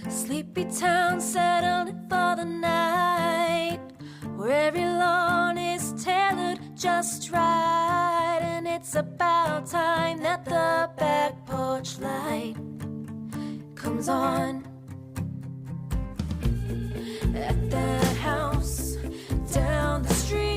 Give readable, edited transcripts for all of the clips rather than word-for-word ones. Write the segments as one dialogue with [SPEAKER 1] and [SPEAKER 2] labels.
[SPEAKER 1] Sleepy town settled for the night, where every lawn is tailored just right. And it's about time that the back porch light comes on. At that house down the street,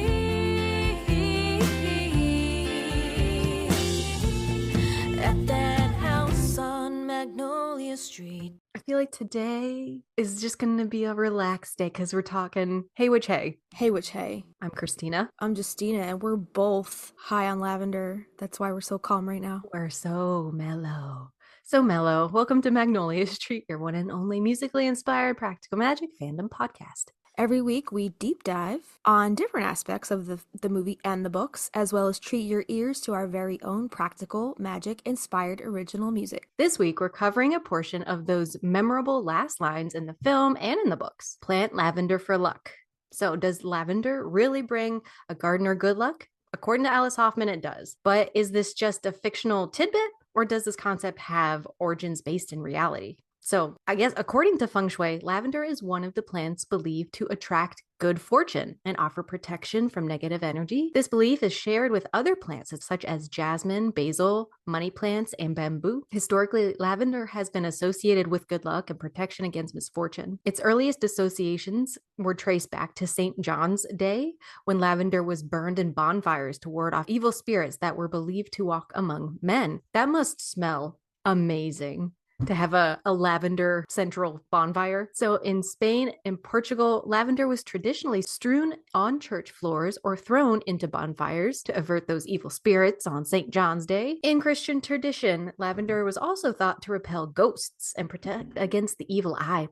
[SPEAKER 1] at that house on Magnolia Street.
[SPEAKER 2] I feel like today is just going to be a relaxed day because we're talking Hey Witch Hey.
[SPEAKER 3] Hey Witch Hey.
[SPEAKER 2] I'm Kristina.
[SPEAKER 3] I'm Justina, and we're both high on lavender. That's why we're so calm right now.
[SPEAKER 2] We're so mellow. So mellow. Welcome to Magnolia Street, your one and only musically inspired practical magic fandom podcast.
[SPEAKER 3] Every week, we deep dive on different aspects of the movie and the books, as well as treat your ears to our very own practical magic-inspired original music.
[SPEAKER 2] This week, we're covering a portion of those memorable last lines in the film and in the books. Plant lavender for luck. So does lavender really bring a gardener good luck? According to Alice Hoffman, it does. But is this just a fictional tidbit, or does this concept have origins based in reality? So I guess according to feng shui, lavender is one of the plants believed to attract good fortune and offer protection from negative energy. This belief is shared with other plants such as jasmine, basil, money plants, and bamboo. Historically, lavender has been associated with good luck and protection against misfortune. Its earliest associations were traced back to St. John's Day, when lavender was burned in bonfires to ward off evil spirits that were believed to walk among men. That must smell amazing, to have a lavender central bonfire. So in Spain and Portugal, lavender was traditionally strewn on church floors or thrown into bonfires to avert those evil spirits on St. John's Day. In Christian tradition, lavender was also thought to repel ghosts and protect against the evil eye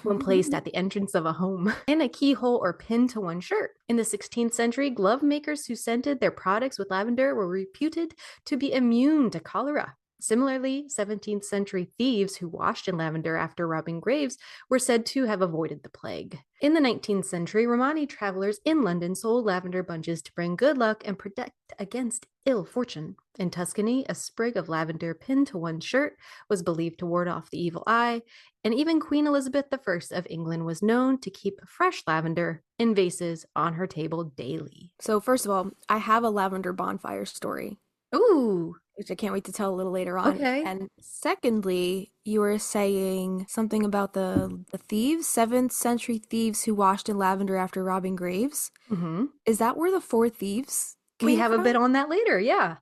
[SPEAKER 2] when placed at the entrance of a home, and a keyhole or pin to one shirt. In the 16th century, glove makers who scented their products with lavender were reputed to be immune to cholera. Similarly, 17th century thieves who washed in lavender after robbing graves were said to have avoided the plague. In the 19th century, Romani travelers in London sold lavender bunches to bring good luck and protect against ill fortune. In Tuscany, a sprig of lavender pinned to one's shirt was believed to ward off the evil eye, and even Queen Elizabeth I of England was known to keep fresh lavender in vases on her table daily.
[SPEAKER 3] So first of all, I have a lavender bonfire story.
[SPEAKER 2] Ooh!
[SPEAKER 3] Which I can't wait to tell a little later on.
[SPEAKER 2] Okay.
[SPEAKER 3] And secondly, you were saying something about the thieves, 7th century thieves who washed in lavender after robbing graves.
[SPEAKER 2] Mm-hmm.
[SPEAKER 3] Is that where the Four Thieves came
[SPEAKER 2] We have
[SPEAKER 3] from?
[SPEAKER 2] a bit on that later, yeah.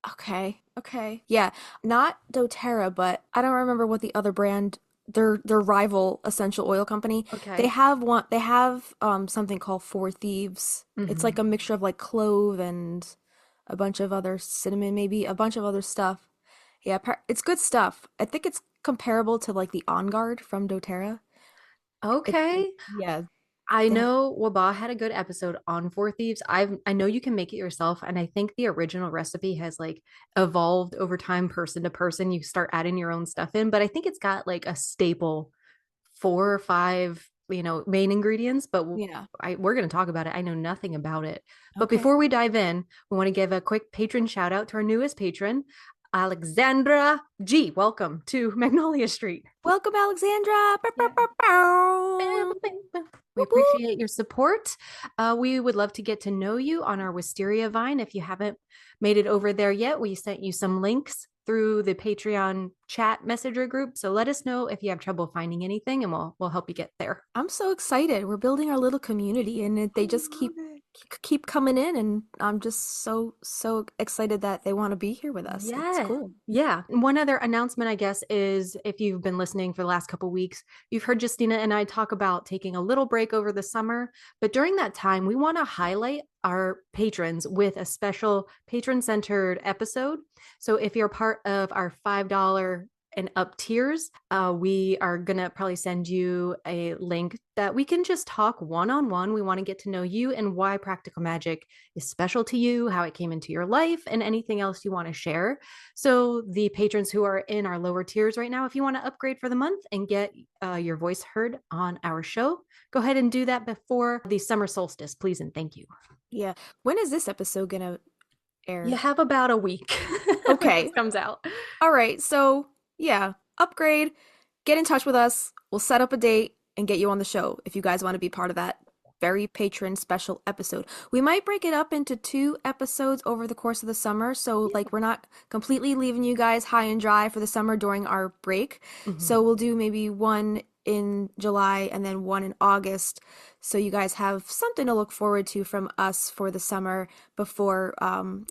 [SPEAKER 3] Okay. Yeah, not doTERRA, but I don't remember what the other brand, their rival essential oil company.
[SPEAKER 2] Okay.
[SPEAKER 3] They have something called Four Thieves.
[SPEAKER 2] Mm-hmm.
[SPEAKER 3] It's like a mixture of like clove and a bunch of other cinnamon, maybe a bunch of other stuff. Yeah, it's good stuff. I think it's comparable to like the On Guard from doTERRA.
[SPEAKER 2] Okay.
[SPEAKER 3] Yeah.
[SPEAKER 2] I know Waba had a good episode on Four Thieves. I know you can make it yourself, and I think the original recipe has like evolved over time, person to person. You start adding your own stuff in, but I think it's got like a staple 4 or 5 main ingredients, but
[SPEAKER 3] Yeah.
[SPEAKER 2] we're going to talk about it. I know nothing about it. But
[SPEAKER 3] Okay.
[SPEAKER 2] before we dive in, we want to give a quick patron shout out to our newest patron, Alexandra G. Welcome to Magnolia Street.
[SPEAKER 3] Welcome, Alexandra.
[SPEAKER 2] We appreciate your support. We would love to get to know you on our Wisteria Vine. If you haven't made it over there yet, we sent you some links through the Patreon chat messenger group. So let us know if you have trouble finding anything, and we'll help you get there.
[SPEAKER 3] I'm so excited. We're building our little community, and they just keep coming in, and I'm just so excited that they want to be here with us.
[SPEAKER 2] Yeah.
[SPEAKER 3] It's cool.
[SPEAKER 2] Yeah. One other announcement, I guess, is if you've been listening for the last couple of weeks, you've heard Justina and I talk about taking a little break over the summer. But during that time, we want to highlight our patrons with a special patron-centered episode. So if you're part of our $5 and up tiers, we are going to probably send you a link that we can just talk one-on-one. We want to get to know you and why practical magic is special to you, how it came into your life, and anything else you want to share. So the patrons who are in our lower tiers right now, if you want to upgrade for the month and get your voice heard on our show, go ahead and do that before the summer solstice, please and thank you.
[SPEAKER 3] Yeah. When is this episode gonna air?
[SPEAKER 2] You have about a week.
[SPEAKER 3] Okay.
[SPEAKER 2] When this comes out.
[SPEAKER 3] All right. So yeah, upgrade, get in touch with us. We'll set up a date and get you on the show if you guys want to be part of that very patron special episode. We might break it up into 2 episodes over the course of the summer, so like we're not completely leaving you guys high and dry for the summer during our break. So we'll do maybe one in July and then one in August, so you guys have something to look forward to from us for the summer before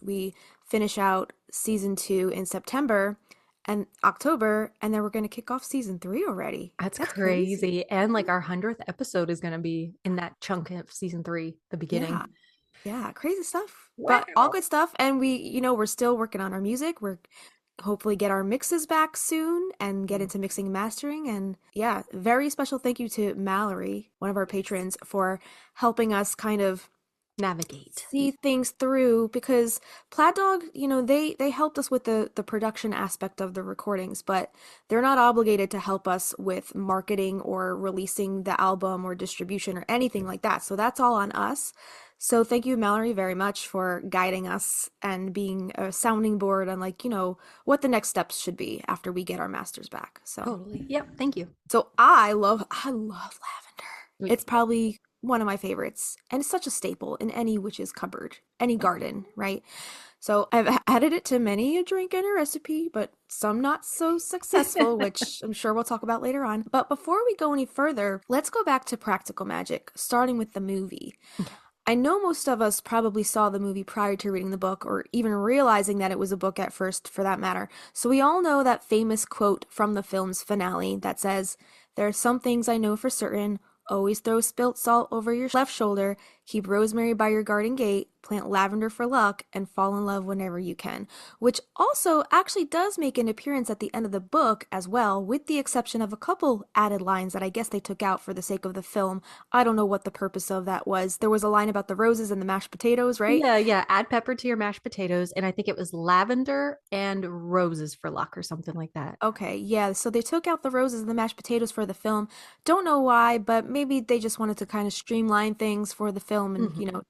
[SPEAKER 3] we finish out season 2 in September and October, and then we're going to kick off season 3 already.
[SPEAKER 2] That's crazy. And like our 100th episode is going to be in that chunk of season 3, the beginning.
[SPEAKER 3] Yeah, crazy stuff.
[SPEAKER 2] Wow.
[SPEAKER 3] But all good stuff. And we're still working on our music. We're hopefully get our mixes back soon and get into mixing and mastering. And yeah, very special thank you to Mallory, one of our patrons, for helping us kind of
[SPEAKER 2] Navigate,
[SPEAKER 3] see things through, because Plaid Dog, they helped us with the production aspect of the recordings, but they're not obligated to help us with marketing or releasing the album or distribution or anything like that. So that's all on us. So thank you, Mallory, very much for guiding us and being a sounding board on what the next steps should be after we get our masters back. So
[SPEAKER 2] totally. Yep. Thank you.
[SPEAKER 3] So I love lavender. It's probably one of my favorites, and it's such a staple in any witch's cupboard, any garden, right? So I've added it to many a drink and a recipe, but some not so successful, which I'm sure we'll talk about later on. But before we go any further, let's go back to practical magic, starting with the movie. I know most of us probably saw the movie prior to reading the book, or even realizing that it was a book at first, for that matter. So we all know that famous quote from the film's finale that says, "There are some things I know for certain. Always throw spilt salt over your left shoulder, keep rosemary by your garden gate, plant lavender for luck, and fall in love whenever you can," which also actually does make an appearance at the end of the book as well, with the exception of a couple added lines that I guess they took out for the sake of the film. I don't know what the purpose of that was. There was a line about the roses and the mashed potatoes, right?
[SPEAKER 2] Yeah. Add pepper to your mashed potatoes, and I think it was lavender and roses for luck or something like that.
[SPEAKER 3] Okay, yeah, so they took out the roses and the mashed potatoes for the film. Don't know why, but maybe they just wanted to kind of streamline things for the film and,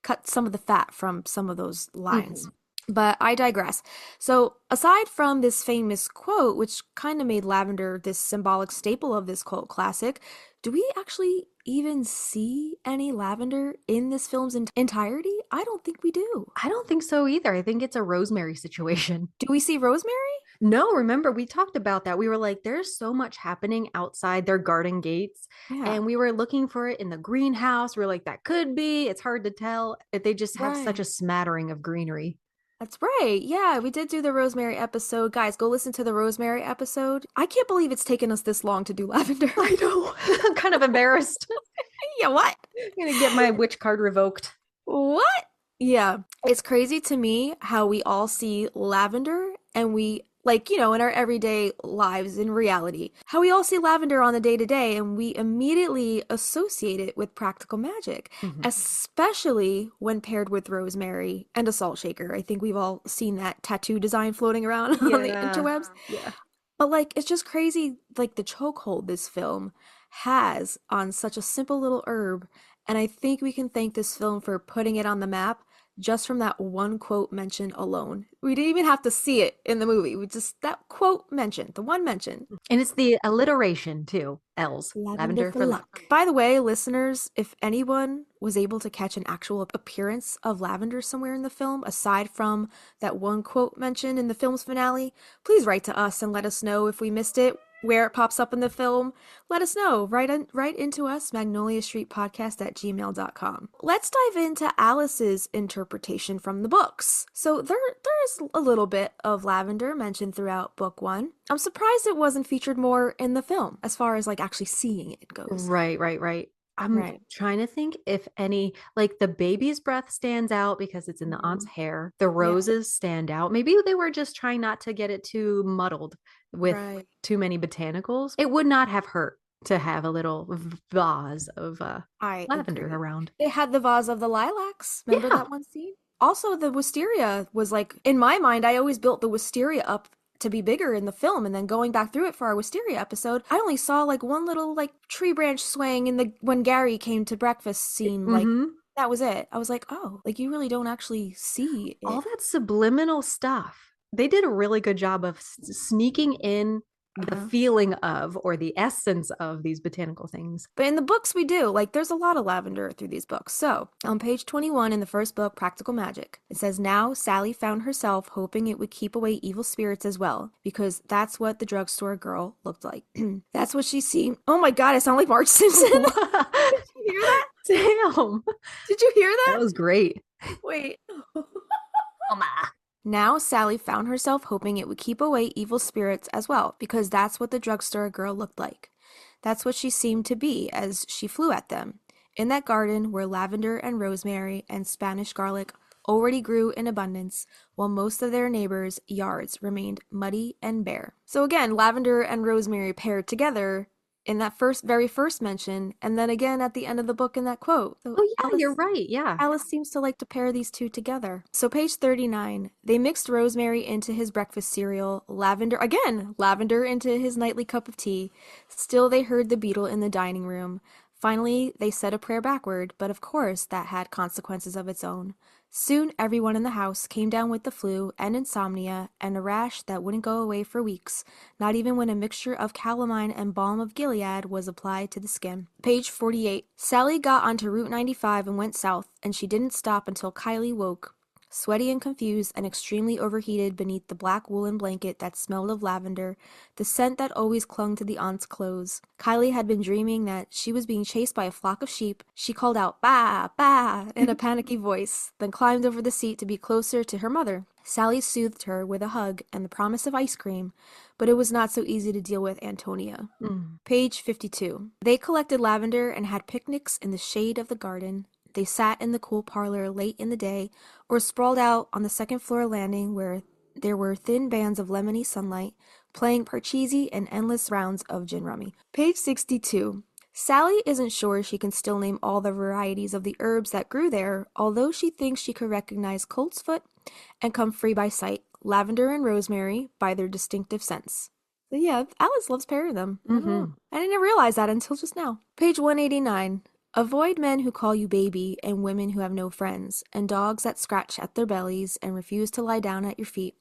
[SPEAKER 3] cut some of the fat from some of those lines. But I digress. So aside from this famous quote, which kind of made lavender this symbolic staple of this cult classic, do we actually even see any lavender in this film's entirety? I don't think we do.
[SPEAKER 2] I don't think so either. I think it's a rosemary situation.
[SPEAKER 3] Do we see rosemary?
[SPEAKER 2] No, remember, we talked about that. We were like, there's so much happening outside their garden gates.
[SPEAKER 3] Yeah.
[SPEAKER 2] And we were looking for it in the greenhouse. We are like, that could be. It's hard to tell. They just have such a smattering of greenery.
[SPEAKER 3] That's right. Yeah, we did do the rosemary episode. Guys, go listen to the rosemary episode. I can't believe it's taken us this long to do lavender.
[SPEAKER 2] I know. I'm kind of embarrassed.
[SPEAKER 3] Yeah, what?
[SPEAKER 2] I'm going to get my witch card revoked.
[SPEAKER 3] What? Yeah. It's crazy to me how we all see lavender and we, in our everyday lives in reality, how we all see lavender on the day-to-day and we immediately associate it with practical magic, especially when paired with rosemary and a salt shaker. I think we've all seen that tattoo design floating around on the interwebs.
[SPEAKER 2] Yeah.
[SPEAKER 3] But it's just crazy, the chokehold this film has on such a simple little herb. And I think we can thank this film for putting it on the map just from that one quote mention alone. We didn't even have to see it in the movie. We just, that quote mentioned, the one mention.
[SPEAKER 2] And it's the alliteration too. L's. Lavender for luck.
[SPEAKER 3] By the way, listeners, if anyone was able to catch an actual appearance of lavender somewhere in the film, aside from that one quote mentioned in the film's finale, please write to us and let us know if we missed it, where it pops up in the film. Let us know. Write into us, magnoliastreetpodcast@gmail.com. Let's dive into Alice's interpretation from the books. So there's a little bit of lavender mentioned throughout book 1. I'm surprised it wasn't featured more in the film, as far as actually seeing it goes.
[SPEAKER 2] Right. I'm trying to think if any, the baby's breath stands out because it's in the aunt's hair. The roses stand out. Maybe they were just trying not to get it too muddled with too many botanicals. It would not have hurt to have a little vase of lavender around.
[SPEAKER 3] They had the vase of the lilacs. Remember that one scene? Also, the wisteria was in my mind, I always built the wisteria up to be bigger in the film, and then going back through it for our wisteria episode, I only saw one little tree branch swaying in when Gary came to breakfast scene. That was it. I was like, oh, you really don't actually see it.
[SPEAKER 2] All that subliminal stuff. They did a really good job of sneaking in the feeling of or the essence of these botanical things.
[SPEAKER 3] But in the books we do, like there's a lot of lavender through these books. So on page 21 in the first book, Practical Magic, it says, now Sally found herself hoping it would keep away evil spirits as well, because that's what the drugstore girl looked like. That's what she seen. Oh my God, I sound like Marge Simpson. Did you hear that?
[SPEAKER 2] Damn.
[SPEAKER 3] Did you hear that?
[SPEAKER 2] That was great.
[SPEAKER 3] Wait.
[SPEAKER 2] Mama.
[SPEAKER 3] Now Sally found herself hoping it would keep away evil spirits as well, because that's what the drugstore girl looked like. That's what she seemed to be as she flew at them. In that garden where lavender and rosemary and Spanish garlic already grew in abundance, while most of their neighbors' yards remained muddy and bare. So again, lavender and rosemary paired together in that very first mention, and then again at the end of the book in that quote. So
[SPEAKER 2] Oh yeah, you're right. Yeah.
[SPEAKER 3] Alice seems to like to pair these two together. So page 39, they mixed rosemary into his breakfast cereal, lavender into his nightly cup of tea. Still they heard the beetle in the dining room. Finally, they said a prayer backward, but of course that had consequences of its own. Soon everyone in the house came down with the flu and insomnia and a rash that wouldn't go away for weeks, not even when a mixture of calamine and balm of Gilead was applied to the skin. Page 48. Sally got onto Route 95 and went south, and she didn't stop until Kylie woke, sweaty and confused and extremely overheated beneath the black woolen blanket that smelled of lavender, the scent that always clung to the aunt's clothes. Kylie had been dreaming that she was being chased by a flock of sheep. She called out, "Bah, bah," in a panicky voice, then climbed over the seat to be closer to her mother. Sally soothed her with a hug and the promise of ice cream, but it was not so easy to deal with Antonia. Page 52. They collected lavender and had picnics in the shade of the garden. They sat in the cool parlor late in the day, or sprawled out on the second floor landing where there were thin bands of lemony sunlight, playing parcheesi and endless rounds of gin rummy. Page 62. Sally isn't sure she can still name all the varieties of the herbs that grew there, although she thinks she could recognize coltsfoot and comfrey by sight, lavender and rosemary by their distinctive scents. So yeah, Alice loves pairing them. I didn't realize that until just now. Page 189. Avoid men who call you baby and women who have no friends, and dogs that scratch at their bellies and refuse to lie down at your feet.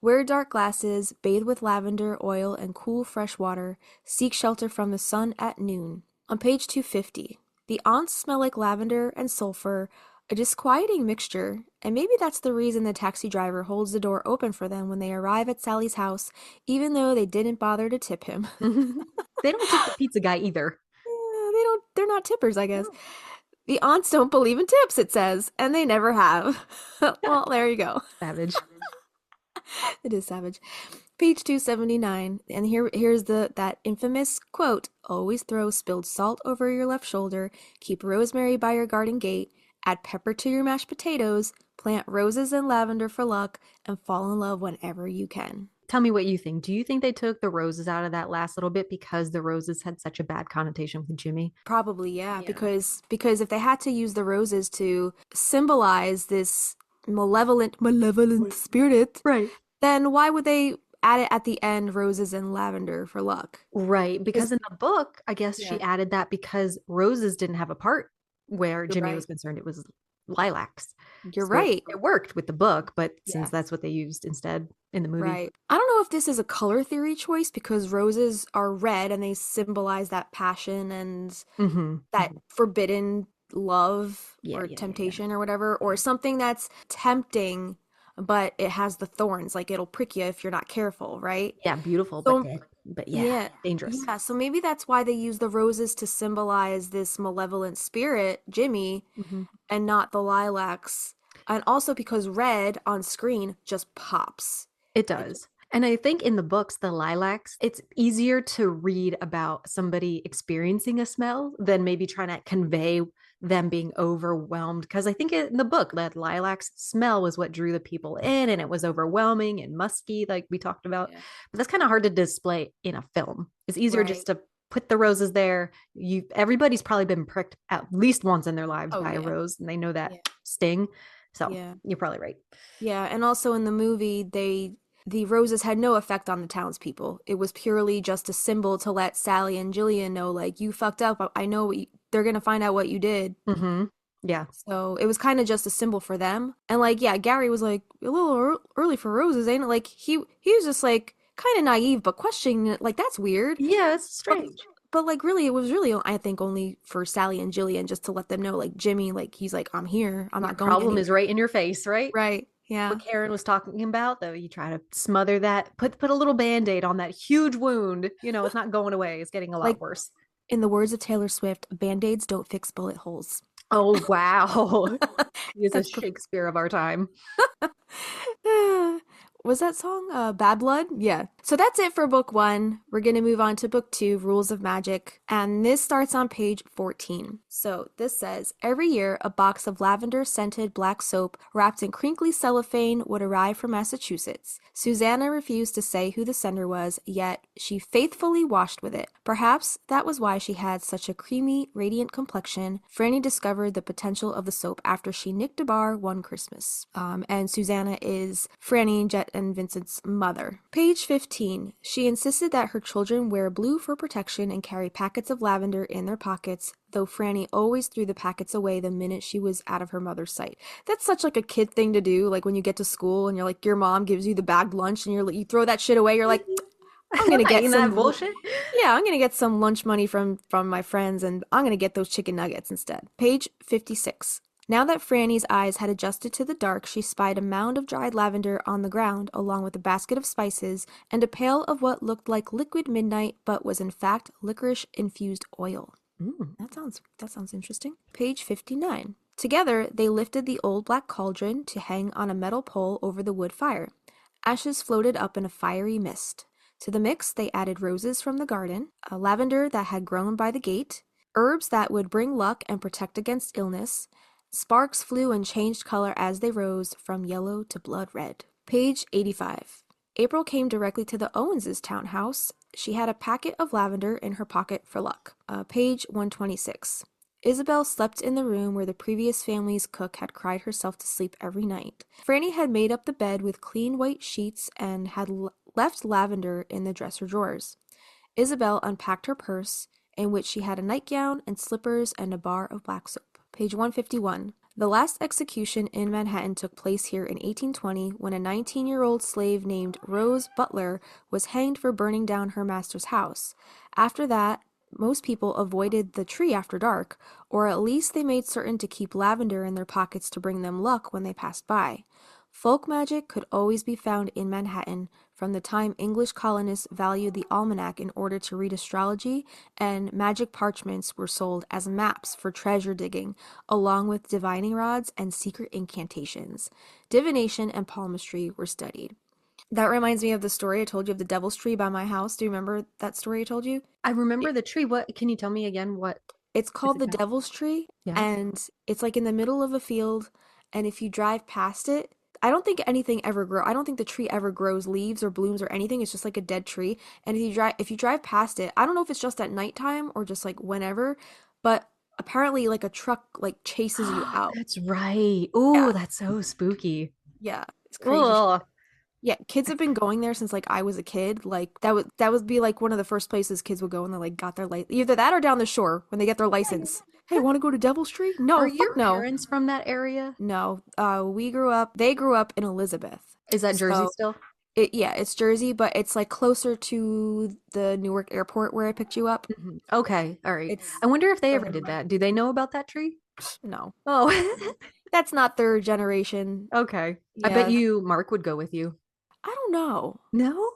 [SPEAKER 3] Wear dark glasses, bathe with lavender oil and cool fresh water, seek shelter from the sun at noon. On page 250, the aunts smell like lavender and sulfur, a disquieting mixture, and maybe that's the reason the taxi driver holds the door open for them when they arrive at Sally's house, even though they didn't bother to tip him.
[SPEAKER 2] They don't tip the pizza guy either.
[SPEAKER 3] They're not tippers, I guess. The aunts don't believe in tips, it says, and they never have. Well, there you go.
[SPEAKER 2] Savage.
[SPEAKER 3] It is savage. Page 279, and here's that infamous quote, always throw spilled salt over your left shoulder, keep rosemary by your garden gate, add pepper to your mashed potatoes, plant roses and lavender for luck, and fall in love whenever you can.
[SPEAKER 2] Tell me what you think. Do you think they took the roses out of that last little bit because the roses had such a bad connotation with Jimmy?
[SPEAKER 3] Probably, yeah. Because if they had to use the roses to symbolize this malevolent spirit,
[SPEAKER 2] right,
[SPEAKER 3] then why would they add it at the end, roses and lavender for luck?
[SPEAKER 2] Right, because in the book, I guess she added that because roses didn't have a part where Jimmy was concerned. It was lilacs.
[SPEAKER 3] You're right.
[SPEAKER 2] It worked with the book, but since that's what they used instead in the movie.
[SPEAKER 3] Right. I don't know if this is a color theory choice because roses are red and they symbolize that passion and that forbidden love or temptation or whatever, or something that's tempting, but it has the thorns, like it'll prick you if you're not careful, right?
[SPEAKER 2] Yeah, beautiful,
[SPEAKER 3] So,
[SPEAKER 2] but dangerous.
[SPEAKER 3] Yeah, so maybe that's why they use the roses to symbolize this malevolent spirit, Jimmy, and not the lilacs. And also because red on screen just pops.
[SPEAKER 2] It does. And I think in the books, the lilacs, it's easier to read about somebody experiencing a smell than maybe trying to convey them being overwhelmed. Because I think in the book, that lilacs smell was what drew the people in, and it was overwhelming and musky, like we talked about. Yeah. But that's kind of hard to display in a film. It's easier just to put the roses there. Everybody's probably been pricked at least once in their lives by a rose, and they know that sting. So you're probably right. Yeah,
[SPEAKER 3] and also in the movie, the roses had no effect on the townspeople. It was purely just a symbol to let Sally and Jillian know, like, you fucked up. I know they're going to find out what you did.
[SPEAKER 2] Yeah.
[SPEAKER 3] So it was kind of just a symbol for them. And like, Gary was like, a little early for roses, ain't it? Like, he was just like kind of naive, but questioning it, like, that's weird.
[SPEAKER 2] Yeah, it's strange.
[SPEAKER 3] But like, really, it was really, I think, only for Sally and Jillian, just to let them know, like, Jimmy, like, he's like, I'm here. I'm
[SPEAKER 2] Your
[SPEAKER 3] not going
[SPEAKER 2] problem
[SPEAKER 3] anywhere.
[SPEAKER 2] is right in your face, right?
[SPEAKER 3] Right. Yeah.
[SPEAKER 2] What Karen was talking about, though, you try to smother that, put a little band-aid on that huge wound. You know, it's not going away. It's getting a lot
[SPEAKER 3] Like,
[SPEAKER 2] worse.
[SPEAKER 3] in the words of Taylor Swift, Band-Aids don't fix bullet holes.
[SPEAKER 2] Oh, wow. He is a
[SPEAKER 3] That's
[SPEAKER 2] Shakespeare of our time.
[SPEAKER 3] Was that song Bad Blood? Yeah. So that's it for book 1. We're going to move on to book 2, Rules of Magic. And this starts on page 14. So this says, every year a box of lavender scented black soap wrapped in crinkly cellophane would arrive from Massachusetts. Susanna refused to say who the sender was, yet she faithfully washed with it. Perhaps that was why she had such a creamy, radiant complexion. Franny discovered the potential of the soap after she nicked a bar one Christmas. And Susanna is Franny, Jet, and Vincent's mother. Page 15. She insisted that her children wear blue for protection and carry packets of lavender in their pockets, though Franny always threw the packets away the minute she was out of her mother's sight. That's such like a kid thing to do, like when you get to school and you're like, your mom gives you the bagged lunch and you throw that shit away, you're like, I'm gonna get some
[SPEAKER 2] that bullshit.
[SPEAKER 3] Yeah, I'm gonna get some lunch money from my friends and I'm gonna get those chicken nuggets instead. Page 56. Now that Franny's eyes had adjusted to the dark, she spied a mound of dried lavender on the ground, along with a basket of spices and a pail of what looked like liquid midnight, but was in fact licorice-infused oil. That sounds interesting. Page 59. Together, they lifted the old black cauldron to hang on a metal pole over the wood fire. Ashes floated up in a fiery mist. To the mix, they added roses from the garden, a lavender that had grown by the gate, herbs that would bring luck and protect against illness. Sparks flew and changed color as they rose, from yellow to blood red. Page 85. April came directly to the Owens' townhouse. She had a packet of lavender in her pocket for luck. Page 126. Isabel slept in the room where the previous family's cook had cried herself to sleep every night. Franny had made up the bed with clean white sheets and had left lavender in the dresser drawers. Isabel unpacked her purse, in which she had a nightgown and slippers and a bar of black soap. Page 151. The last execution in Manhattan took place here in 1820, when a 19-year-old slave named Rose Butler was hanged for burning down her master's house. After that, most people avoided the tree after dark, or at least they made certain to keep lavender in their pockets to bring them luck when they passed by. Folk magic could always be found in Manhattan from the time English colonists valued the almanac in order to read astrology, and magic parchments were sold as maps for treasure digging, along with divining rods and secret incantations. Divination and palmistry were studied. That reminds me of the story I told you of the devil's tree by my house. Do you remember that story I told you?
[SPEAKER 2] I remember the tree. What can you tell me again? What
[SPEAKER 3] It's
[SPEAKER 2] is
[SPEAKER 3] called
[SPEAKER 2] it
[SPEAKER 3] the
[SPEAKER 2] called?
[SPEAKER 3] devil's tree,
[SPEAKER 2] Yeah.
[SPEAKER 3] and it's like in the middle of a field, and if you drive past it, I don't think anything ever grows. I don't think the tree ever grows leaves or blooms or anything. It's just like a dead tree. And if you drive past it, I don't know if it's just at nighttime or just like whenever, but apparently like a truck like chases you out.
[SPEAKER 2] That's right. Oh,
[SPEAKER 3] Yeah.
[SPEAKER 2] that's so spooky.
[SPEAKER 3] Yeah. It's crazy shit.
[SPEAKER 2] Ugh.
[SPEAKER 3] Yeah, kids have been going there since like I was a kid. Like that would be like one of the first places kids would go when they like got their either that or down the shore when they get their license. Hey, want to go to Devil's Tree? No,
[SPEAKER 2] Are
[SPEAKER 3] fuck
[SPEAKER 2] your
[SPEAKER 3] no.
[SPEAKER 2] parents from that area?
[SPEAKER 3] No. They grew up in Elizabeth.
[SPEAKER 2] Is that Jersey
[SPEAKER 3] So
[SPEAKER 2] still?
[SPEAKER 3] it's Jersey, but it's like closer to the Newark airport where I picked you up.
[SPEAKER 2] Mhm. Okay, all right.
[SPEAKER 3] It's
[SPEAKER 2] I wonder if they ever
[SPEAKER 3] further
[SPEAKER 2] did
[SPEAKER 3] north.
[SPEAKER 2] that. Do they know about that tree?
[SPEAKER 3] No.
[SPEAKER 2] Oh,
[SPEAKER 3] That's not third generation.
[SPEAKER 2] okay. I bet
[SPEAKER 3] Yeah.
[SPEAKER 2] Mark would go with you.
[SPEAKER 3] I don't know.
[SPEAKER 2] No?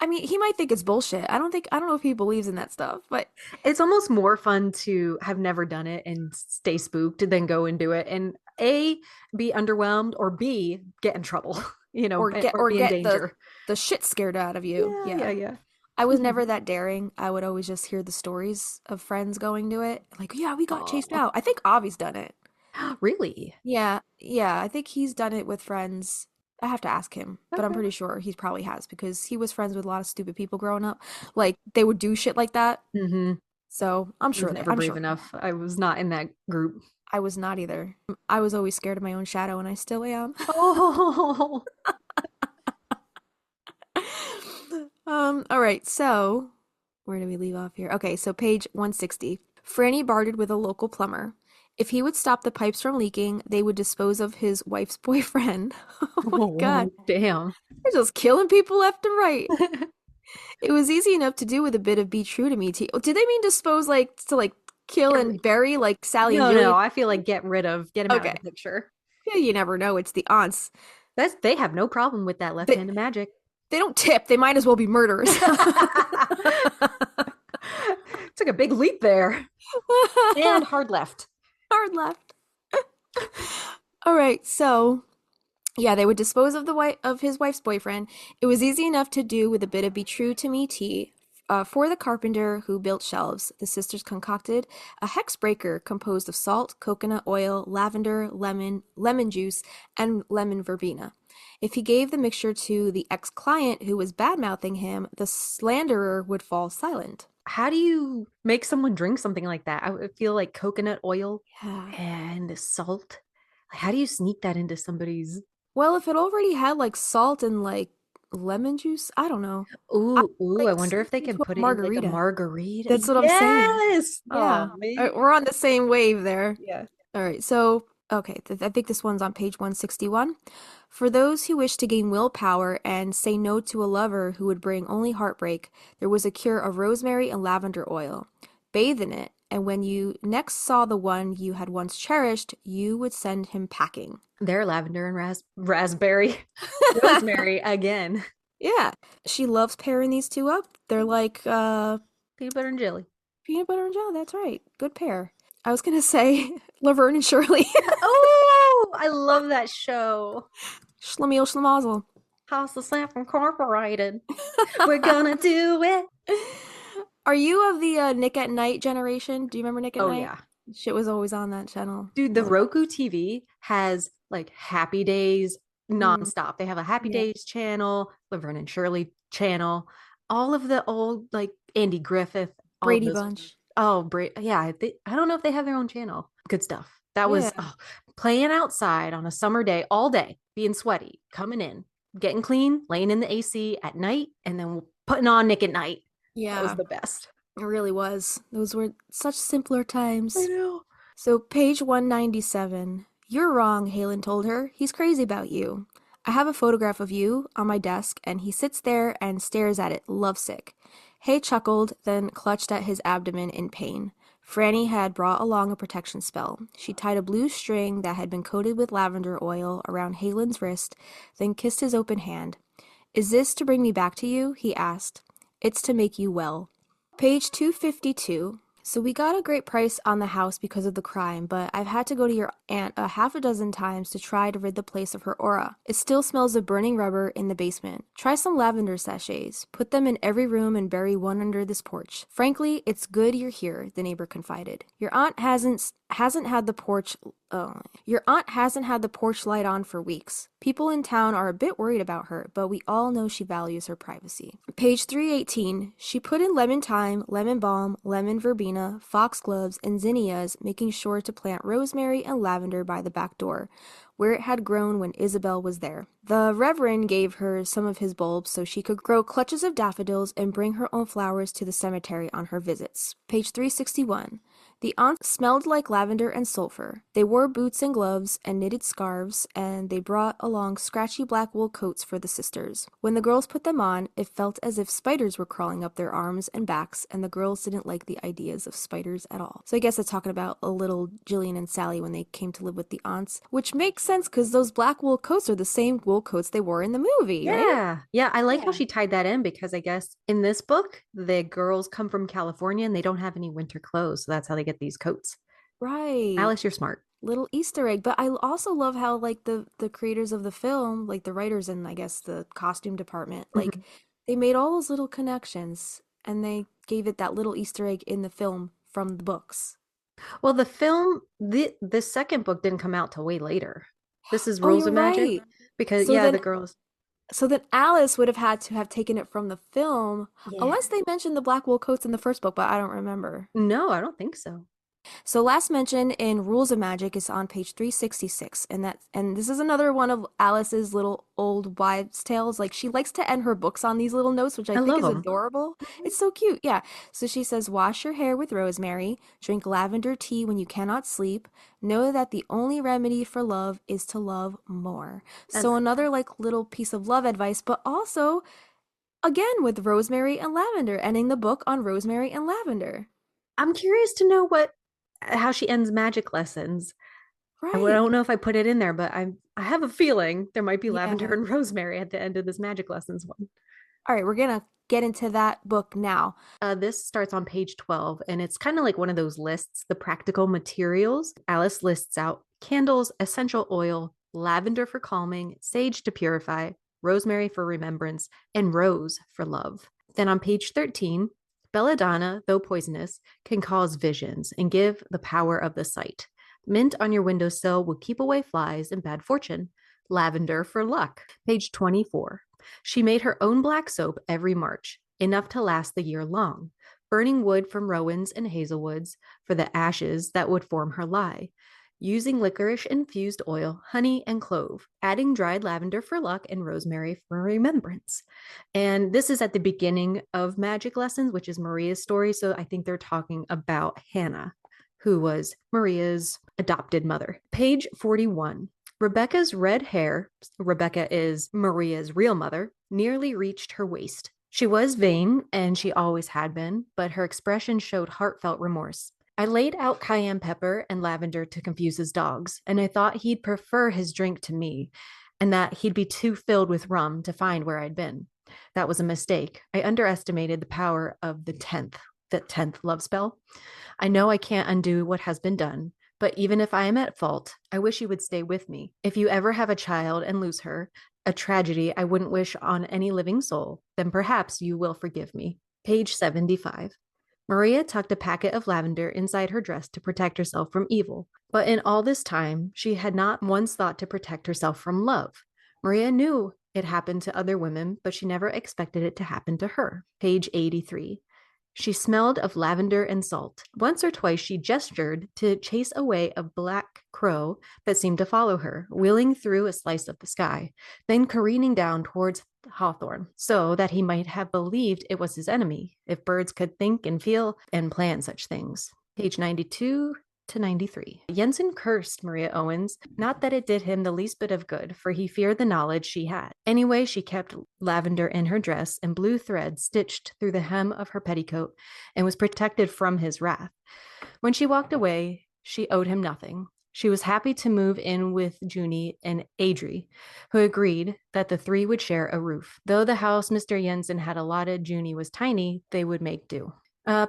[SPEAKER 3] I mean, he might think it's bullshit. I don't know if he believes in that stuff, but
[SPEAKER 2] It's almost more fun to have never done it and stay spooked than go and do it and A, be underwhelmed, or B, get in trouble,
[SPEAKER 3] or
[SPEAKER 2] or be in
[SPEAKER 3] get
[SPEAKER 2] danger.
[SPEAKER 3] the shit scared out of you.
[SPEAKER 2] Yeah.
[SPEAKER 3] I was never that daring. I would always just hear the stories of friends going to it. Like, yeah, we got chased
[SPEAKER 2] Aw.
[SPEAKER 3] out. I think Avi's done it.
[SPEAKER 2] Really?
[SPEAKER 3] Yeah, I think he's done it with friends. I have to ask him, but I'm
[SPEAKER 2] Okay.
[SPEAKER 3] pretty sure he probably has because he was friends with a lot of stupid people growing up. Like they would do shit like that.
[SPEAKER 2] Mm-hmm.
[SPEAKER 3] So I'm
[SPEAKER 2] I was
[SPEAKER 3] sure
[SPEAKER 2] never
[SPEAKER 3] I'm
[SPEAKER 2] brave
[SPEAKER 3] sure
[SPEAKER 2] enough. I was not in that group.
[SPEAKER 3] I was not either. I was always scared of my own shadow, and I still am.
[SPEAKER 2] Oh,
[SPEAKER 3] All right, so where do we leave off here? Okay, so page 160. Franny bartered with a local plumber. If he would stop the pipes from leaking, they would dispose of his wife's boyfriend. Oh my God.
[SPEAKER 2] Oh, damn.
[SPEAKER 3] They're just killing people left and right. It was easy enough to do with a bit of be true to me tea. Oh, did they mean dispose like to like kill
[SPEAKER 2] Get
[SPEAKER 3] and bury like Sally and
[SPEAKER 2] No, no,
[SPEAKER 3] Jillian?
[SPEAKER 2] I feel like get him out of
[SPEAKER 3] Okay.
[SPEAKER 2] the picture.
[SPEAKER 3] Yeah, you never know. It's the aunts.
[SPEAKER 2] They have no problem with that
[SPEAKER 3] They,
[SPEAKER 2] left-handed magic.
[SPEAKER 3] they don't tip. They might as well be murderers.
[SPEAKER 2] Took a big leap there. And hard left.
[SPEAKER 3] Hard left. All right, so yeah, they would dispose of the of his wife's boyfriend. It was easy enough to do with a bit of be true to me tea. For the carpenter who built shelves, the sisters concocted a hex breaker composed of salt, coconut oil, lavender, lemon juice, and lemon verbena. If he gave the mixture to the ex-client who was bad-mouthing him, the slanderer would fall silent.
[SPEAKER 2] How do you make someone drink something like that? I would feel like coconut oil
[SPEAKER 3] Yeah.
[SPEAKER 2] and salt. Like, how do you sneak that into somebody's?
[SPEAKER 3] Well, if it already had like salt and like lemon juice, I don't know. I
[SPEAKER 2] Ooh, I
[SPEAKER 3] like
[SPEAKER 2] wonder if they
[SPEAKER 3] sneaking
[SPEAKER 2] can
[SPEAKER 3] into
[SPEAKER 2] put
[SPEAKER 3] a
[SPEAKER 2] it in like a
[SPEAKER 3] margarita.
[SPEAKER 2] margarita.
[SPEAKER 3] That's what I'm saying.
[SPEAKER 2] Yes.
[SPEAKER 3] Yeah.
[SPEAKER 2] Oh, man.
[SPEAKER 3] We're on the same wave there.
[SPEAKER 2] Yeah.
[SPEAKER 3] All right. So, okay, I think this one's on page 161. For those who wish to gain willpower and say no to a lover who would bring only heartbreak, there was a cure of rosemary and lavender oil. Bathe in it, and when you next saw the one you had once cherished, you would send him packing.
[SPEAKER 2] They're lavender and raspberry. Rosemary again.
[SPEAKER 3] Yeah, she loves pairing these two up. They're like
[SPEAKER 2] Peanut butter and jelly.
[SPEAKER 3] peanut butter and jelly. That's right. Good pair. I was gonna say Laverne and Shirley.
[SPEAKER 2] Oh, I love that show.
[SPEAKER 3] Schlemiel Schlemazel.
[SPEAKER 2] House of Slamp Incorporated. We're gonna do it.
[SPEAKER 3] Are you of the Nick at Night generation? Do you remember Nick at
[SPEAKER 2] Oh
[SPEAKER 3] Night?
[SPEAKER 2] yeah.
[SPEAKER 3] Shit was always on that channel.
[SPEAKER 2] Dude, the
[SPEAKER 3] Love-
[SPEAKER 2] Roku TV has like Happy Days nonstop. They have a Happy
[SPEAKER 3] Yeah.
[SPEAKER 2] Days channel, Laverne and Shirley channel, all of the old like Andy Griffith, all of
[SPEAKER 3] Brady
[SPEAKER 2] those.
[SPEAKER 3] Bunch.
[SPEAKER 2] Oh, yeah. I don't know if they have their own channel. Good stuff. That was
[SPEAKER 3] Yeah.
[SPEAKER 2] playing outside on a summer day, all day, being sweaty, coming in, getting clean, laying in the AC at night, and then putting on Nick at Night. That
[SPEAKER 3] Yeah,
[SPEAKER 2] was the best.
[SPEAKER 3] it really was. Those were such simpler times.
[SPEAKER 2] I know.
[SPEAKER 3] So, page 197. You're wrong, Halen told her. He's crazy about you. I have a photograph of you on my desk, and he sits there and stares at it, lovesick. Hay chuckled, then clutched at his abdomen in pain. Franny had brought along a protection spell. She tied a blue string that had been coated with lavender oil around Halen's wrist, then kissed his open hand. Is this to bring me back to you? He asked. It's to make you well. Page 252. So we got a great price on the house because of the crime, but I've had to go to your aunt a half a dozen times to try to rid the place of her aura. It still smells of burning rubber in the basement. Try some lavender sachets. Put them in every room and bury one under this porch. Frankly, it's good you're here, the neighbor confided. Your aunt hasn't had the porch light on for weeks. People in town are a bit worried about her, but we all know she values her privacy. Page 318. She put in lemon thyme, lemon balm, lemon verbena, foxgloves, and zinnias, making sure to plant rosemary and lavender by the back door, where it had grown when Isabel was there. The Reverend gave her some of his bulbs so she could grow clutches of daffodils and bring her own flowers to the cemetery on her visits. Page 361. The aunts smelled like lavender and sulfur. They wore boots and gloves and knitted scarves, and they brought along scratchy black wool coats for the sisters. When the girls put them on, it felt as if spiders were crawling up their arms and backs, and the girls didn't like the ideas of spiders at all. So I guess it's talking about a little Jillian and Sally when they came to live with the aunts, which makes sense because those black wool coats are the same wool coats they wore in the movie, right?
[SPEAKER 2] Yeah. Yeah. I like how
[SPEAKER 3] Yeah.
[SPEAKER 2] she tied that in because I guess in this book, the girls come from California and they don't have any winter clothes. So that's how they get these coats.
[SPEAKER 3] Right.
[SPEAKER 2] Alice, you're smart.
[SPEAKER 3] Little Easter egg. But I also love how like the creators of the film, like the writers and I guess the costume department, like
[SPEAKER 2] Mhm.
[SPEAKER 3] they made all those little connections and they gave it that little Easter egg in the film from the books.
[SPEAKER 2] Well, the film, the second book didn't come out till way later. This is
[SPEAKER 3] Oh,
[SPEAKER 2] Rules
[SPEAKER 3] you're
[SPEAKER 2] of Magic
[SPEAKER 3] right.
[SPEAKER 2] because
[SPEAKER 3] So
[SPEAKER 2] yeah,
[SPEAKER 3] then
[SPEAKER 2] the girls.
[SPEAKER 3] so then Alice would have had to have taken it from the film,
[SPEAKER 2] Yeah.
[SPEAKER 3] unless they mentioned the black wool coats in the first book, but I don't remember.
[SPEAKER 2] No, I don't think so.
[SPEAKER 3] So last mention in Rules of Magic is on page 366, and this is another one of Alice's little old wives' tales. Like she likes to end her books on these little notes, which I
[SPEAKER 2] I
[SPEAKER 3] think
[SPEAKER 2] love
[SPEAKER 3] is
[SPEAKER 2] them.
[SPEAKER 3] adorable. It's so cute. Yeah. So she says, "Wash your hair with rosemary, drink lavender tea when you cannot sleep. Know that the only remedy for love is to love more." So another like little piece of love advice, but also again with rosemary and lavender, ending the book on rosemary and lavender.
[SPEAKER 2] I'm curious to know how she ends magic lessons. I
[SPEAKER 3] Right.
[SPEAKER 2] don't know if I put it in there, but I have a feeling there might be lavender
[SPEAKER 3] Yeah.
[SPEAKER 2] and rosemary at the end of this magic lessons one.
[SPEAKER 3] All right, we're gonna get into that book now.
[SPEAKER 2] This starts on page 12, and it's kind of like one of those lists, the practical materials. Alice lists out candles, essential oil, lavender for calming, sage to purify, rosemary for remembrance, and rose for love. Then on page 13, belladonna, though poisonous, can cause visions and give the power of the sight. Mint on your windowsill will keep away flies and bad fortune. Lavender for luck. Page 24. She made her own black soap every March, enough to last the year long, burning wood from rowans and hazelwoods for the ashes that would form her lye, using licorice infused oil, honey, and clove, adding dried lavender for luck and rosemary for remembrance. And this is at the beginning of Magic Lessons, which is Maria's story. So I think they're talking about Hannah, who was Maria's adopted mother. Page 41. Rebecca's red hair, Rebecca is Maria's real mother, nearly reached her waist. She was vain, and she always had been, but her expression showed heartfelt remorse. I laid out cayenne pepper and lavender to confuse his dogs, and I thought he'd prefer his drink to me, and that he'd be too filled with rum to find where I'd been. That was a mistake. I underestimated the power of the 10th love spell. I know I can't undo what has been done, but even if I am at fault, I wish you would stay with me. If you ever have a child and lose her, a tragedy I wouldn't wish on any living soul, then perhaps you will forgive me. Page 75. Maria tucked a packet of lavender inside her dress to protect herself from evil. But in all this time, she had not once thought to protect herself from love. Maria knew it happened to other women, but she never expected it to happen to her. Page 83. She smelled of lavender and salt. Once or twice she gestured to chase away a black crow that seemed to follow her, wheeling through a slice of the sky, then careening down towards Hawthorne, so that he might have believed it was his enemy, if birds could think and feel and plan such things. Page 92 to 93. Jensen cursed Maria Owens, not that it did him the least bit of good, for he feared the knowledge she had. Anyway, she kept lavender in her dress and blue thread stitched through the hem of her petticoat and was protected from his wrath. When she walked away, she owed him nothing. She was happy to move in with Junie and Adri, who agreed that the three would share a roof. Though the house Mr. Jensen had allotted Junie was tiny, they would make do.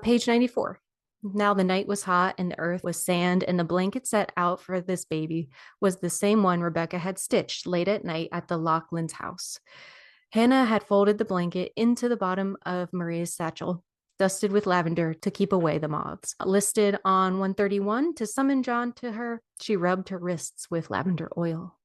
[SPEAKER 2] Page 94. Now the night was hot and the earth was sand, and the blanket set out for this baby was the same one Rebecca had stitched late at night at the Laughlin's house. Hannah had folded the blanket into the bottom of Maria's satchel, dusted with lavender to keep away the moths. Listed on 131 to summon John to her, she rubbed her wrists with lavender oil.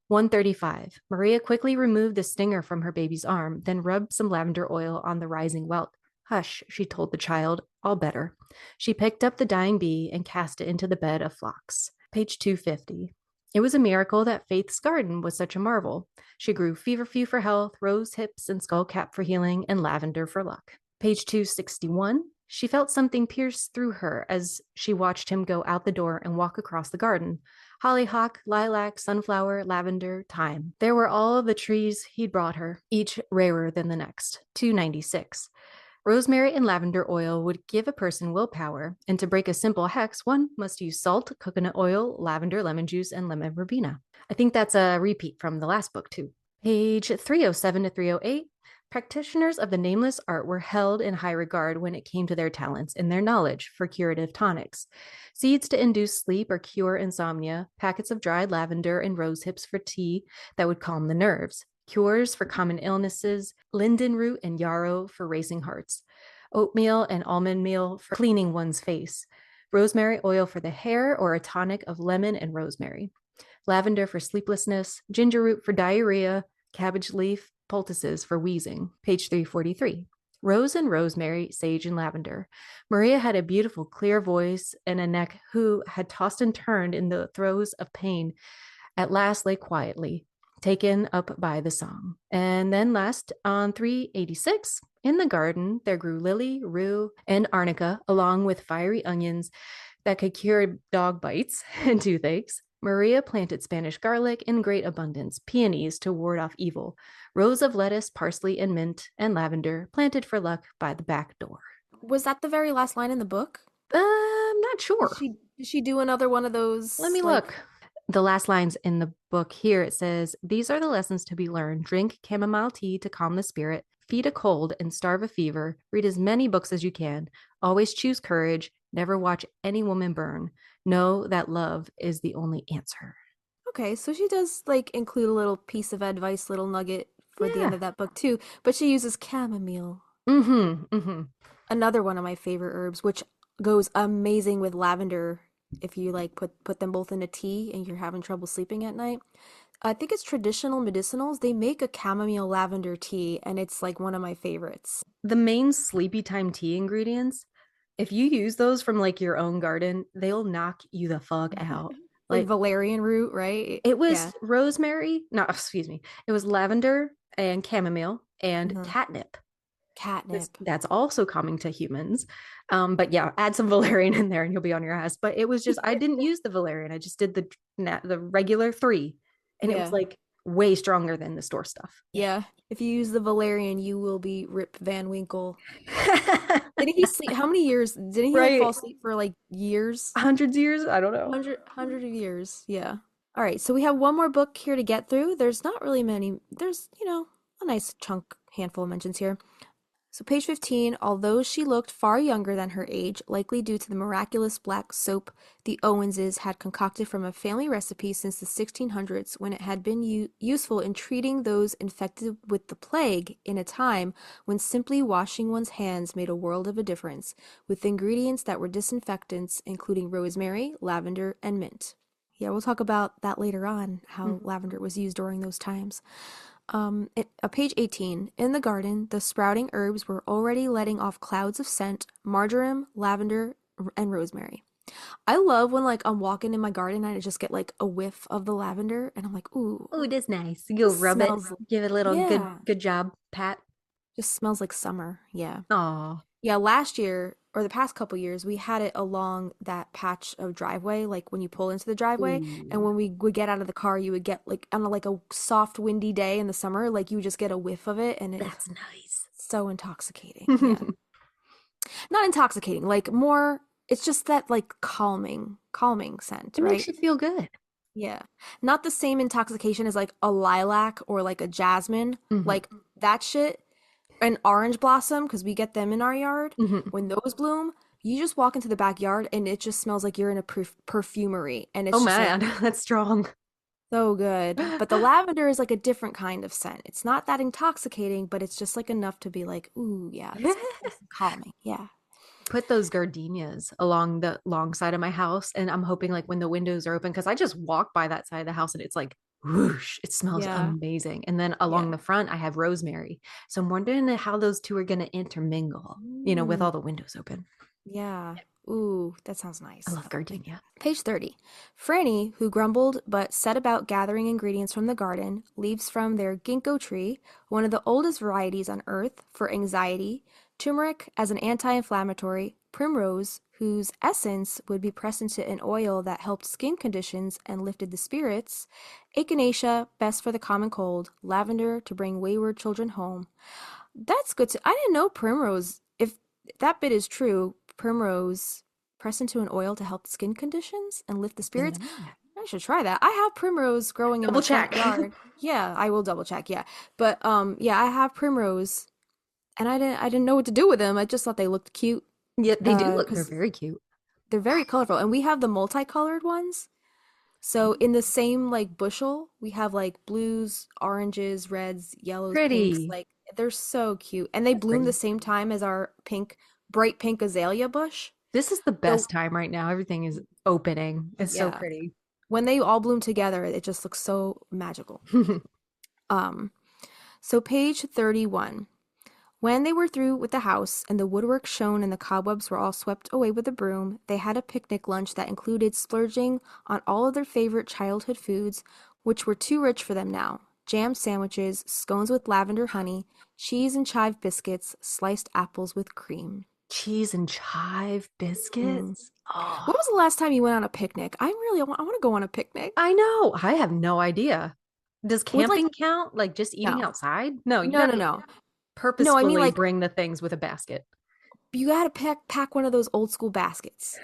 [SPEAKER 2] 135. Maria quickly removed the stinger from her baby's arm, then rubbed some lavender oil on the rising welt. Hush, she told the child, all better. She picked up the dying bee and cast it into the bed of phlox. Page 250. It was a miracle that Faith's garden was such a marvel. She grew feverfew for health, rose hips and skullcap for healing, and lavender for luck. Page 261. She felt something pierce through her as she watched him go out the door and walk across the garden. Hollyhock, lilac, sunflower, lavender, thyme. There were all of the trees he'd brought her, each rarer than the next. 296. Rosemary and lavender oil would give a person willpower, and to break a simple hex, one must use salt, coconut oil, lavender, lemon juice, and lemon verbena. I think that's a repeat from the last book, too. Page 307 to 308. Practitioners of the nameless art were held in high regard when it came to their talents and their knowledge for curative tonics. Seeds to induce sleep or cure insomnia, packets of dried lavender and rose hips for tea that would calm the nerves, cures for common illnesses, linden root and yarrow for racing hearts, oatmeal and almond meal for cleaning one's face, rosemary oil for the hair or a tonic of lemon and rosemary, lavender for sleeplessness, ginger root for diarrhea, cabbage leaf poultices for wheezing. Page 343. Rose and rosemary, sage and lavender. Maria had a beautiful, clear voice and a neck who had tossed and turned in the throes of pain, at last lay quietly, taken up by the song. And then last on 386, in the garden, there grew lily, rue, and arnica, along with fiery onions that could cure dog bites and toothaches. Maria planted Spanish garlic in great abundance, peonies to ward off evil, rows of lettuce, parsley, and mint, and lavender planted for luck by the back door.
[SPEAKER 3] Was that the very last line in the book?
[SPEAKER 2] I'm not sure.
[SPEAKER 3] Did she do another one of those?
[SPEAKER 2] Let me look. The last lines in the book here, it says, "These are the lessons to be learned. Drink chamomile tea to calm the spirit, feed a cold and starve a fever, read as many books as you can, always choose courage, never watch any woman burn. Know that love is the only answer."
[SPEAKER 3] Okay, so she does like include a little piece of advice, little nugget for the end of that book too, but she uses chamomile. Another one of my favorite herbs, which goes amazing with lavender if you like put them both in a tea and you're having trouble sleeping at night. I think it's Traditional Medicinals. They make a chamomile lavender tea, and it's like one of my favorites.
[SPEAKER 2] The main sleepy time tea ingredients, if you use those from like your own garden, they'll knock you the fuck out.
[SPEAKER 3] Like valerian root, right?
[SPEAKER 2] It was rosemary, no, excuse me. It was lavender and chamomile and catnip. That's also coming to humans. But yeah, add some valerian in there and you'll be on your ass. But it was just, I didn't use the valerian. I just did the regular 3. And it was like way stronger than the store stuff.
[SPEAKER 3] Yeah. If you use the valerian, you will be Rip Van Winkle. Didn't he sleep? How many years? Didn't he like, fall asleep for like years?
[SPEAKER 2] Hundreds of years? I don't know.
[SPEAKER 3] 100 of years. Yeah. All right. So we have one more book here to get through. There's not really many. There's, a nice handful of mentions here. So page 15, although she looked far younger than her age, likely due to the miraculous black soap the Owenses had concocted from a family recipe since the 1600s, when it had been useful in treating those infected with the plague in a time when simply washing one's hands made a world of a difference, with ingredients that were disinfectants, including rosemary, lavender, and mint. Yeah, we'll talk about that later on, how lavender was used during those times. Page 18, in the garden, the sprouting herbs were already letting off clouds of scent, marjoram, lavender, and rosemary. I love when like I'm walking in my garden and I just get like a whiff of the lavender and I'm like, ooh,
[SPEAKER 2] that's nice. You'll rub it, give it a little good job, pat.
[SPEAKER 3] Just smells like summer. Yeah.
[SPEAKER 2] Aw.
[SPEAKER 3] Yeah, last year or the past couple years, we had it along that patch of driveway, like when you pull into the driveway. And when we would get out of the car, you would get like on like a soft, windy day in the summer, like you would just get a whiff of it, and
[SPEAKER 2] that's nice.
[SPEAKER 3] So intoxicating. Yeah. Not intoxicating, like more. It's just that like calming scent.
[SPEAKER 2] It makes you feel good.
[SPEAKER 3] Yeah, not the same intoxication as like a lilac or like a jasmine, like that shit. An orange blossom, because we get them in our yard. When those bloom, you just walk into the backyard and it just smells like you're in a perfumery. And it's
[SPEAKER 2] man, that's strong.
[SPEAKER 3] So good. But the lavender is like a different kind of scent. It's not that intoxicating, but it's just like enough to be like, ooh, yeah, this is calming. Yeah.
[SPEAKER 2] Put those gardenias along the long side of my house, and I'm hoping like when the windows are open, because I just walk by that side of the house and it's like whoosh, it smells amazing. And then along the front I have rosemary, so I'm wondering how those two are going to intermingle, with all the windows open.
[SPEAKER 3] Yeah. Ooh, that sounds nice.
[SPEAKER 2] I love gardenia.
[SPEAKER 3] Page 30. Franny, who grumbled but set about gathering ingredients from the garden, leaves from their ginkgo tree, one of the oldest varieties on earth, for anxiety, turmeric as an anti-inflammatory, primrose, whose essence would be pressed into an oil that helped skin conditions and lifted the spirits, echinacea, best for the common cold, lavender to bring wayward children home. That's good I didn't know primrose, if that bit is true, primrose pressed into an oil to help skin conditions and lift the spirits. I should try that. I have primrose growing in my backyard. Yeah, I will double check. Yeah. But I have primrose, and I didn't know what to do with them. I just thought they looked cute.
[SPEAKER 2] Yeah, they do look. They're very cute.
[SPEAKER 3] They're very colorful, and we have the multicolored ones. So in the same like bushel, we have like blues, oranges, reds, yellows, pinks. Like they're so cute, and they bloom the same time as our bright pink azalea bush.
[SPEAKER 2] This is the best time right now. Everything is opening. It's so pretty.
[SPEAKER 3] When they all bloom together, it just looks so magical. So page 31. When they were through with the house and the woodwork shone and the cobwebs were all swept away with a broom, they had a picnic lunch that included splurging on all of their favorite childhood foods, which were too rich for them now. Jam sandwiches, scones with lavender honey, cheese and chive biscuits, sliced apples with cream.
[SPEAKER 2] Cheese and chive biscuits. Oh,
[SPEAKER 3] When was the last time you went on a picnic? I want to go on a picnic.
[SPEAKER 2] I know. I have no idea. Does
[SPEAKER 3] With like
[SPEAKER 2] camping count? Like just eating
[SPEAKER 3] no.
[SPEAKER 2] outside? No, you
[SPEAKER 3] No,
[SPEAKER 2] got
[SPEAKER 3] no,
[SPEAKER 2] to
[SPEAKER 3] no. No, I mean
[SPEAKER 2] purposefully
[SPEAKER 3] like
[SPEAKER 2] bring the things with a basket.
[SPEAKER 3] you got to pack one of those old school baskets,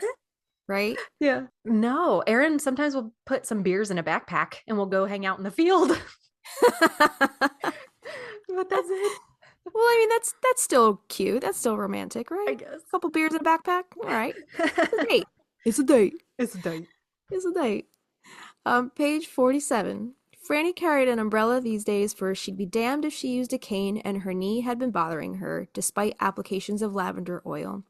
[SPEAKER 3] right?
[SPEAKER 2] Yeah. No, Aaron sometimes will put some beers in a backpack and we'll go hang out in the field. But that's it.
[SPEAKER 3] Well, I mean that's still cute. That's still romantic,
[SPEAKER 2] I
[SPEAKER 3] right?
[SPEAKER 2] guess.
[SPEAKER 3] A couple beers in a backpack. All right. It's a date. It's a date.
[SPEAKER 2] It's a date.
[SPEAKER 3] It's a date. Page 47. Franny carried an umbrella these days, for she'd be damned if she used a cane, and her knee had been bothering her, despite applications of lavender oil.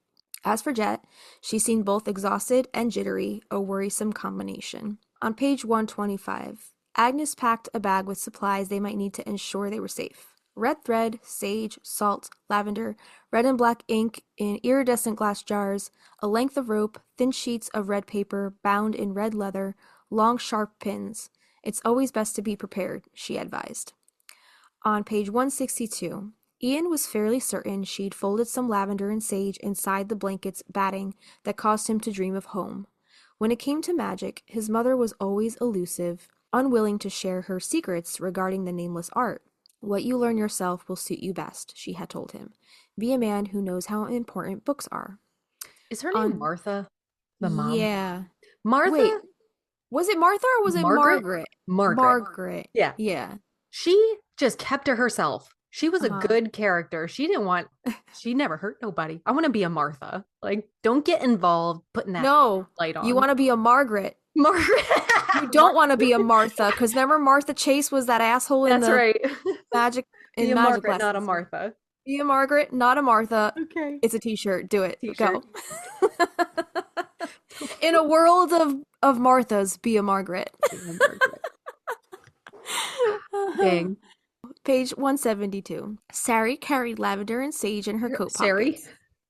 [SPEAKER 3] As for Jet, she seemed both exhausted and jittery, a worrisome combination. On page 125, Agnes packed a bag with supplies they might need to ensure they were safe. Red thread, sage, salt, lavender, red and black ink in iridescent glass jars, a length of rope, thin sheets of red paper bound in red leather, long sharp pins. It's always best to be prepared, she advised. On page 162, Ian was fairly certain she'd folded some lavender and sage inside the blanket's batting that caused him to dream of home. When it came to magic, his mother was always elusive, unwilling to share her secrets regarding the nameless art. What you learn yourself will suit you best, she had told him. Be a man who knows how important books are.
[SPEAKER 2] Is her name Martha? The mom?
[SPEAKER 3] Yeah.
[SPEAKER 2] Martha?
[SPEAKER 3] Wait, was it Martha or was it Margaret? Margaret.
[SPEAKER 2] Yeah.
[SPEAKER 3] Yeah.
[SPEAKER 2] She just kept to herself. She was a
[SPEAKER 3] Uh-huh.
[SPEAKER 2] good character. She never hurt nobody. I want to be a Martha. Like, don't get involved putting that
[SPEAKER 3] No,
[SPEAKER 2] light on.
[SPEAKER 3] you want to be a Margaret.
[SPEAKER 2] Margaret.
[SPEAKER 3] You don't want to be a Martha, because remember Martha Chase was that asshole in
[SPEAKER 2] That's
[SPEAKER 3] the
[SPEAKER 2] right.
[SPEAKER 3] magic
[SPEAKER 2] Be a
[SPEAKER 3] magic
[SPEAKER 2] Margaret, not a
[SPEAKER 3] lessons.
[SPEAKER 2] Martha.
[SPEAKER 3] Be a Margaret, not a Martha.
[SPEAKER 2] Okay.
[SPEAKER 3] It's a t-shirt. Do it.
[SPEAKER 2] T-shirt.
[SPEAKER 3] Go. In a world of Marthas, be a Margaret.
[SPEAKER 2] Be a Margaret. Dang.
[SPEAKER 3] Page 172. Sari carried lavender and sage in her coat
[SPEAKER 2] Sari?
[SPEAKER 3] pockets.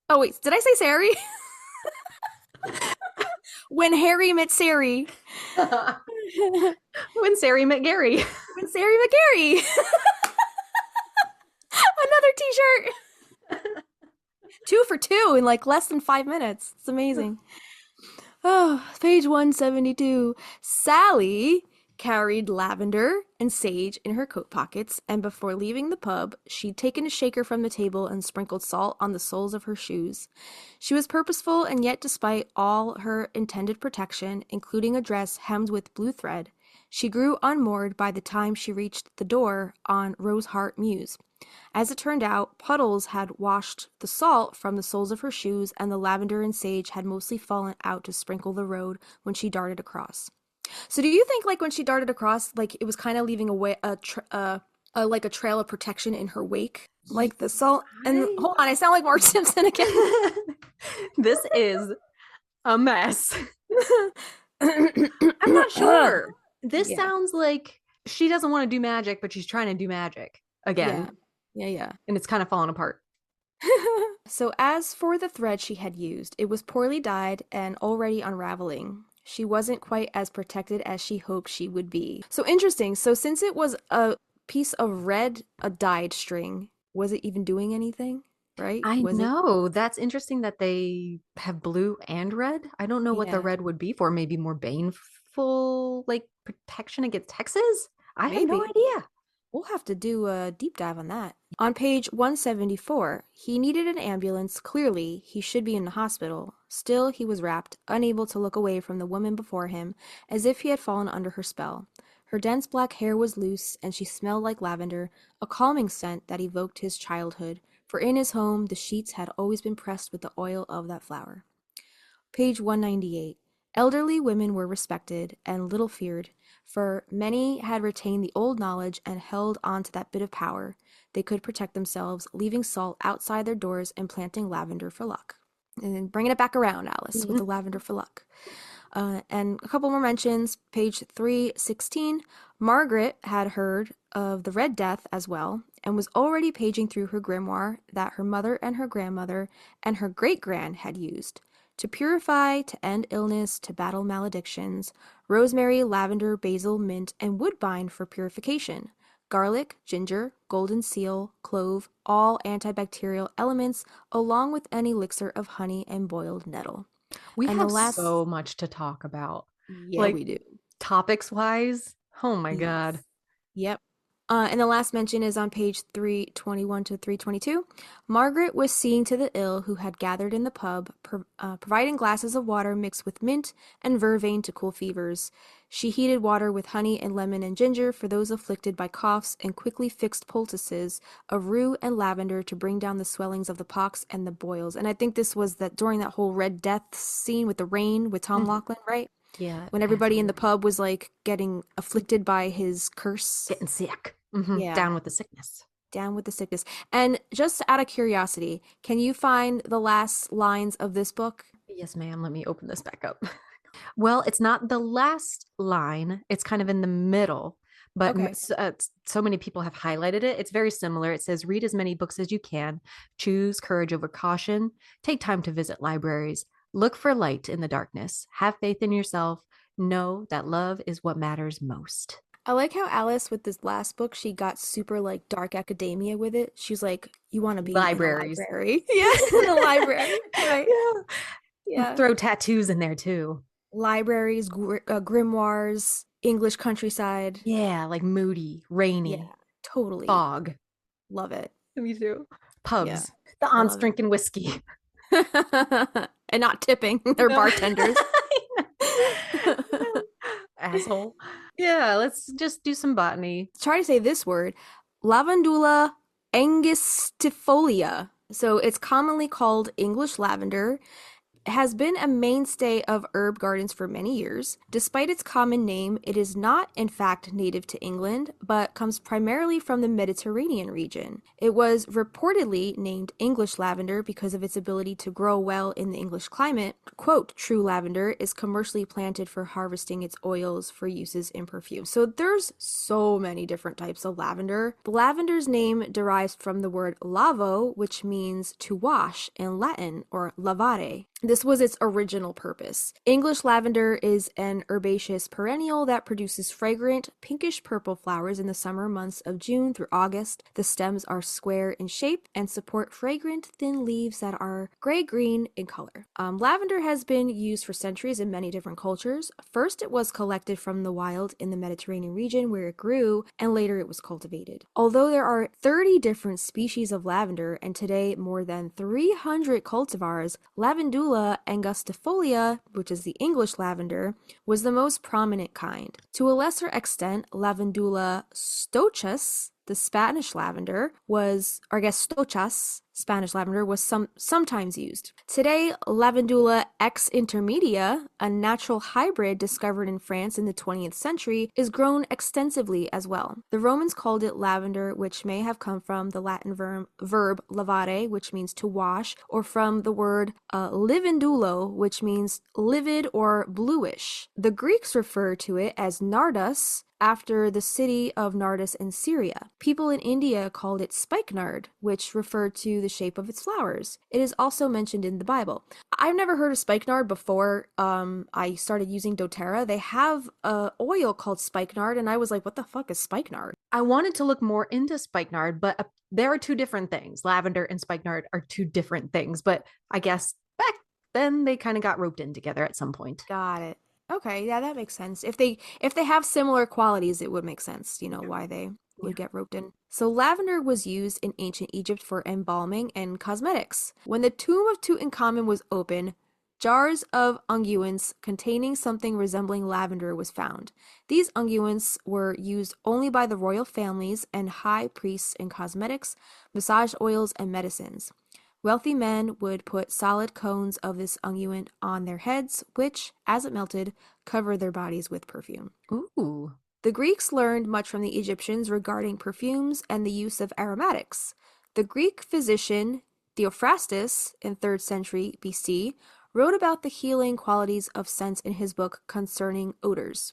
[SPEAKER 3] Oh wait, did I say Sari? When Harry met Sari.
[SPEAKER 2] When Sari met Gary.
[SPEAKER 3] When Sari met Gary. Another t-shirt. 2 for 2 in like less than 5 minutes. It's amazing. Oh, page 172. Sally carried lavender and sage in her coat pockets, and before leaving the pub, she'd taken a shaker from the table and sprinkled salt on the soles of her shoes. She was purposeful, and yet despite all her intended protection, including a dress hemmed with blue thread, she grew unmoored by the time she reached the door on Rosehart Mews. As it turned out, puddles had washed the salt from the soles of her shoes, and the lavender and sage had mostly fallen out to sprinkle the road when she darted across. So do you think, like, when she darted across, like, it was kind of leaving like a trail of protection in her wake? Like the salt and hold on, I sound like Marge Simpson again.
[SPEAKER 2] This is a mess. I'm not sure. This sounds like she doesn't want to do magic, but she's trying to do magic again.
[SPEAKER 3] Yeah.
[SPEAKER 2] And it's kind of falling apart.
[SPEAKER 3] So as for the thread she had used, it was poorly dyed and already unraveling. She wasn't quite as protected as she hoped she would be. So interesting. So since it was a piece of red, a dyed string, was it even doing anything? Right?
[SPEAKER 2] I know. That's interesting that they have blue and red. I don't know what the red would be for. Maybe more baneful, like, protection against hexes? I have no idea.
[SPEAKER 3] We'll have to do a deep dive on that. On page 174, he needed an ambulance. Clearly, he should be in the hospital. Still, he was rapt, unable to look away from the woman before him, as if he had fallen under her spell. Her dense black hair was loose, and she smelled like lavender, a calming scent that evoked his childhood, for in his home the sheets had always been pressed with the oil of that flower. Page 198. Elderly women were respected and little feared, for many had retained the old knowledge and held on to that bit of power. They could protect themselves, leaving salt outside their doors and planting lavender for luck. And then bringing it back around, Alice, with the lavender for luck. And a couple more mentions. Page 316. Margaret had heard of the Red Death as well, and was already paging through her grimoire that her mother and her grandmother and her great-grand had used. To purify, to end illness, to battle maledictions, rosemary, lavender, basil, mint, and woodbine for purification. Garlic, ginger, golden seal, clove, all antibacterial elements, along with an elixir of honey and boiled nettle.
[SPEAKER 2] We
[SPEAKER 3] And
[SPEAKER 2] have
[SPEAKER 3] the last...
[SPEAKER 2] so much to talk about.
[SPEAKER 3] Yeah,
[SPEAKER 2] Like,
[SPEAKER 3] we do.
[SPEAKER 2] topics wise. Oh my God.
[SPEAKER 3] Yep. And the last mention is on page 321 to 322. Margaret was seeing to the ill who had gathered in the pub, providing glasses of water mixed with mint and vervain to cool fevers. She heated water with honey and lemon and ginger for those afflicted by coughs, and quickly fixed poultices of rue and lavender to bring down the swellings of the pox and the boils. And I think this was that during that whole Red Death scene with the rain with Tom Laughlin, right?
[SPEAKER 2] Yeah.
[SPEAKER 3] When everybody in the
[SPEAKER 2] absolutely.
[SPEAKER 3] pub was like getting afflicted by his curse.
[SPEAKER 2] Getting sick.
[SPEAKER 3] Yeah.
[SPEAKER 2] Down with the sickness.
[SPEAKER 3] Down with the sickness. And just out of curiosity, can you find the last lines of this book?
[SPEAKER 2] Yes, ma'am. Let me open this back up. Well, it's not the last line. It's kind of in the middle, but
[SPEAKER 3] Okay.
[SPEAKER 2] so many people have highlighted it. It's very similar. It says, read as many books as you can, choose courage over caution, take time to visit libraries, look for light in the darkness, have faith in yourself, know that love is what matters most.
[SPEAKER 3] I like how Alice, with this last book, she got super like dark academia with it. She's like, you want to be
[SPEAKER 2] Libraries.
[SPEAKER 3] in a library. Yeah, in a library. Right.
[SPEAKER 2] Yeah.
[SPEAKER 3] Yeah.
[SPEAKER 2] Throw tattoos in there too.
[SPEAKER 3] Libraries, grimoires, English countryside.
[SPEAKER 2] Yeah, like moody, rainy,
[SPEAKER 3] Yeah, totally.
[SPEAKER 2] fog.
[SPEAKER 3] Love it.
[SPEAKER 2] Me too. Pubs.
[SPEAKER 3] Yeah.
[SPEAKER 2] The aunts
[SPEAKER 3] Love it.
[SPEAKER 2] drinking whiskey.
[SPEAKER 3] And not tipping their bartenders.
[SPEAKER 2] Asshole. Yeah, let's just do some botany.
[SPEAKER 3] Try to say this word. Lavandula angustifolia. So it's commonly called English lavender. Has been a mainstay of herb gardens for many years. Despite its common name, it is not, in fact, native to England, but comes primarily from the Mediterranean region. It was reportedly named English lavender because of its ability to grow well in the English climate. Quote, true lavender is commercially planted for harvesting its oils for uses in perfume. So there's so many different types of lavender. The lavender's name derives from the word lavo, which means to wash in Latin, or lavare. This was its original purpose. English lavender is an herbaceous perennial that produces fragrant, pinkish-purple flowers in the summer months of June through August. The stems are square in shape and support fragrant, thin leaves that are gray-green in color. Lavender has been used for centuries in many different cultures. First, it was collected from the wild in the Mediterranean region where it grew, and later it was cultivated. Although there are 30 different species of lavender, and today more than 300 cultivars, Lavandula angustifolia, which is the English lavender, was the most prominent kind. To a lesser extent, Lavandula stochas, the Spanish lavender, was, or I guess stochas, Spanish lavender, was sometimes used. Today, Lavandula ex intermedia, a natural hybrid discovered in France in the 20th century, is grown extensively as well. The Romans called it lavender, which may have come from the Latin verb lavare, which means to wash, or from the word livindulo, which means livid or bluish. The Greeks refer to it as nardus, after the city of Nardus in Syria. People in India called it spikenard, which referred to the shape of its flowers. It is also mentioned in the Bible. I've never heard of spikenard before I started using doTERRA. They have a oil called spikenard, and I was like, what the fuck is spikenard?
[SPEAKER 2] I wanted to look more into spikenard, but there are two different things. Lavender and spikenard are two different things, but I guess back then they kind of got roped in together at some point.
[SPEAKER 3] Got it. Okay, yeah, that makes sense. If they have similar qualities, it would make sense, why they would get roped in. So lavender was used in ancient Egypt for embalming and cosmetics. When the tomb of Tutankhamun was opened, jars of unguents containing something resembling lavender was found. These unguents were used only by the royal families and high priests in cosmetics, massage oils, and medicines. Wealthy men would put solid cones of this unguent on their heads, which, as it melted, covered their bodies with perfume.
[SPEAKER 2] Ooh.
[SPEAKER 3] The Greeks learned much from the Egyptians regarding perfumes and the use of aromatics. The Greek physician Theophrastus, in 3rd century BC, wrote about the healing qualities of scents in his book concerning odors.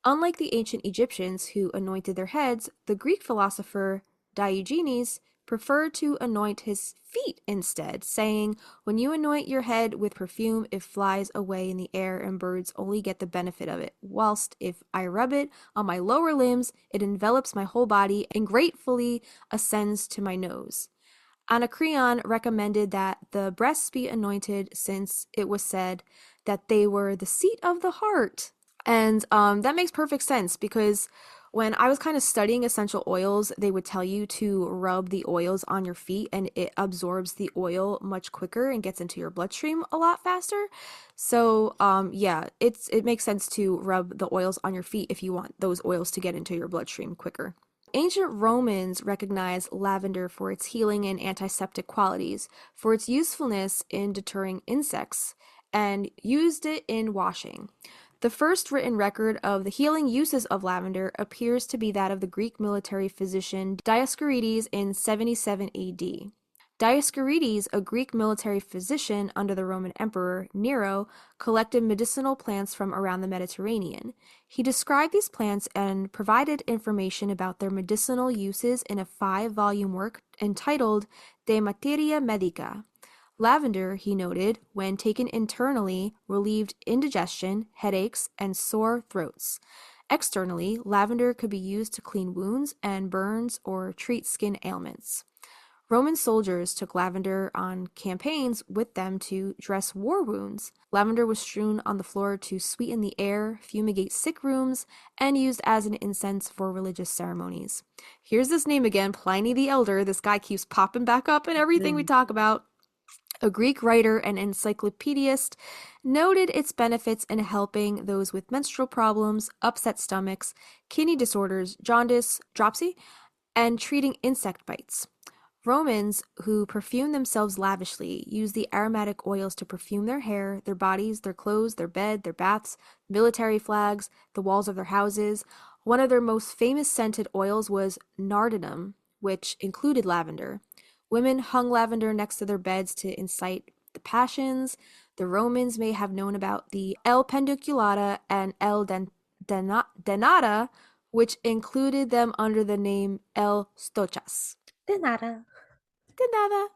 [SPEAKER 3] Unlike the ancient Egyptians who anointed their heads, the Greek philosopher Diogenes preferred to anoint his feet instead, saying, "When you anoint your head with perfume, it flies away in the air and birds only get the benefit of it, whilst if I rub it on my lower limbs, it envelops my whole body and gratefully ascends to my nose." Anacreon recommended that the breasts be anointed since it was said that they were the seat of the heart. And that makes perfect sense because when I was kind of studying essential oils, they would tell you to rub the oils on your feet and it absorbs the oil much quicker and gets into your bloodstream a lot faster. So yeah, it makes sense to rub the oils on your feet if you want those oils to get into your bloodstream quicker. Ancient Romans recognized lavender for its healing and antiseptic qualities, for its usefulness in deterring insects, and used it in washing. The first written record of the healing uses of lavender appears to be that of the Greek military physician Dioscorides in 77 AD. Dioscorides, a Greek military physician under the Roman Emperor Nero, collected medicinal plants from around the Mediterranean. He described these plants and provided information about their medicinal uses in a 5-volume work entitled De Materia Medica. Lavender, he noted, when taken internally, relieved indigestion, headaches, and sore throats. Externally, lavender could be used to clean wounds and burns or treat skin ailments. Roman soldiers took lavender on campaigns with them to dress war wounds. Lavender was strewn on the floor to sweeten the air, fumigate sick rooms, and used as an incense for religious ceremonies. Here's this name again, Pliny the Elder. This guy keeps popping back up in everything we talk about. A Greek writer and encyclopedist noted its benefits in helping those with menstrual problems, upset stomachs, kidney disorders, jaundice, dropsy, and treating insect bites. Romans, who perfumed themselves lavishly, used the aromatic oils to perfume their hair, their bodies, their clothes, their bed, their baths, military flags, the walls of their houses. One of their most famous scented oils was nardinum, which included lavender. Women hung lavender next to their beds to incite the passions. The Romans may have known about the L. pendiculata and L. denata, which included them under the name L. stochas.
[SPEAKER 2] De nada.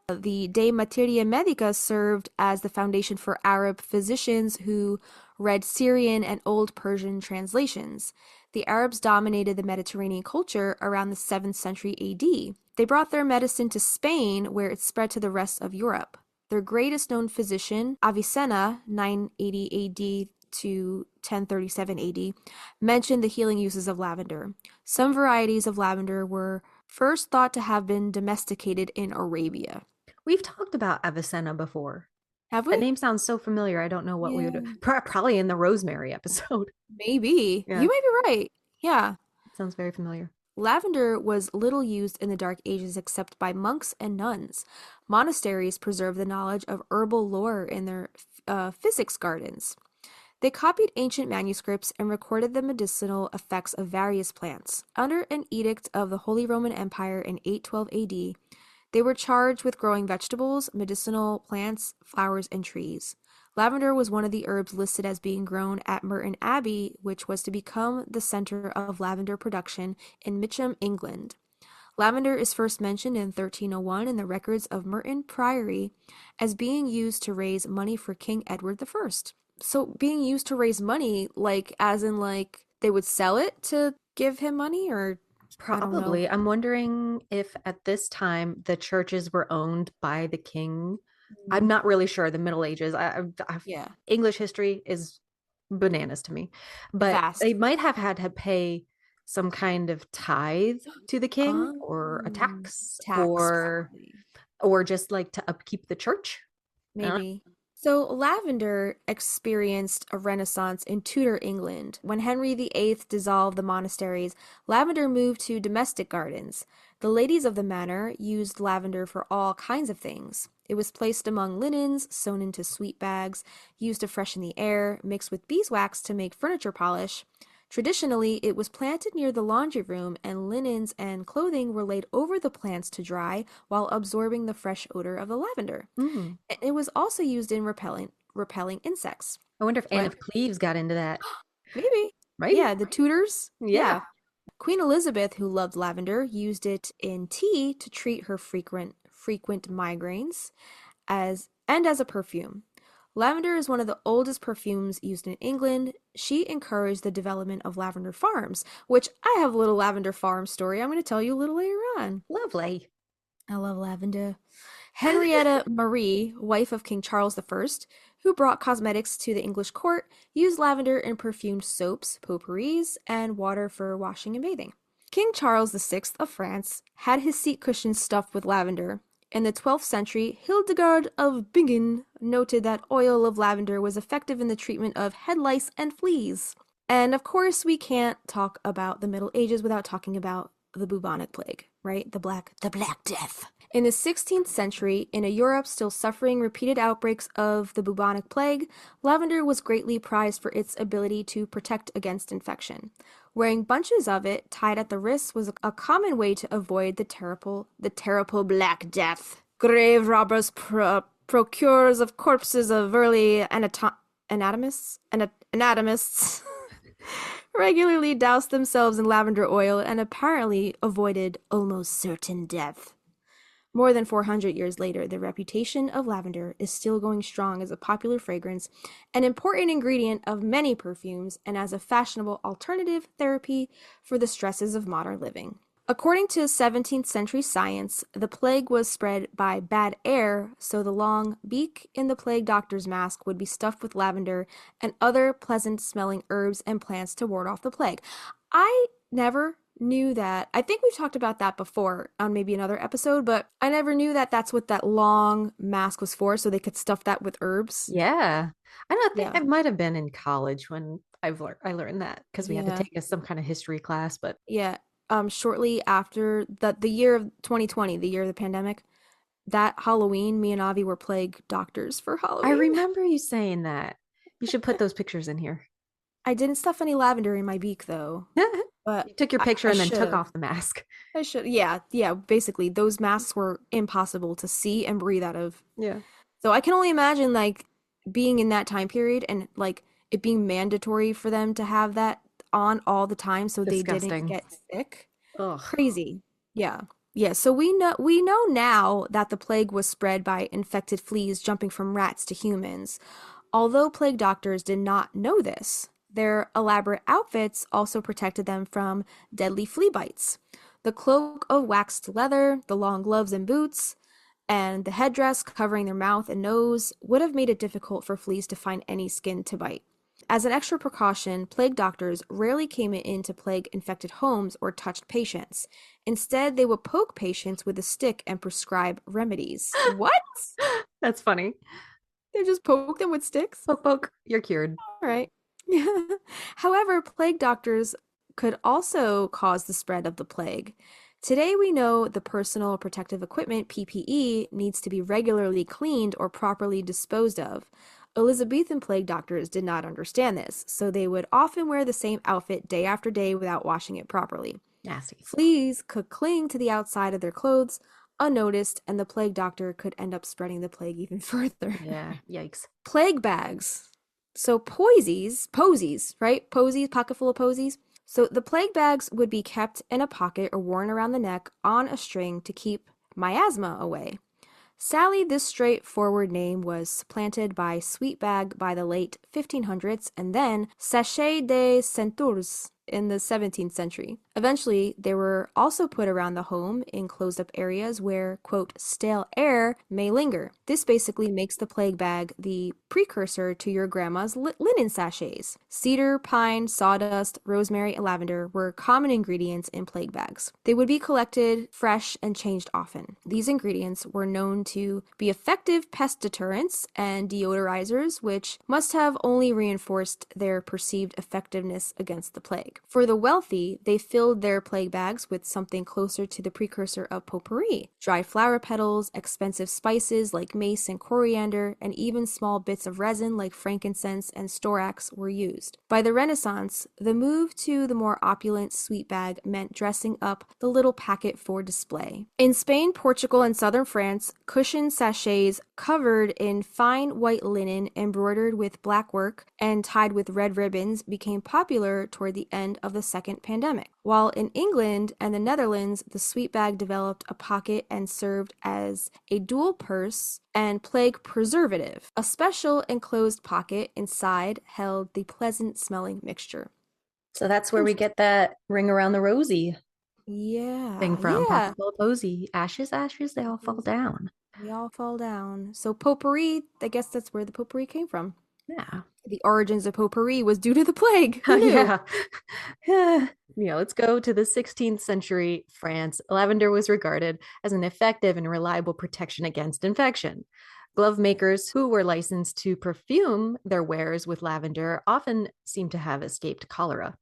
[SPEAKER 3] The De Materia Medica served as the foundation for Arab physicians who read Syrian and Old Persian translations. The Arabs dominated the Mediterranean culture around the 7th century AD. They brought their medicine to Spain, where it spread to the rest of Europe. Their greatest known physician, Avicenna, 980 AD to 1037 AD, mentioned the healing uses of lavender. Some varieties of lavender were first thought to have been domesticated in Arabia.
[SPEAKER 2] We've talked about Avicenna before.
[SPEAKER 3] Have we?
[SPEAKER 2] That name sounds so familiar. I don't know what we would probably in the rosemary episode.
[SPEAKER 3] Maybe.
[SPEAKER 2] Yeah.
[SPEAKER 3] You might be right. Yeah.
[SPEAKER 2] Sounds very familiar.
[SPEAKER 3] Lavender was little used in the Dark Ages except by monks and nuns. Monasteries preserved the knowledge of herbal lore in their physics gardens. They copied ancient manuscripts and recorded the medicinal effects of various plants. Under an edict of the Holy Roman Empire in 812 AD, they were charged with growing vegetables, medicinal plants, flowers, and trees. Lavender was one of the herbs listed as being grown at Merton Abbey, which was to become the center of lavender production in Mitcham, England. Lavender is first mentioned in 1301 in the records of Merton Priory as being used to raise money for King Edward I. So being used to raise money, like as in like they would sell it to give him money, or
[SPEAKER 2] probably. I'm wondering if at this time the churches were owned by the king. I'm not really sure. The Middle Ages.
[SPEAKER 3] Yeah.
[SPEAKER 2] English history is bananas to me, but
[SPEAKER 3] Vast.
[SPEAKER 2] they might have had to pay some kind of tithe to the king, or a tax, or just like to upkeep the church.
[SPEAKER 3] Maybe. So lavender experienced a renaissance in Tudor England. When Henry VIII dissolved the monasteries, lavender moved to domestic gardens. The ladies of the manor used lavender for all kinds of things. It was placed among linens, sewn into sweet bags, used to freshen the air, mixed with beeswax to make furniture polish. Traditionally, it was planted near the laundry room, and linens and clothing were laid over the plants to dry while absorbing the fresh odor of the lavender.
[SPEAKER 2] Mm.
[SPEAKER 3] It was also used in repelling insects.
[SPEAKER 2] I wonder if Anne of Cleves got into that.
[SPEAKER 3] Maybe.
[SPEAKER 2] Right?
[SPEAKER 3] Yeah, the Tudors.
[SPEAKER 2] Yeah.
[SPEAKER 3] Queen Elizabeth, who loved lavender, used it in tea to treat her frequent migraines as a perfume. Lavender is one of the oldest perfumes used in England. She encouraged the development of lavender farms, which I have a little lavender farm story I'm going to tell you a little later on.
[SPEAKER 2] Lovely.
[SPEAKER 3] I love lavender. Henrietta Marie, wife of King Charles I, who brought cosmetics to the English court, used lavender in perfumed soaps, potpourris, and water for washing and bathing. King Charles VI of France had his seat cushions stuffed with lavender. In the 12th century, Hildegard of Bingen noted that oil of lavender was effective in the treatment of head lice and fleas. And of course, we can't talk about the Middle Ages without talking about the bubonic plague, right? The Black Death. In the 16th century, in a Europe still suffering repeated outbreaks of the bubonic plague, lavender was greatly prized for its ability to protect against infection. Wearing bunches of it tied at the wrists was a common way to avoid the terrible Black Death. Grave robbers, procurers of corpses of early anatomists regularly doused themselves in lavender oil and apparently avoided almost certain death. More than 400 years later, the reputation of lavender is still going strong as a popular fragrance, an important ingredient of many perfumes, and as a fashionable alternative therapy for the stresses of modern living. According to 17th century science, the plague was spread by bad air, so the long beak in the plague doctor's mask would be stuffed with lavender and other pleasant-smelling herbs and plants to ward off the plague. I never knew that. I think we've talked about that before on maybe another episode, but I never knew that that's what that long mask was for, so they could stuff that with herbs.
[SPEAKER 2] Yeah. I don't think it might have been in college when I learned that because we had to take some kind of history class, but
[SPEAKER 3] yeah. Shortly after the year of 2020, the year of the pandemic, that Halloween, me and Avi were plague doctors for Halloween.
[SPEAKER 2] I remember you saying that. You should put those pictures in here.
[SPEAKER 3] I didn't stuff any lavender in my beak though. But
[SPEAKER 2] you took your picture and then
[SPEAKER 3] should've.
[SPEAKER 2] took off the mask.
[SPEAKER 3] I should. Yeah. Basically, those masks were impossible to see and breathe out of.
[SPEAKER 2] Yeah.
[SPEAKER 3] So I can only imagine like being in that time period and like it being mandatory for them to have that on all the time so
[SPEAKER 2] Disgusting.
[SPEAKER 3] They didn't get sick.
[SPEAKER 2] Ugh.
[SPEAKER 3] Crazy. Yeah. So we know now that the plague was spread by infected fleas jumping from rats to humans. Although plague doctors did not know this, their elaborate outfits also protected them from deadly flea bites. The cloak of waxed leather, the long gloves and boots, and the headdress covering their mouth and nose would have made it difficult for fleas to find any skin to bite. As an extra precaution, plague doctors rarely came into plague-infected homes or touched patients. Instead, they would poke patients with a stick and prescribe remedies. What?
[SPEAKER 2] That's funny.
[SPEAKER 3] They just poke them with sticks?
[SPEAKER 2] Poke, you're cured.
[SPEAKER 3] All right. However, plague doctors could also cause the spread of the plague. Today, we know the personal protective equipment, PPE, needs to be regularly cleaned or properly disposed of. Elizabethan plague doctors did not understand this, so they would often wear the same outfit day after day without washing it properly.
[SPEAKER 2] Nasty.
[SPEAKER 3] Fleas could cling to the outside of their clothes unnoticed, and the plague doctor could end up spreading the plague even further.
[SPEAKER 2] Yeah, yikes.
[SPEAKER 3] Plague bags. So posies, right? Posies, pocket full of posies. So the plague bags would be kept in a pocket or worn around the neck on a string to keep miasma away. Sadly, this straightforward name was supplanted by sweet bag by the late 1500s and then sachet de centaures in the 17th century. Eventually, they were also put around the home in closed-up areas where, quote, stale air may linger. This basically makes the plague bag the precursor to your grandma's linen sachets. Cedar, pine, sawdust, rosemary, and lavender were common ingredients in plague bags. They would be collected fresh and changed often. These ingredients were known to be effective pest deterrents and deodorizers, which must have only reinforced their perceived effectiveness against the plague. For the wealthy, they filled their plague bags with something closer to the precursor of potpourri: dried flower petals, expensive spices like mace and coriander, and even small bits of resin like frankincense and storax were used. By the Renaissance, the move to the more opulent sweet bag meant dressing up the little packet for display. In Spain, Portugal, and southern France, cushioned sachets covered in fine white linen embroidered with black work and tied with red ribbons became popular toward the end end of the second pandemic. While in England and the Netherlands, the sweet bag developed a pocket and served as a dual purse and plague preservative. A special enclosed pocket inside held the pleasant smelling mixture.
[SPEAKER 2] So that's where we get that ring around the rosy thing from.
[SPEAKER 3] Yeah.
[SPEAKER 2] Pocket full of posy. Ashes, ashes, they all fall down.
[SPEAKER 3] They all fall down. So potpourri, I guess that's where the potpourri came from.
[SPEAKER 2] Yeah.
[SPEAKER 3] The origins of potpourri was due to the plague. Who knew?
[SPEAKER 2] Yeah. Let's go to the 16th century France. Lavender was regarded as an effective and reliable protection against infection. Glove makers who were licensed to perfume their wares with lavender often seem to have escaped cholera.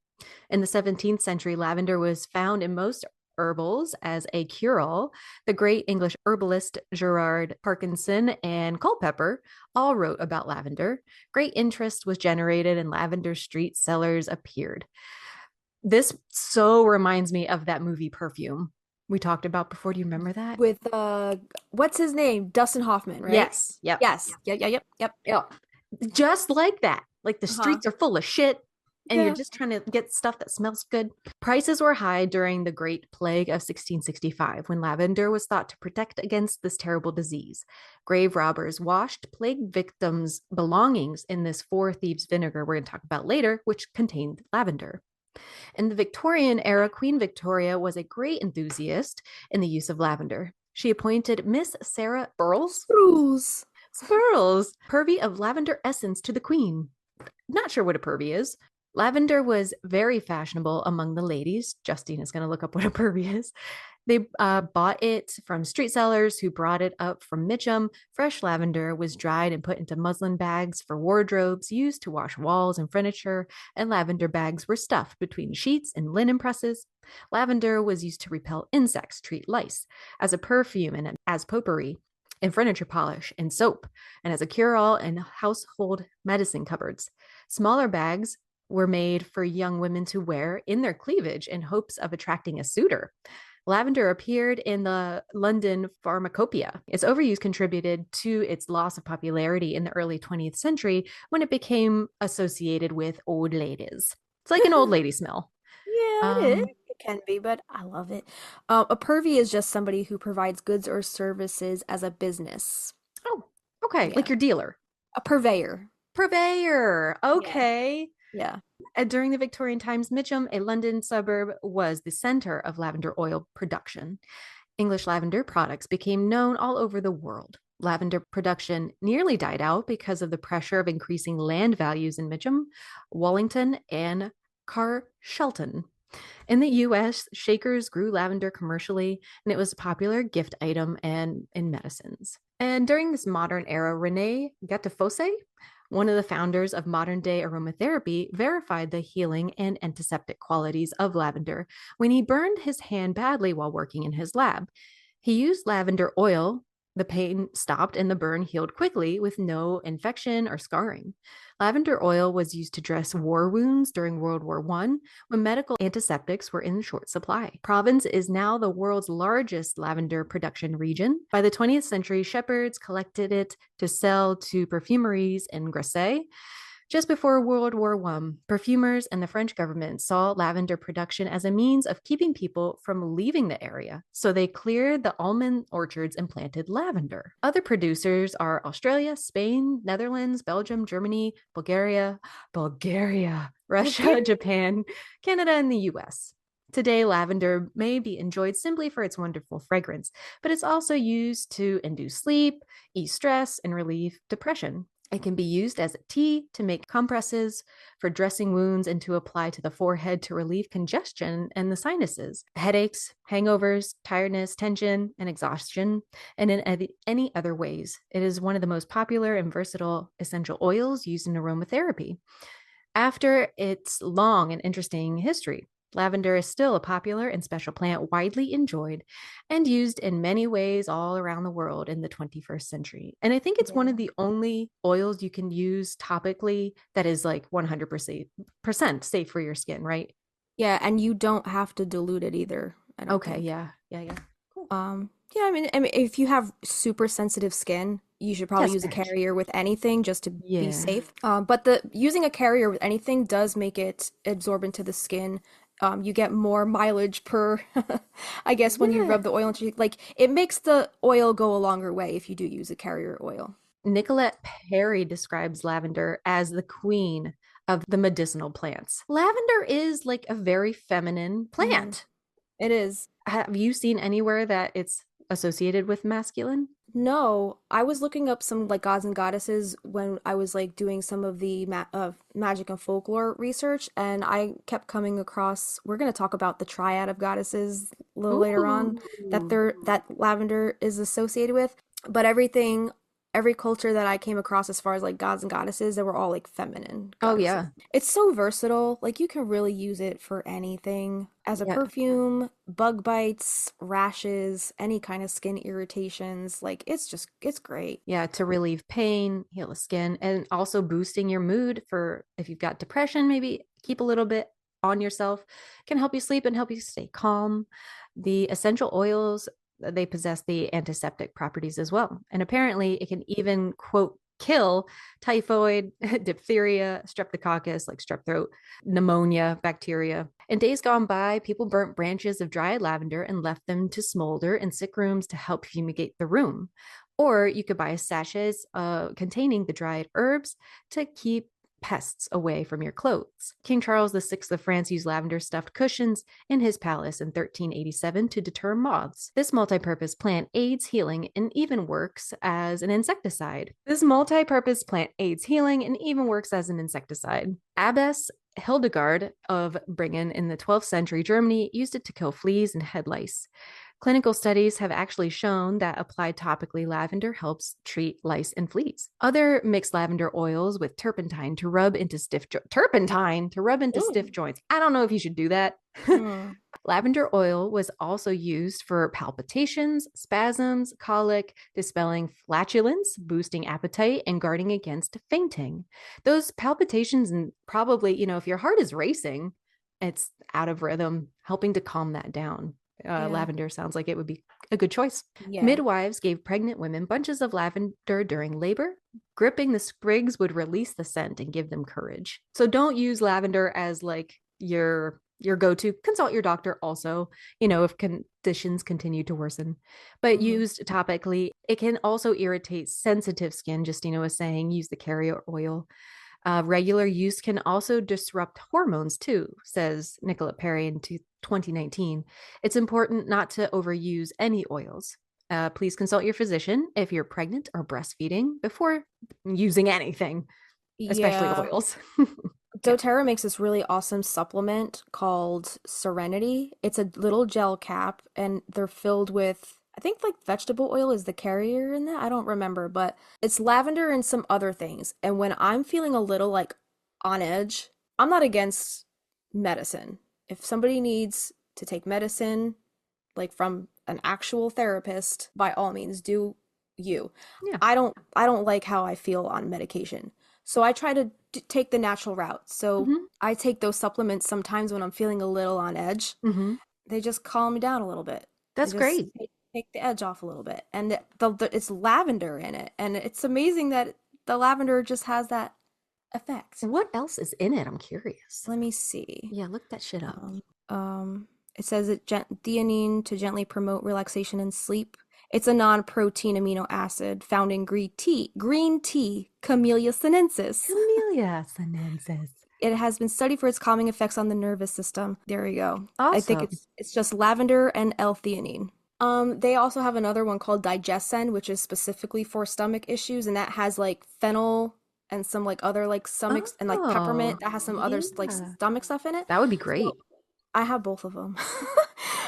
[SPEAKER 2] In the 17th century, lavender was found in most herbals as a cure-all. The great English herbalist Gerard Parkinson and Culpeper all wrote about lavender. Great interest was generated and lavender street sellers appeared. This so reminds me of that movie Perfume we talked about before. Do you remember that?
[SPEAKER 3] With what's his name? Dustin Hoffman, right?
[SPEAKER 2] Yes. Yep.
[SPEAKER 3] Yes. Yep.
[SPEAKER 2] Yeah. Just like that. Like the streets are full of shit and you're just trying to get stuff that smells good. Prices were high during the Great Plague of 1665 when lavender was thought to protect against this terrible disease. Grave robbers washed plague victims' belongings in this Four Thieves Vinegar we're going to talk about later, which contained lavender. In the Victorian era, Queen Victoria was a great enthusiast in the use of lavender. She appointed Miss Sarah Spurls, Purvey of lavender essence to the Queen. Not sure what a Purvey is. Lavender was very fashionable among the ladies. Justina is going to look up what a Purvey is. They bought it from street sellers who brought it up from Mitcham. Fresh lavender was dried and put into muslin bags for wardrobes used to wash walls and furniture, and lavender bags were stuffed between sheets and linen presses. Lavender was used to repel insects, treat lice, as a perfume and as potpourri, in furniture polish and soap, and as a cure-all in household medicine cupboards. Smaller bags were made for young women to wear in their cleavage in hopes of attracting a suitor. Lavender appeared in the London pharmacopoeia. Its overuse contributed to its loss of popularity in the early 20th century when it became associated with old ladies. It's like an old lady smell.
[SPEAKER 3] Yeah, it is. It can be, but I love it. A purvey is just somebody who provides goods or services as a business.
[SPEAKER 2] Oh, okay.
[SPEAKER 3] Yeah.
[SPEAKER 2] Like your dealer.
[SPEAKER 3] A purveyor.
[SPEAKER 2] Purveyor. Okay.
[SPEAKER 3] Yeah.
[SPEAKER 2] During the Victorian times, Mitcham, a London suburb, was the center of lavender oil production. English lavender products became known all over the world. Lavender production nearly died out because of the pressure of increasing land values in Mitcham, Wallington, and Carshalton. In the US, shakers grew lavender commercially, and it was a popular gift item and in medicines. And during this modern era, René Gattefossé, one of the founders of modern-day aromatherapy, verified the healing and antiseptic qualities of lavender when he burned his hand badly while working in his lab. He used lavender oil. The pain stopped and the burn healed quickly with no infection or scarring. Lavender oil was used to dress war wounds during World War I when medical antiseptics were in short supply. Provence is now the world's largest lavender production region. By the 20th century, shepherds collected it to sell to perfumeries in Grasse. Just before World War I, perfumers and the French government saw lavender production as a means of keeping people from leaving the area, so they cleared the almond orchards and planted lavender. Other producers are Australia, Spain, Netherlands, Belgium, Germany, Bulgaria, Russia, Japan, Canada, and the US. Today, lavender may be enjoyed simply for its wonderful fragrance, but it's also used to induce sleep, ease stress, and relieve depression. It can be used as a tea, to make compresses, for dressing wounds, and to apply to the forehead to relieve congestion and the sinuses, headaches, hangovers, tiredness, tension, and exhaustion, and in any other ways. It is one of the most popular and versatile essential oils used in aromatherapy. After its long and interesting history, lavender is still a popular and special plant widely enjoyed and used in many ways all around the world in the 21st century. And I think it's one of the only oils you can use topically that is like 100% safe for your skin, right?
[SPEAKER 3] Yeah, and you don't have to dilute it either.
[SPEAKER 2] Okay, yeah. Cool.
[SPEAKER 3] Yeah, I mean, if you have super sensitive skin, you should probably
[SPEAKER 2] Test
[SPEAKER 3] use a
[SPEAKER 2] patch.
[SPEAKER 3] carrier with anything just to be
[SPEAKER 2] Yeah.
[SPEAKER 3] safe. But the using a carrier with anything does make it absorb into the skin. You get more mileage per, I guess, when you
[SPEAKER 2] Yeah.
[SPEAKER 3] rub the oil into, like, it makes the oil go a longer way if you do use a carrier oil.
[SPEAKER 2] Nicolette Perry describes lavender as the queen of the medicinal plants. Lavender is like a very feminine
[SPEAKER 3] Hmm.
[SPEAKER 2] plant.
[SPEAKER 3] It is.
[SPEAKER 2] Have you seen anywhere that it's associated with masculine?
[SPEAKER 3] No, I was looking up some like gods and goddesses when I was like doing some of the magic and folklore research, and I kept coming across. We're going to talk about the triad of goddesses a little later on
[SPEAKER 2] Ooh.
[SPEAKER 3] that lavender is associated with. But every culture that I came across as far as like gods and goddesses, they were all like feminine
[SPEAKER 2] Oh,
[SPEAKER 3] goddesses.
[SPEAKER 2] yeah.
[SPEAKER 3] It's so versatile. Like you can really use it for anything as a
[SPEAKER 2] Yeah.
[SPEAKER 3] perfume, bug bites, rashes, any kind of skin irritations. Like it's great.
[SPEAKER 2] Yeah, to relieve pain, heal the skin, and also boosting your mood for if you've got depression, maybe keep a little bit on yourself, can help you sleep and help you stay calm. The essential oils, they possess the antiseptic properties as well. And apparently it can even, quote, kill typhoid, diphtheria, streptococcus, like strep throat, pneumonia, bacteria. In days gone by, people burnt branches of dried lavender and left them to smolder in sick rooms to help fumigate the room. Or you could buy sachets containing the dried herbs to keep pests away from your clothes. King Charles VI of France used lavender stuffed cushions in his palace in 1387 to deter moths. This multi-purpose plant aids healing and even works as an insecticide. Abbess Hildegard of Bingen in the 12th century Germany used it to kill fleas and head lice. Clinical studies have actually shown that applied topically, lavender helps treat lice and fleas. Other mixed lavender oils with turpentine to rub into stiff
[SPEAKER 3] Ooh.
[SPEAKER 2] joints. I don't know if you should do that.
[SPEAKER 3] Mm.
[SPEAKER 2] Lavender oil was also used for palpitations, spasms, colic, dispelling flatulence, boosting appetite, and guarding against fainting. Those palpitations, and probably, if your heart is racing, it's out of rhythm, helping to calm that down.
[SPEAKER 3] Yeah.
[SPEAKER 2] Lavender sounds like it would be a good choice.
[SPEAKER 3] Yeah.
[SPEAKER 2] Midwives gave pregnant women bunches of lavender during labor. Gripping the sprigs would release the scent and give them courage. So don't use lavender as like your go-to. Consult your doctor also, if conditions continue to worsen. But
[SPEAKER 3] Hmm.
[SPEAKER 2] used topically, it can also irritate sensitive skin. Justina was saying, use the carrier oil. Regular use can also disrupt hormones too, says Nicolette Perry in 2019. It's important not to overuse any oils. Please consult your physician if you're pregnant or breastfeeding before using anything, especially
[SPEAKER 3] Yeah.
[SPEAKER 2] oils. Yeah.
[SPEAKER 3] doTERRA makes this really awesome supplement called Serenity. It's a little gel cap, and they're filled with, I think, like vegetable oil is the carrier in that. I don't remember, but it's lavender and some other things. And when I'm feeling a little like on edge, I'm not against medicine. If somebody needs to take medicine, like from an actual therapist, by all means, do you.
[SPEAKER 2] Yeah.
[SPEAKER 3] I don't like how I feel on medication. So I try to take the natural route. So
[SPEAKER 2] Mm-hmm.
[SPEAKER 3] I take those supplements sometimes when I'm feeling a little on edge.
[SPEAKER 2] Mm-hmm.
[SPEAKER 3] They just calm me down a little bit. They
[SPEAKER 2] That's
[SPEAKER 3] just
[SPEAKER 2] great.
[SPEAKER 3] take the edge off a little bit. And it's lavender in it. And it's amazing that the lavender just has that effect.
[SPEAKER 2] What else is in it? I'm curious.
[SPEAKER 3] Let me see.
[SPEAKER 2] Yeah, look that shit up.
[SPEAKER 3] It says theanine to gently promote relaxation and sleep. It's a non-protein amino acid found in green tea, Camellia sinensis.
[SPEAKER 2] Camellia sinensis.
[SPEAKER 3] It has been studied for its calming effects on the nervous system. There we go. I think
[SPEAKER 2] Awesome.
[SPEAKER 3] it's just lavender and L-theanine. They also have another one called Digesten, which is specifically for stomach issues, and that has like fennel and some like other like stomach and like
[SPEAKER 2] Oh,
[SPEAKER 3] peppermint that has some other like
[SPEAKER 2] yeah.
[SPEAKER 3] stomach stuff in it.
[SPEAKER 2] That would be
[SPEAKER 3] So
[SPEAKER 2] great.
[SPEAKER 3] I have both of them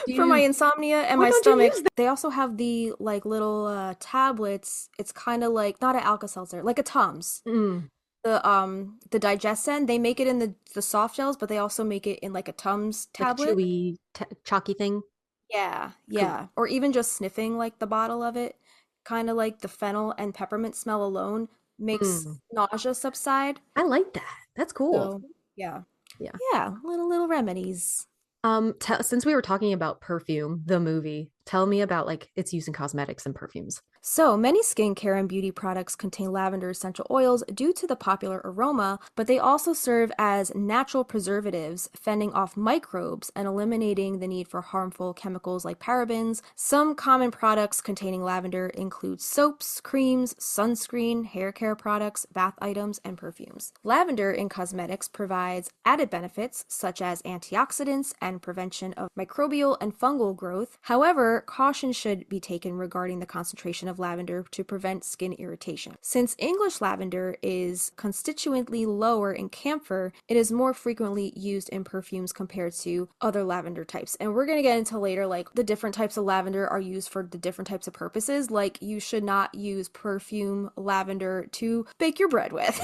[SPEAKER 2] Do
[SPEAKER 3] for my
[SPEAKER 2] you,
[SPEAKER 3] insomnia and
[SPEAKER 2] why
[SPEAKER 3] my
[SPEAKER 2] don't you
[SPEAKER 3] stomach.
[SPEAKER 2] use them?
[SPEAKER 3] They also have the like little tablets. It's kind of like not an Alka-Seltzer, like a Tums.
[SPEAKER 2] Mm,
[SPEAKER 3] The Digesten, they make it in the soft gels, but they also make it in like a Tums
[SPEAKER 2] like a
[SPEAKER 3] tablet.
[SPEAKER 2] chewy, chalky thing.
[SPEAKER 3] Yeah,
[SPEAKER 2] Cool.
[SPEAKER 3] yeah. Or even just sniffing like the bottle of it, kind of like the fennel and peppermint smell alone makes
[SPEAKER 2] Mm,
[SPEAKER 3] nausea subside.
[SPEAKER 2] I like that. That's cool.
[SPEAKER 3] So, yeah.
[SPEAKER 2] Yeah.
[SPEAKER 3] Yeah, little remedies.
[SPEAKER 2] Since we were talking about perfume, the movie, tell me about like its use in cosmetics and perfumes.
[SPEAKER 3] So, many skincare and beauty products contain lavender essential oils due to the popular aroma, but they also serve as natural preservatives, fending off microbes and eliminating the need for harmful chemicals like parabens. Some common products containing lavender include soaps, creams, sunscreen, hair care products, bath items, and perfumes. Lavender in cosmetics provides added benefits such as antioxidants and prevention of microbial and fungal growth. However, caution should be taken regarding the concentration of lavender to prevent skin irritation. Since English lavender is constituently lower in camphor, it is more frequently used in perfumes compared to other lavender types. And we're going to get into later, like, the different types of lavender are used for the different types of purposes. Like, you should not use perfume lavender to bake your bread with.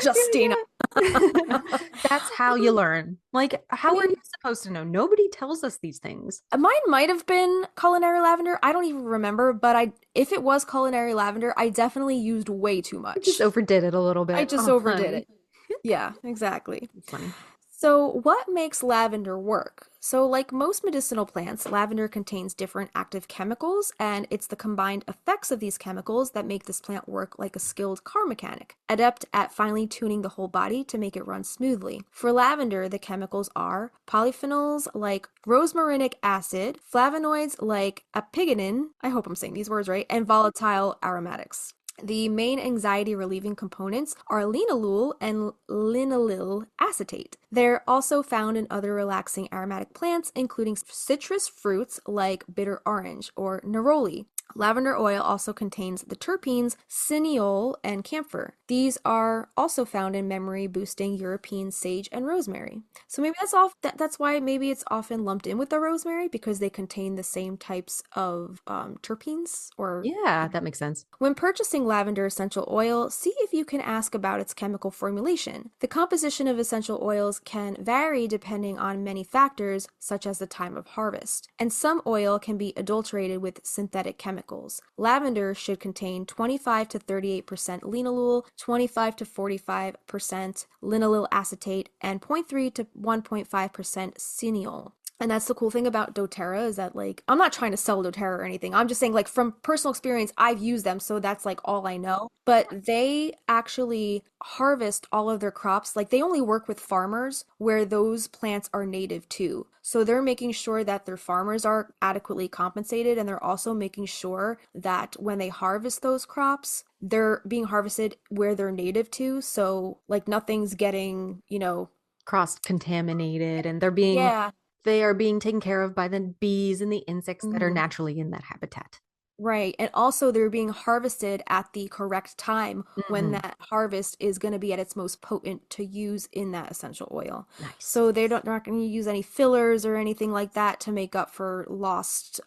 [SPEAKER 3] Justina.
[SPEAKER 2] That's how you learn. Like, how are you supposed to know? Nobody tells us these things.
[SPEAKER 3] Mine might have been culinary lavender. I don't even remember, but if it was culinary lavender, I definitely used way too much.
[SPEAKER 2] Just overdid it a little bit.
[SPEAKER 3] I just overdid it. Yeah, exactly.
[SPEAKER 2] It's funny.
[SPEAKER 3] So, what makes lavender work? So, like most medicinal plants, lavender contains different active chemicals, and it's the combined effects of these chemicals that make this plant work like a skilled car mechanic, adept at finely tuning the whole body to make it run smoothly. For lavender, the chemicals are polyphenols like rosmarinic acid, flavonoids like apigenin, I hope I'm saying these words right, and volatile aromatics. The main anxiety relieving components are linalool and linaloyl acetate. They're also found in other relaxing aromatic plants, including citrus fruits like bitter orange or neroli. Lavender oil also contains the terpenes cineol and camphor. These are also found in memory-boosting European sage and rosemary. So maybe that's why maybe it's often lumped in with the rosemary, because they contain the same types of terpenes. Or
[SPEAKER 2] yeah, that makes sense.
[SPEAKER 3] When purchasing lavender essential oil, see if you can ask about its chemical formulation. The composition of essential oils can vary depending on many factors, such as the time of harvest, and some oil can be adulterated with synthetic chemicals. Lavender should contain 25 to 38% linalool, 25 to 45% linaloyl acetate, and 0.3 to 1.5% cineol. And that's the cool thing about doTERRA, is that, like, I'm not trying to sell doTERRA or anything. I'm just saying, like, from personal experience, I've used them, so that's like all I know. But they actually harvest all of their crops. Like, they only work with farmers where those plants are native to. So they're making sure that their farmers are adequately compensated, and they're also making sure that when they harvest those crops, they're being harvested where they're native to. So, like, nothing's getting,
[SPEAKER 2] cross-contaminated, and they are being taken care of by the bees and the insects that are naturally in that habitat.
[SPEAKER 3] Right. And also they're being harvested at the correct time when that harvest is going to be at its most potent to use in that essential oil.
[SPEAKER 2] Nice.
[SPEAKER 3] So they're not going to use any fillers or anything like that to make up for lost,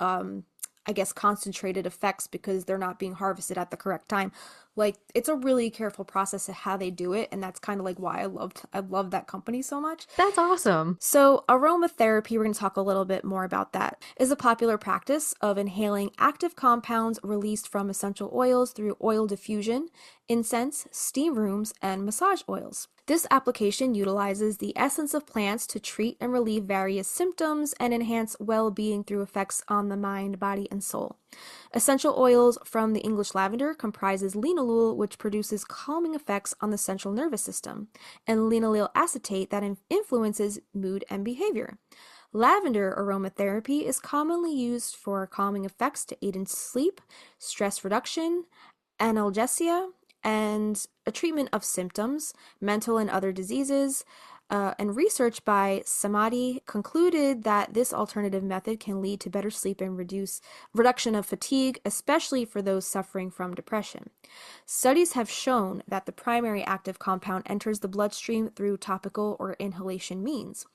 [SPEAKER 3] concentrated effects, because they're not being harvested at the correct time. Like, it's a really careful process of how they do it, and that's kind of like why I love that company so much.
[SPEAKER 2] That's awesome.
[SPEAKER 3] So aromatherapy, we're going to talk a little bit more about that, is a popular practice of inhaling active compounds released from essential oils through oil diffusion, incense, steam rooms, and massage oils. This application utilizes the essence of plants to treat and relieve various symptoms and enhance well-being through effects on the mind, body, and soul. Essential oils from the English lavender comprises linalool, which produces calming effects on the central nervous system, and linaloyl acetate that influences mood and behavior. Lavender aromatherapy is commonly used for calming effects to aid in sleep, stress reduction, analgesia, and a treatment of symptoms, mental and other diseases. And research by Samadhi concluded that this alternative method can lead to better sleep and reduction of fatigue, especially for those suffering from depression. Studies have shown that the primary active compound enters the bloodstream through topical or inhalation means.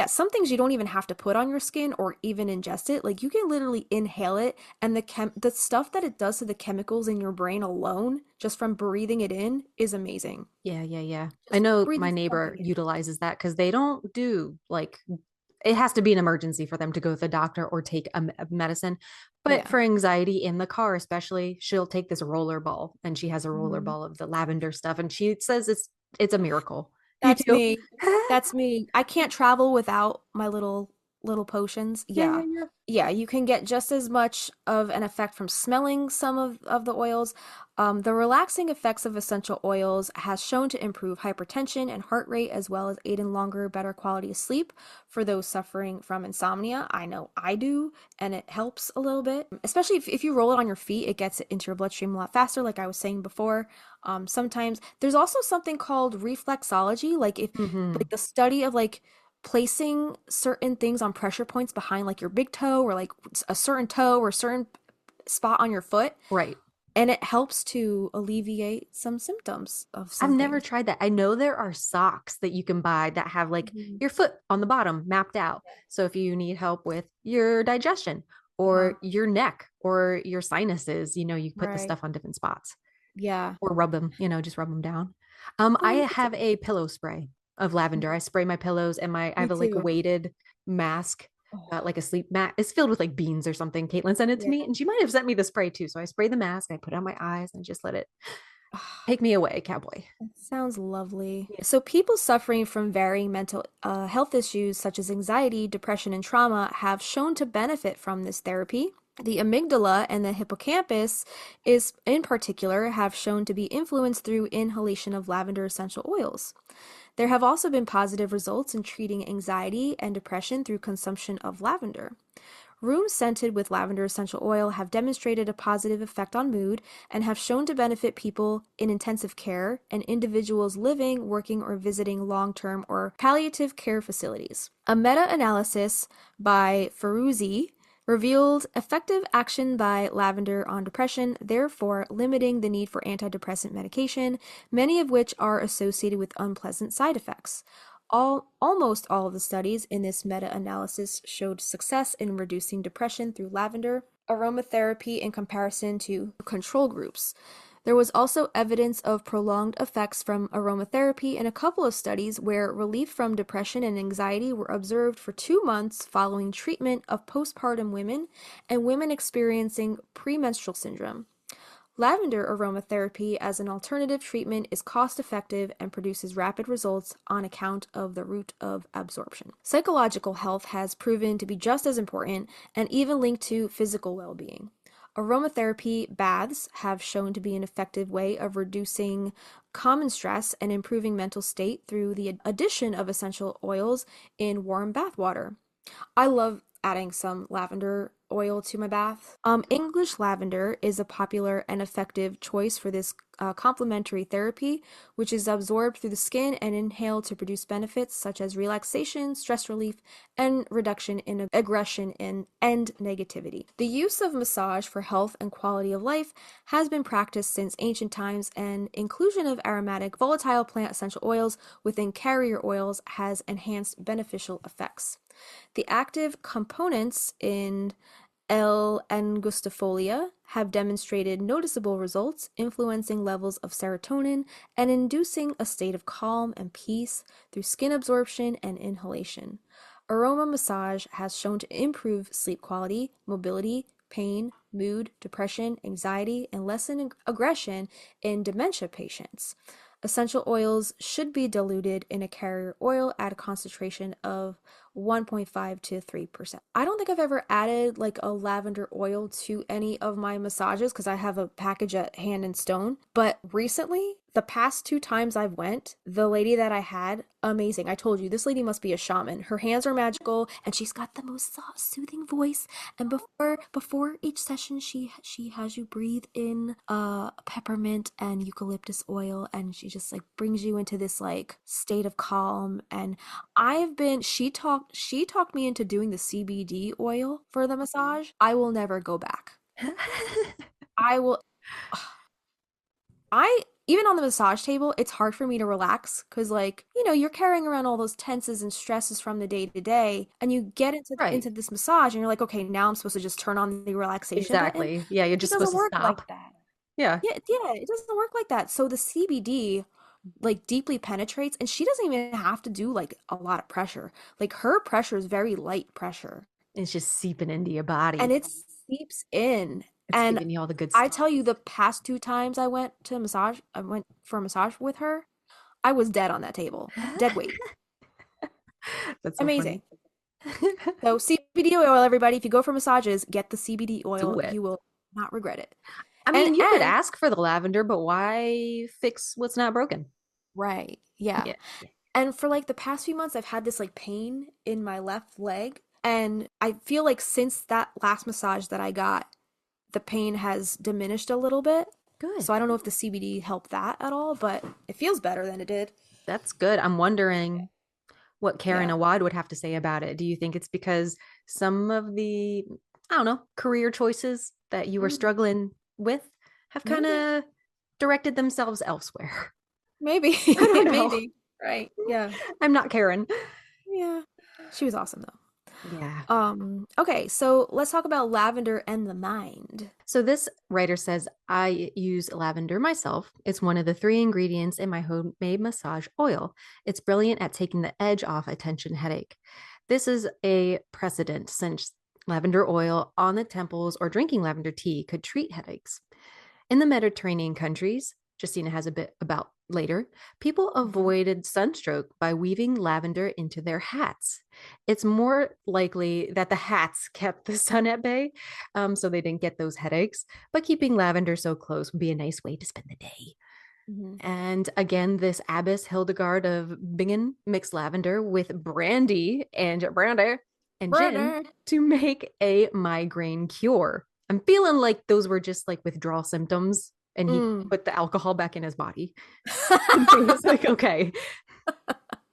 [SPEAKER 3] Some things you don't even have to put on your skin or even ingest it. Like, you can literally inhale it, and the stuff that it does to the chemicals in your brain alone, just from breathing it in, is amazing.
[SPEAKER 2] Yeah. I know my neighbor utilizes that, because they don't do, like, it has to be an emergency for them to go to the doctor or take a medicine. But for anxiety in the car, especially, she'll take this roller ball, and she has a roller ball of the lavender stuff, and she says it's a miracle. You
[SPEAKER 3] That's
[SPEAKER 2] too.
[SPEAKER 3] me. That's me. I can't travel without my little potions.
[SPEAKER 2] Yeah, yeah,
[SPEAKER 3] Yeah.
[SPEAKER 2] yeah.
[SPEAKER 3] Yeah, you can get just as much of an effect from smelling some of the oils. The relaxing effects of essential oils has shown to improve hypertension and heart rate, as well as aid in longer, better quality of sleep for those suffering from insomnia. I know I do, and it helps a little bit. Especially if you roll it on your feet, it gets it into your bloodstream a lot faster, like I was saying before. Sometimes there's also something called reflexology, like if
[SPEAKER 2] Hmm.
[SPEAKER 3] like the study of like placing certain things on pressure points behind like your big toe or like a certain toe or a certain spot on your foot,
[SPEAKER 2] Right.
[SPEAKER 3] and it helps to alleviate some symptoms of
[SPEAKER 2] I've
[SPEAKER 3] some
[SPEAKER 2] never
[SPEAKER 3] things.
[SPEAKER 2] tried that. I know there are socks that you can buy that have like
[SPEAKER 3] Mhm.
[SPEAKER 2] your foot on the bottom mapped out. So if you need help with your digestion
[SPEAKER 3] Uh-huh.
[SPEAKER 2] or your neck or your sinuses, you put the
[SPEAKER 3] Right.
[SPEAKER 2] stuff on different spots
[SPEAKER 3] Yeah.
[SPEAKER 2] or rub them, just rub them down. I
[SPEAKER 3] Oh,
[SPEAKER 2] have a pillow spray of lavender. I
[SPEAKER 3] mhm.
[SPEAKER 2] spray my pillows and I
[SPEAKER 3] Me
[SPEAKER 2] have a like
[SPEAKER 3] too.
[SPEAKER 2] weighted mask.
[SPEAKER 3] Oh,
[SPEAKER 2] Like a sleep mat. It's filled with like beans or something. Caitlin sent it to
[SPEAKER 3] yeah.
[SPEAKER 2] me and she might have sent me the spray too. So I spray the mask, I put it on my eyes and just let it take me away, cowboy.
[SPEAKER 3] That sounds lovely.
[SPEAKER 2] Yeah.
[SPEAKER 3] So, people suffering from varying mental health issues such as anxiety, depression, and trauma have shown to benefit from this therapy. The amygdala and the hippocampus is in particular have shown to be influenced through inhalation of lavender essential oils. There have also been positive results in treating anxiety and depression through consumption of lavender. Rooms scented with lavender essential oil have demonstrated a positive effect on mood and have shown to benefit people in intensive care and individuals living, working, or visiting long term or palliative care facilities. A meta analysis by Ferruzzi revealed effective action by lavender on depression, therefore limiting the need for antidepressant medication, many of which are associated with unpleasant side effects. Almost all of the studies in this meta-analysis showed success in reducing depression through lavender aromatherapy in comparison to control groups. There was also evidence of prolonged effects from aromatherapy in a couple of studies where relief from depression and anxiety were observed for 2 months following treatment of postpartum women and women experiencing premenstrual syndrome. Lavender aromatherapy as an alternative treatment is cost effective and produces rapid results on account of the route of absorption. Psychological health has proven to be just as important and even linked to physical well being. Aromatherapy baths have shown to be an effective way of reducing common stress and improving mental state through the addition of essential oils in warm bath water. I love adding some lavender oil to my bath. English lavender is a popular and effective choice for this complementary therapy, which is absorbed through the skin and inhaled to produce benefits such as relaxation, stress relief, and reduction in aggression and negativity. The use of massage for health and quality of life has been practiced since ancient times, and inclusion of aromatic volatile plant essential oils within carrier oils has enhanced beneficial effects. The active components in L. angustifolia have demonstrated noticeable results, influencing levels of serotonin and inducing a state of calm and peace through skin absorption and inhalation. Aroma massage has shown to improve sleep quality, mobility, pain, mood, depression, anxiety, and lessen aggression in dementia patients. Essential oils should be diluted in a carrier oil at a concentration of 1.5 to 3%. I don't think I've ever added like a lavender oil to any of my massages because I have a package at Hand and Stone. But recently, the past 2 times I've went, the lady that I had, amazing. I told you this lady must be a shaman. Her hands are magical and she's got the most soft, soothing voice. And before each session, she has you breathe in peppermint and eucalyptus oil, and she just like brings you into this like state of calm. And I've been she talked me into doing the CBD oil for the massage. I will never go back. I will I even on the massage table, it's hard for me to relax because like, you're carrying around all those tenses and stresses from the day to day, and you get
[SPEAKER 2] Right.
[SPEAKER 3] into this massage and you're like, okay, now I'm supposed to just turn on the relaxation button.
[SPEAKER 2] Exactly. Yeah, you're
[SPEAKER 3] It
[SPEAKER 2] just supposed
[SPEAKER 3] doesn't
[SPEAKER 2] to
[SPEAKER 3] work like
[SPEAKER 2] stop.
[SPEAKER 3] that.
[SPEAKER 2] Yeah.
[SPEAKER 3] Yeah, it doesn't work like that. So the CBD like deeply penetrates, and she doesn't even have to do like a lot of pressure. Like her pressure is very light pressure,
[SPEAKER 2] It's just seeping into your
[SPEAKER 3] and
[SPEAKER 2] body.
[SPEAKER 3] it seeps in.
[SPEAKER 2] It's
[SPEAKER 3] And
[SPEAKER 2] giving you all the good
[SPEAKER 3] I
[SPEAKER 2] stuff.
[SPEAKER 3] tell you, the past 2 times I went for a massage with her, I was dead on that table. Dead weight.
[SPEAKER 2] That's so
[SPEAKER 3] Amazing.
[SPEAKER 2] funny.
[SPEAKER 3] So CBD oil, everybody, if you go for massages, get the CBD
[SPEAKER 2] Do
[SPEAKER 3] oil.
[SPEAKER 2] it.
[SPEAKER 3] You will not regret it.
[SPEAKER 2] I
[SPEAKER 3] And
[SPEAKER 2] mean, you could
[SPEAKER 3] and
[SPEAKER 2] ask for the lavender, but why fix what's not broken?
[SPEAKER 3] right. Yeah.
[SPEAKER 2] Yeah. Yeah.
[SPEAKER 3] And for like the past few months, I've had this like pain in my left leg. And I feel like since that last massage that I got, the pain has diminished a little bit.
[SPEAKER 2] Good.
[SPEAKER 3] So I don't know if the CBD helped that at all, but it feels better than it did.
[SPEAKER 2] That's good. I'm wondering what Karen
[SPEAKER 3] Yeah.
[SPEAKER 2] Awad would have to say about it. Do you think it's because some of the, I don't know, career choices that you were
[SPEAKER 3] Mm,
[SPEAKER 2] struggling with have kind
[SPEAKER 3] maybe.
[SPEAKER 2] of directed themselves elsewhere?
[SPEAKER 3] Maybe.
[SPEAKER 2] I don't know.
[SPEAKER 3] Maybe. Right. Yeah.
[SPEAKER 2] I'm not Karen.
[SPEAKER 3] Yeah. She was awesome though.
[SPEAKER 2] Yeah.
[SPEAKER 3] Okay, so let's talk about lavender and the mind.
[SPEAKER 2] So this writer says, I use lavender myself. It's one of the 3 ingredients in my homemade massage oil. It's brilliant at taking the edge off a tension headache. This is a precedent since lavender oil on the temples or drinking lavender tea could treat headaches. In the Mediterranean countries, Justina has a bit about later, people
[SPEAKER 3] Mhm.
[SPEAKER 2] avoided sunstroke by weaving lavender into their hats. It's more likely that the hats kept the sun at bay, so they didn't get those headaches, but keeping lavender so close would be a nice way to spend the day.
[SPEAKER 3] Mhm.
[SPEAKER 2] And again, this abbess Hildegard of Bingen mixed lavender with brandy and gin
[SPEAKER 3] Brother.
[SPEAKER 2] to make a migraine cure. I'm feeling like those were just like withdrawal symptoms, and he
[SPEAKER 3] Mm.
[SPEAKER 2] put the alcohol back in his body. And he was like, okay.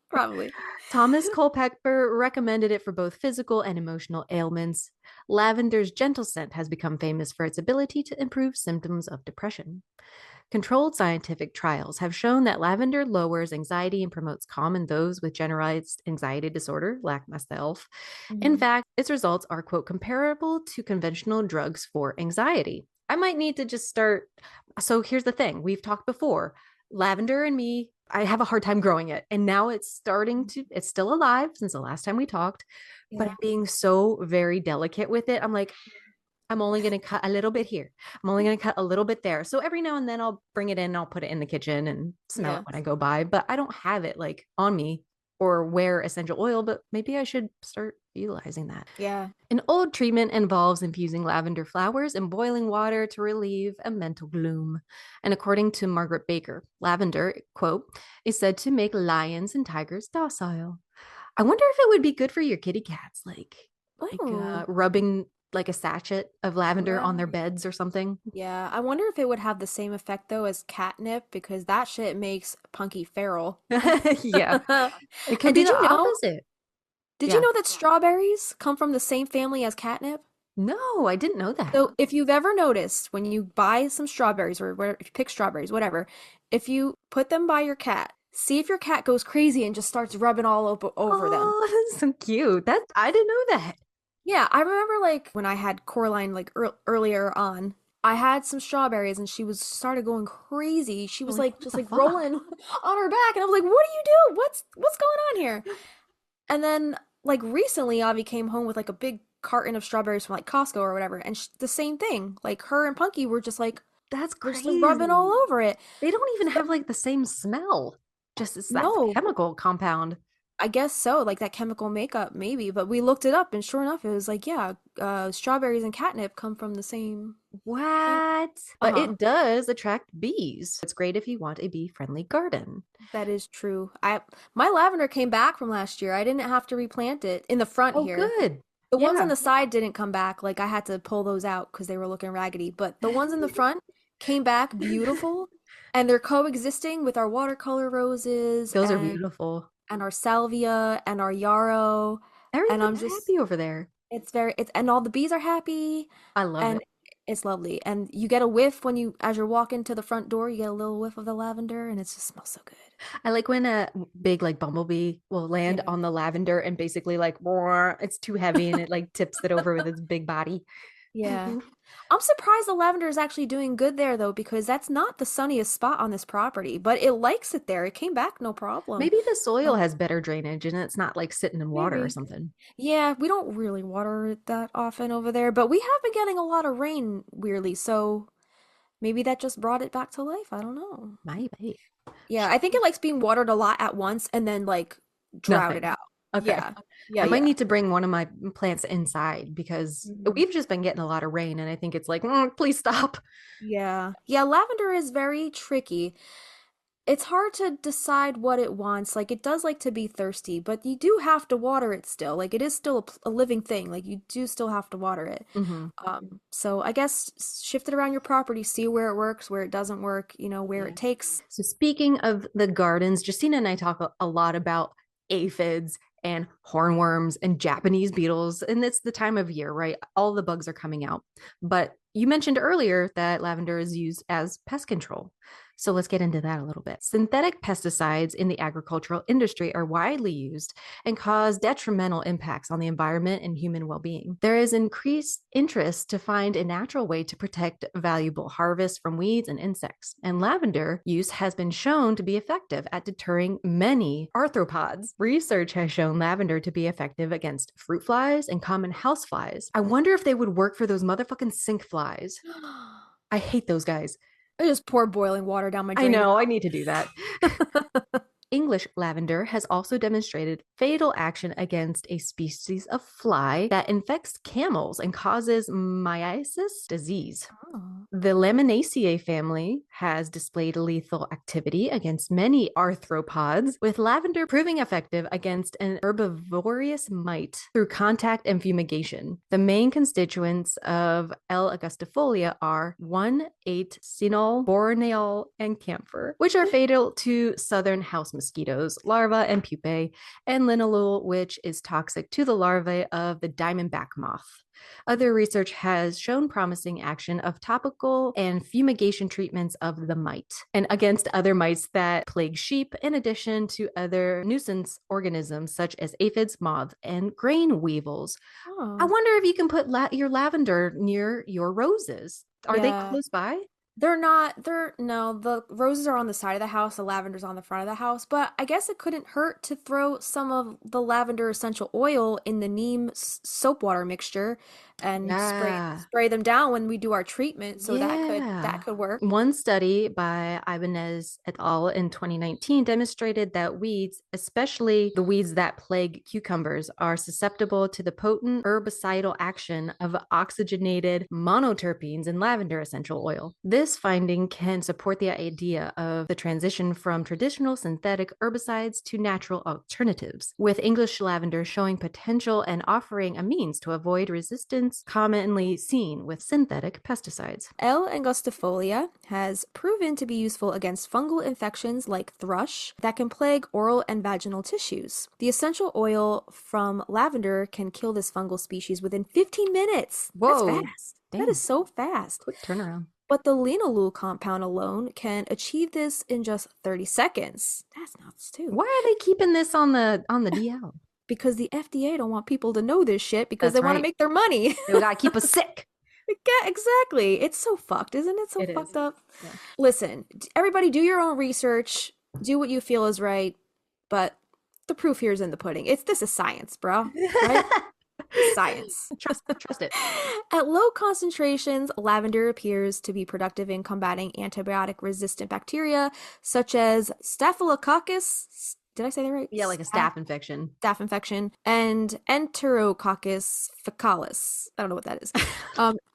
[SPEAKER 3] Probably.
[SPEAKER 2] Thomas Culpeper recommended it for both physical and emotional ailments. Lavender's gentle scent has become famous for its ability to improve symptoms of depression. Controlled scientific trials have shown that lavender lowers anxiety and promotes calm in those with generalized anxiety disorder, like myself. In
[SPEAKER 3] Mhm.
[SPEAKER 2] fact, its results are, quote, comparable to conventional drugs for anxiety. I might need to just start. So here's the thing, we've talked before. Lavender and me, I have a hard time growing it. And now it's starting to, it's still alive since the last time we talked, but
[SPEAKER 3] Yeah.
[SPEAKER 2] I'm being so very delicate with it. I'm like, I'm only going to cut a little bit here. I'm only going to cut a little bit there. So every now and then I'll bring it in, I'll put it in the kitchen and smell it
[SPEAKER 3] Yeah.
[SPEAKER 2] when I go by, but I don't have it like on me or wear essential oil, but maybe I should start utilizing that.
[SPEAKER 3] Yeah.
[SPEAKER 2] An old treatment involves infusing lavender flowers in boiling water to relieve a mental gloom. And according to Margaret Baker, lavender, quote, is said to make lions and tigers docile. I wonder if it would be good for your kitty cats,
[SPEAKER 3] Oh,
[SPEAKER 2] rubbing like a sachet of lavender on their
[SPEAKER 3] right.
[SPEAKER 2] beds or something.
[SPEAKER 3] Yeah. I wonder if it would have the same effect though as catnip because that shit makes Punky feral.
[SPEAKER 2] Yeah, it could
[SPEAKER 3] And
[SPEAKER 2] be the opposite.
[SPEAKER 3] did you
[SPEAKER 2] Yeah.
[SPEAKER 3] know that strawberries come from the same family as catnip?
[SPEAKER 2] No, I didn't know that.
[SPEAKER 3] So if you've ever noticed when you buy some strawberries or whatever, if you pick strawberries, whatever, if you put them by your cat, see if your cat goes crazy and just starts rubbing all over them.
[SPEAKER 2] Oh, that's so cute. That I didn't know that.
[SPEAKER 3] Yeah, I remember like when I had Coraline like earlier on, I had some strawberries and she was started going crazy. She
[SPEAKER 2] I'm
[SPEAKER 3] was
[SPEAKER 2] like,
[SPEAKER 3] like
[SPEAKER 2] what
[SPEAKER 3] just
[SPEAKER 2] the
[SPEAKER 3] like
[SPEAKER 2] fuck?
[SPEAKER 3] rolling on her back and I was like, "What do you do? What's going on here?" And then like recently Avi came home with like a big carton of strawberries from like Costco or whatever and the same thing. Like her and Punky
[SPEAKER 2] That's
[SPEAKER 3] were just like rubbing all
[SPEAKER 2] crazy.
[SPEAKER 3] over it.
[SPEAKER 2] They don't even
[SPEAKER 3] So
[SPEAKER 2] have like the same smell. Just it's that
[SPEAKER 3] no,
[SPEAKER 2] chemical compound.
[SPEAKER 3] I guess so, like that chemical makeup, maybe. But we looked it up, and sure enough, it was like, yeah, strawberries and catnip come from the same family.
[SPEAKER 2] What? But
[SPEAKER 3] Uh-huh.
[SPEAKER 2] it does attract bees. It's great if you want a bee-friendly garden.
[SPEAKER 3] That is true. My lavender came back from last year. I didn't have to replant it in the front
[SPEAKER 2] Oh,
[SPEAKER 3] here.
[SPEAKER 2] good.
[SPEAKER 3] The ones on
[SPEAKER 2] Yeah.
[SPEAKER 3] the side didn't come back. Like I had to pull those out because they were looking raggedy. But the ones in the front came back beautiful, and they're coexisting with our watercolor roses
[SPEAKER 2] Those are beautiful.
[SPEAKER 3] and our salvia and our yarrow. And I'm
[SPEAKER 2] Everybody's
[SPEAKER 3] just
[SPEAKER 2] happy over there.
[SPEAKER 3] it's and all the bees are happy
[SPEAKER 2] I love
[SPEAKER 3] and
[SPEAKER 2] it.
[SPEAKER 3] it's lovely. And you get a whiff when as you're walking to the front door, you get a little whiff of the lavender and it just smells so good.
[SPEAKER 2] I like when a big like bumblebee will land
[SPEAKER 3] Yeah.
[SPEAKER 2] on the lavender and basically like roar, it's too heavy and it like tips it over with its big body.
[SPEAKER 3] Yeah. I'm surprised the lavender is actually doing good there though, because that's not the sunniest spot on this property, but it likes it there. It came back no problem.
[SPEAKER 2] Maybe the soil
[SPEAKER 3] Um,
[SPEAKER 2] has better drainage and it's not like sitting in water or
[SPEAKER 3] maybe.
[SPEAKER 2] something.
[SPEAKER 3] Yeah, we don't really water it that often over there, but we have been getting a lot of rain weirdly, so maybe that just brought it back to life. I don't know.
[SPEAKER 2] Maybe.
[SPEAKER 3] Yeah, I think it likes being watered a lot at once and then like drought it
[SPEAKER 2] Nothing.
[SPEAKER 3] out.
[SPEAKER 2] Okay.
[SPEAKER 3] Yeah.
[SPEAKER 2] I
[SPEAKER 3] Yeah,
[SPEAKER 2] might
[SPEAKER 3] yeah.
[SPEAKER 2] need to bring one of my plants inside because
[SPEAKER 3] Mhm.
[SPEAKER 2] we've just been getting a lot of rain and I think it's like, please stop.
[SPEAKER 3] Yeah. Yeah, lavender is very tricky. It's hard to decide what it wants. Like it does like to be thirsty, but you do have to water it still. Like it is still a living thing. Like you do still have to water it.
[SPEAKER 2] Hmm.
[SPEAKER 3] So I guess shift it around your property, see where it works, where it doesn't work, where
[SPEAKER 2] Yeah.
[SPEAKER 3] it takes.
[SPEAKER 2] So speaking of the gardens, Justina and I talk a lot about aphids and hornworms and Japanese beetles, and it's the time of year, right? All the bugs are coming out. But you mentioned earlier that lavender is used as pest control. So let's get into that a little bit. Synthetic pesticides in the agricultural industry are widely used and cause detrimental impacts on the environment and human well being. There is increased interest to find a natural way to protect valuable harvests from weeds and insects. And lavender use has been shown to be effective at deterring many arthropods. Research has shown lavender to be effective against fruit flies and common house flies. I wonder if they would work for those motherfucking sink flies. I hate those guys.
[SPEAKER 3] I just pour boiling water down my
[SPEAKER 2] I
[SPEAKER 3] drain.
[SPEAKER 2] know, I need to do that. English lavender has also demonstrated fatal action against a species of fly that infects camels and causes myiasis disease.
[SPEAKER 3] Oh.
[SPEAKER 2] The Laminaceae family has displayed lethal activity against many arthropods, with lavender proving effective against an herbivorous mite through contact and fumigation. The main constituents of L. angustifolia are 1,8-cinyl, boreneol, and camphor, which are fatal to southern house mosquitoes, larvae, and pupae, and linalool, which is toxic to the larvae of the diamondback moth. Other research has shown promising action of topical and fumigation treatments of the mite and against other mites that plague sheep, in addition to other nuisance organisms such as aphids, moths, and grain weevils. I
[SPEAKER 3] Oh.
[SPEAKER 2] wonder if you can put your lavender near your roses. Are they
[SPEAKER 3] Yeah.
[SPEAKER 2] close by?
[SPEAKER 3] They're not, no, the roses are on the side of the house, the lavender's on the front of the house, but I guess it couldn't hurt to throw some of the lavender essential oil in the neem soap water mixture and
[SPEAKER 2] Yeah.
[SPEAKER 3] spray them down when we do our treatment. So that
[SPEAKER 2] Yeah.
[SPEAKER 3] could work.
[SPEAKER 2] One study by Ibanez et al. In 2019 demonstrated that weeds, especially the weeds that plague cucumbers, are susceptible to the potent herbicidal action of oxygenated monoterpenes in lavender essential oil. This finding can support the idea of the transition from traditional synthetic herbicides to natural alternatives, with English lavender showing potential and offering a means to avoid resistance commonly seen with synthetic pesticides.
[SPEAKER 3] L. angustifolia has proven to be useful against fungal infections like thrush that can plague oral and vaginal tissues. The essential oil from lavender can kill this fungal species within 15 minutes.
[SPEAKER 2] Whoa.
[SPEAKER 3] That's fast.
[SPEAKER 2] Damn.
[SPEAKER 3] That is so fast.
[SPEAKER 2] Quick turnaround.
[SPEAKER 3] But the linalool compound alone can achieve this in just 30 seconds. That's nuts too.
[SPEAKER 2] Why are they keeping this on the DL?
[SPEAKER 3] Because the FDA don't want people to know this shit because
[SPEAKER 2] That's
[SPEAKER 3] they want to
[SPEAKER 2] right.
[SPEAKER 3] make their money.
[SPEAKER 2] They gotta keep us sick.
[SPEAKER 3] Yeah, exactly. It's so fucked, isn't it? So
[SPEAKER 2] It is.
[SPEAKER 3] fucked up.
[SPEAKER 2] Yeah.
[SPEAKER 3] Listen, everybody do your own research. Do what you feel is right. But the proof here is in the pudding. This is science, bro. Right? Science.
[SPEAKER 2] Trust it.
[SPEAKER 3] At low concentrations, lavender appears to be productive in combating antibiotic-resistant bacteria such as Staphylococcus. Did I say that right?
[SPEAKER 2] Yeah, like a staph infection.
[SPEAKER 3] Staph infection, and Enterococcus faecalis. I don't know what that is.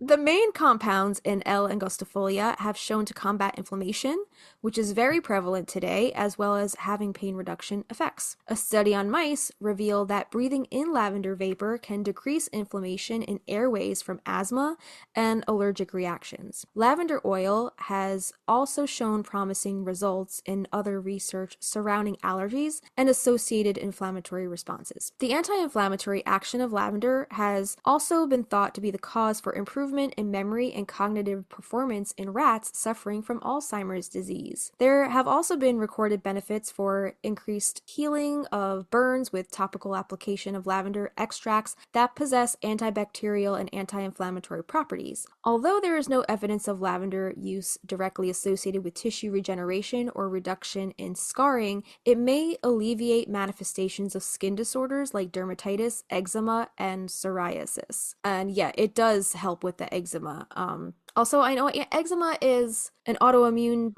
[SPEAKER 3] The main compounds in L. angustifolia have shown to combat inflammation, which is very prevalent today, as well as having pain reduction effects. A study on mice revealed that breathing in lavender vapor can decrease inflammation in airways from asthma and allergic reactions. Lavender oil has also shown promising results in other research surrounding allergies and associated inflammatory responses. The anti-inflammatory action of lavender has also been thought to be the cause for improvement in memory and cognitive performance in rats suffering from Alzheimer's disease. There have also been recorded benefits for increased healing of burns with topical application of lavender extracts that possess antibacterial and anti-inflammatory properties. Although there is no evidence of lavender use directly associated with tissue regeneration or reduction in scarring, it may alleviate manifestations of skin disorders like dermatitis, eczema, and psoriasis. And yeah, it does help with the eczema. Also, I know eczema is an autoimmune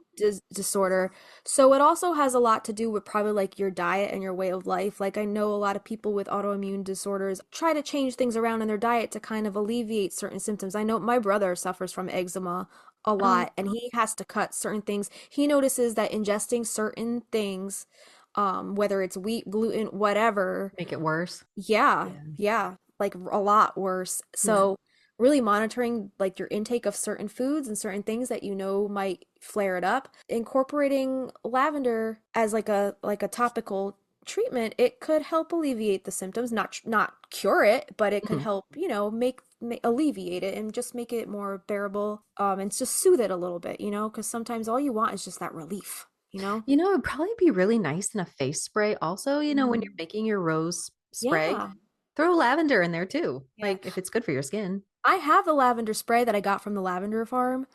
[SPEAKER 3] disorder, so it also has a lot to do with probably like your diet and your way of life. Like, I know a lot of people with autoimmune disorders try to change things around in their diet to kind of alleviate certain symptoms. I know my brother suffers from eczema a
[SPEAKER 2] Oh,
[SPEAKER 3] lot, and he has to cut certain things. He notices that ingesting certain things, whether it's wheat, gluten, whatever,
[SPEAKER 2] make it worse.
[SPEAKER 3] yeah,
[SPEAKER 2] Yeah.
[SPEAKER 3] yeah, like a lot worse.
[SPEAKER 2] Yeah.
[SPEAKER 3] So really monitoring like your intake of certain foods and certain things that you know might flare it up, incorporating lavender as like a topical treatment, it could help alleviate the symptoms, not cure it, but it could
[SPEAKER 2] Mhm.
[SPEAKER 3] help, make alleviate it and just make it more bearable, and just soothe it a little bit, because sometimes all you want is just that relief, you know?
[SPEAKER 2] It'd probably be really nice in a face spray also, when you're
[SPEAKER 3] Mm.
[SPEAKER 2] making your rose spray,
[SPEAKER 3] Yeah.
[SPEAKER 2] throw lavender in there too.
[SPEAKER 3] Yeah.
[SPEAKER 2] Like if it's good for your skin.
[SPEAKER 3] I have the lavender spray that I got from the Lavender Farm,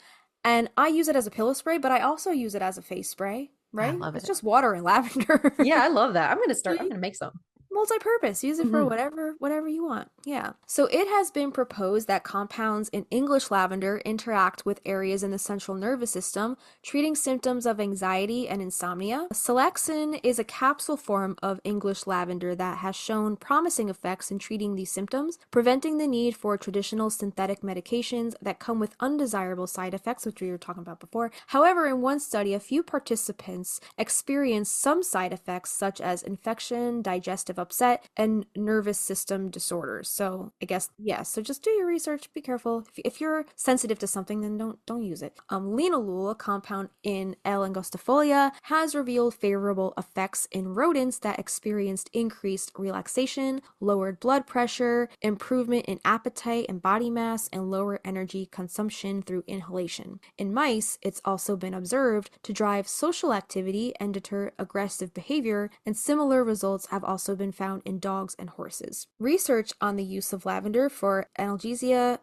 [SPEAKER 3] and I use it as a pillow spray, but I also use it as a face spray,
[SPEAKER 2] I
[SPEAKER 3] right?
[SPEAKER 2] love
[SPEAKER 3] It's
[SPEAKER 2] it.
[SPEAKER 3] just water and lavender.
[SPEAKER 2] Yeah, I love that. I'm
[SPEAKER 3] Yeah,
[SPEAKER 2] gonna make some.
[SPEAKER 3] multi-purpose, use it for
[SPEAKER 2] Mhm.
[SPEAKER 3] whatever you want. Yeah, so it has been proposed that compounds in English lavender interact with areas in the central nervous system, treating symptoms of anxiety and insomnia. Selexin is a capsule form of English lavender that has shown promising effects in treating these symptoms, preventing the need for traditional synthetic medications that come with undesirable side effects, which we were talking about before. However, in one study, a few participants experienced some side effects such as infection, digestive upset, and nervous system disorders. So I guess, yeah, so just do your research, be careful. If you're sensitive to something, then don't use it. Linalool, a compound in L. angustifolia, has revealed favorable effects in rodents that experienced increased relaxation, lowered blood pressure, improvement in appetite and body mass, and lower energy consumption through inhalation. In mice, it's also been observed to drive social activity and deter aggressive behavior, and similar results have also been found in dogs and horses. Research on the use of lavender for analgesia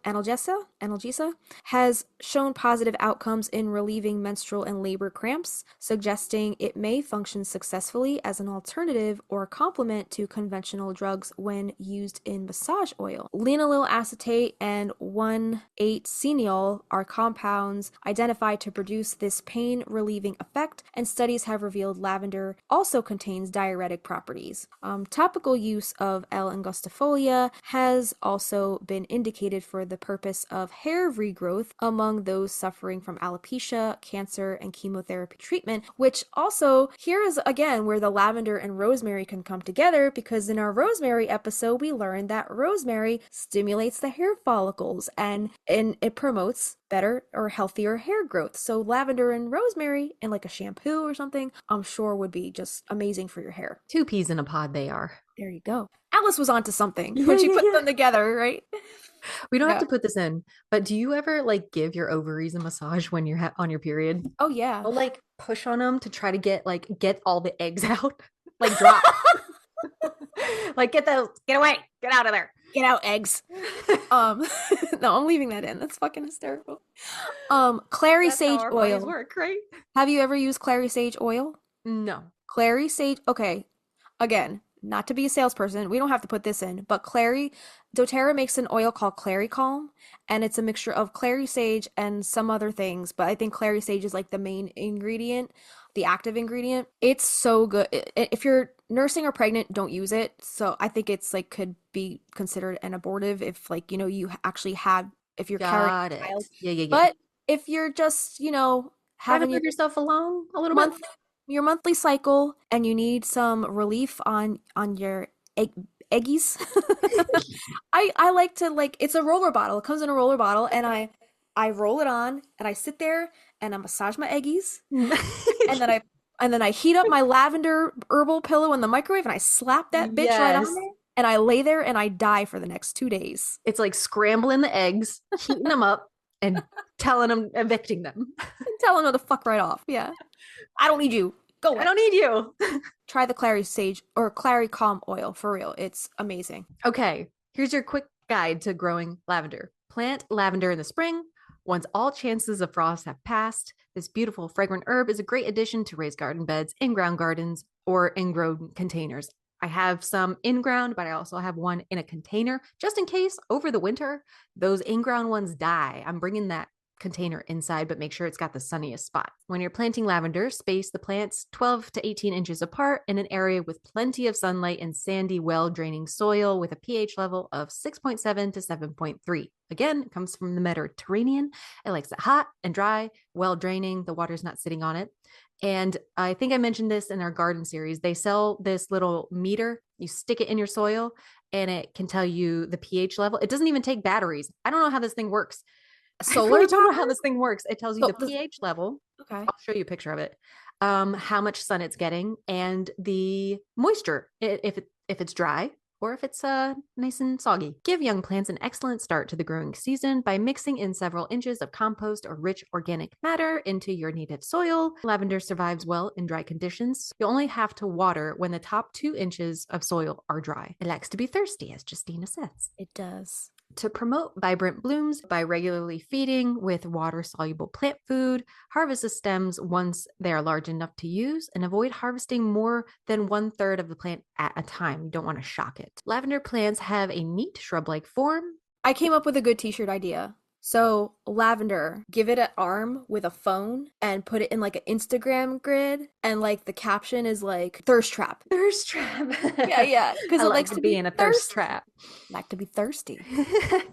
[SPEAKER 3] has shown positive outcomes in relieving menstrual and labor cramps, suggesting it may function successfully as an alternative or complement to conventional drugs when used in massage oil. Linalool acetate and 1,8-cineol are compounds identified to produce this pain relieving effect, and studies have revealed lavender also contains diuretic properties. Topical use of L. angustifolia has also been indicated for the purpose of hair regrowth among those suffering from alopecia, cancer, and chemotherapy treatment, which also here is again where the lavender and rosemary can come together, because in our rosemary episode we learned that rosemary stimulates the hair follicles and it promotes better or healthier hair growth. So lavender and rosemary in like a shampoo or something, I'm sure would be just amazing for your hair.
[SPEAKER 2] Two peas in a pod they are.
[SPEAKER 3] There you go. Alice was onto something
[SPEAKER 2] Yeah,
[SPEAKER 3] when she
[SPEAKER 2] yeah,
[SPEAKER 3] put
[SPEAKER 2] yeah.
[SPEAKER 3] them together, right?
[SPEAKER 2] We don't have
[SPEAKER 3] Yeah.
[SPEAKER 2] to put this in, but do you ever like give your ovaries a massage when you're on your period?
[SPEAKER 3] Oh yeah.
[SPEAKER 2] Or like push on them to try to get all the eggs out, like drop, like get away, get out of there.
[SPEAKER 3] Get out, eggs. No, I'm leaving that in. That's fucking hysterical. Clary
[SPEAKER 2] That's how
[SPEAKER 3] sage
[SPEAKER 2] our bodies
[SPEAKER 3] oil.
[SPEAKER 2] work, right?
[SPEAKER 3] Have you ever used clary sage oil?
[SPEAKER 2] No.
[SPEAKER 3] Clary sage. Okay, again, not to be a salesperson, we don't have to put this in, but clary, doTERRA makes an oil called Clary Calm, and it's a mixture of clary sage and some other things, but I think clary sage is like the main ingredient, the active ingredient. It's so good. If you're nursing or pregnant, don't use it. So I think it's like could be considered an abortive if like, you actually have, if you're carrying
[SPEAKER 2] Got
[SPEAKER 3] a
[SPEAKER 2] it.
[SPEAKER 3] child.
[SPEAKER 2] Yeah, yeah, yeah.
[SPEAKER 3] But if you're just,
[SPEAKER 2] Trying to
[SPEAKER 3] having your
[SPEAKER 2] move yourself along a little bit.
[SPEAKER 3] monthly monthly cycle and you need some relief on your eggies. I like to, like, it's a roller bottle. It comes in a roller bottle, and I roll it on and I sit there and I massage my eggies, and then I heat up my lavender herbal pillow in the microwave and I slap that bitch right on
[SPEAKER 2] Yes.
[SPEAKER 3] there, and I lay there and I die for the next 2 days.
[SPEAKER 2] It's like scrambling the eggs, heating them up, and telling them, evicting them.
[SPEAKER 3] And tell them to fuck right off. Yeah. I don't need you. Go away.
[SPEAKER 2] I don't need you.
[SPEAKER 3] Try the clary sage or clary calm oil for real. It's amazing.
[SPEAKER 2] Okay, here's your quick guide to growing lavender. Plant lavender in the spring. Once all chances of frost have passed, this beautiful fragrant herb is a great addition to raised garden beds, in-ground gardens, or in-grown containers. I have some in-ground, but I also have one in a container just in case over the winter those in-ground ones die. I'm bringing that container inside, but make sure it's got the sunniest spot. When you're planting lavender, space the plants 12 to 18 inches apart in an area with plenty of sunlight and sandy, well-draining soil with a pH level of 6.7 to 7.3. Again, it comes from the Mediterranean. It likes it hot and dry, well-draining. The water's not sitting on it. And I think I mentioned this in our garden series. They sell this little meter. You stick it in your soil and it can tell you the pH level. It doesn't even take batteries. I don't know how this thing works.
[SPEAKER 3] Solar
[SPEAKER 2] I really don't know
[SPEAKER 3] power?
[SPEAKER 2] how this thing works. It tells you
[SPEAKER 3] So
[SPEAKER 2] the pH level.
[SPEAKER 3] Okay.
[SPEAKER 2] I'll show you a picture of it. How much sun it's getting and the moisture, if it's dry or if it's nice and soggy. Give young plants an excellent start to the growing season by mixing in several inches of compost or rich organic matter into your native soil. Lavender survives well in dry conditions. You only have to water when the top 2 inches of soil are dry. It likes to be thirsty, as Justina says.
[SPEAKER 3] It does.
[SPEAKER 2] To promote vibrant blooms by regularly feeding with water-soluble plant food, harvest the stems once they are large enough to use, and avoid harvesting more than 1/3 of the plant at a time. You don't want to shock it. Lavender plants have a neat shrub-like form.
[SPEAKER 3] I came up with a good t-shirt idea. So lavender, give it an arm with a phone and put it in like an Instagram grid, and like the caption is like thirst trap.
[SPEAKER 2] Thirst trap.
[SPEAKER 3] Yeah, because it likes to be
[SPEAKER 2] in a thirst trap.
[SPEAKER 3] Like to be thirsty.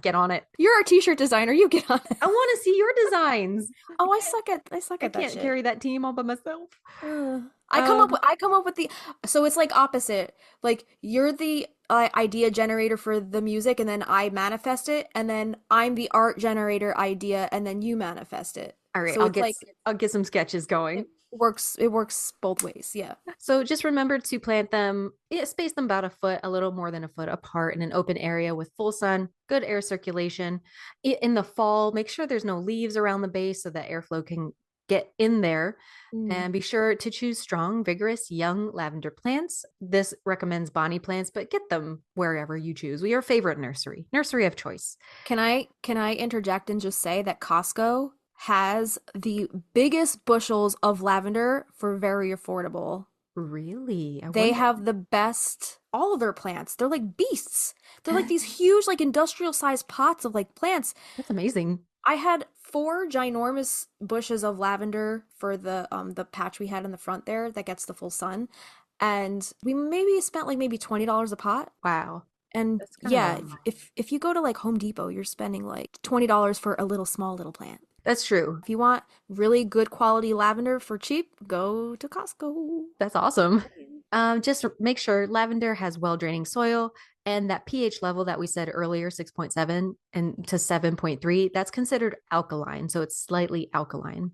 [SPEAKER 2] Get on it.
[SPEAKER 3] You're our t-shirt designer. You get on it.
[SPEAKER 2] I want to see your designs.
[SPEAKER 3] Oh, I suck at
[SPEAKER 2] I
[SPEAKER 3] that
[SPEAKER 2] can't
[SPEAKER 3] shit.
[SPEAKER 2] carry that team all by myself.
[SPEAKER 3] I come up with the, so it's like opposite. Like you're the idea generator for the music, and then I manifest it, and then I'm the art generator idea, and then you manifest it.
[SPEAKER 2] All right,
[SPEAKER 3] So
[SPEAKER 2] I'll get some sketches going.
[SPEAKER 3] It works both ways. Yeah.
[SPEAKER 2] So just remember to plant them, space them about a little more than a foot apart in an open area with full sun, good air circulation. In the fall, make sure there's no leaves around the base so that airflow can get in there. And be sure to choose strong, vigorous, young lavender plants. This recommends Bonnie plants, but get them wherever you choose. We are your favorite nursery of choice.
[SPEAKER 3] Can I interject and just say that Costco has the biggest bushels of lavender for very affordable.
[SPEAKER 2] Really?
[SPEAKER 3] They have the best, all of their plants. They're like beasts. They're like these huge, like industrial sized pots of like plants.
[SPEAKER 2] That's amazing.
[SPEAKER 3] I had 4 ginormous bushes of lavender for the patch we had in the front there that gets the full sun. And we maybe spent like maybe $20 a pot.
[SPEAKER 2] Wow.
[SPEAKER 3] And yeah, if you go to like Home Depot, you're spending like $20 for a small little plant.
[SPEAKER 2] That's true.
[SPEAKER 3] If you want really good quality lavender for cheap, go to Costco.
[SPEAKER 2] That's awesome. Just make sure lavender has well-draining soil, and that pH level that we said earlier, 6.7 and to 7.3, that's considered alkaline. So it's slightly alkaline.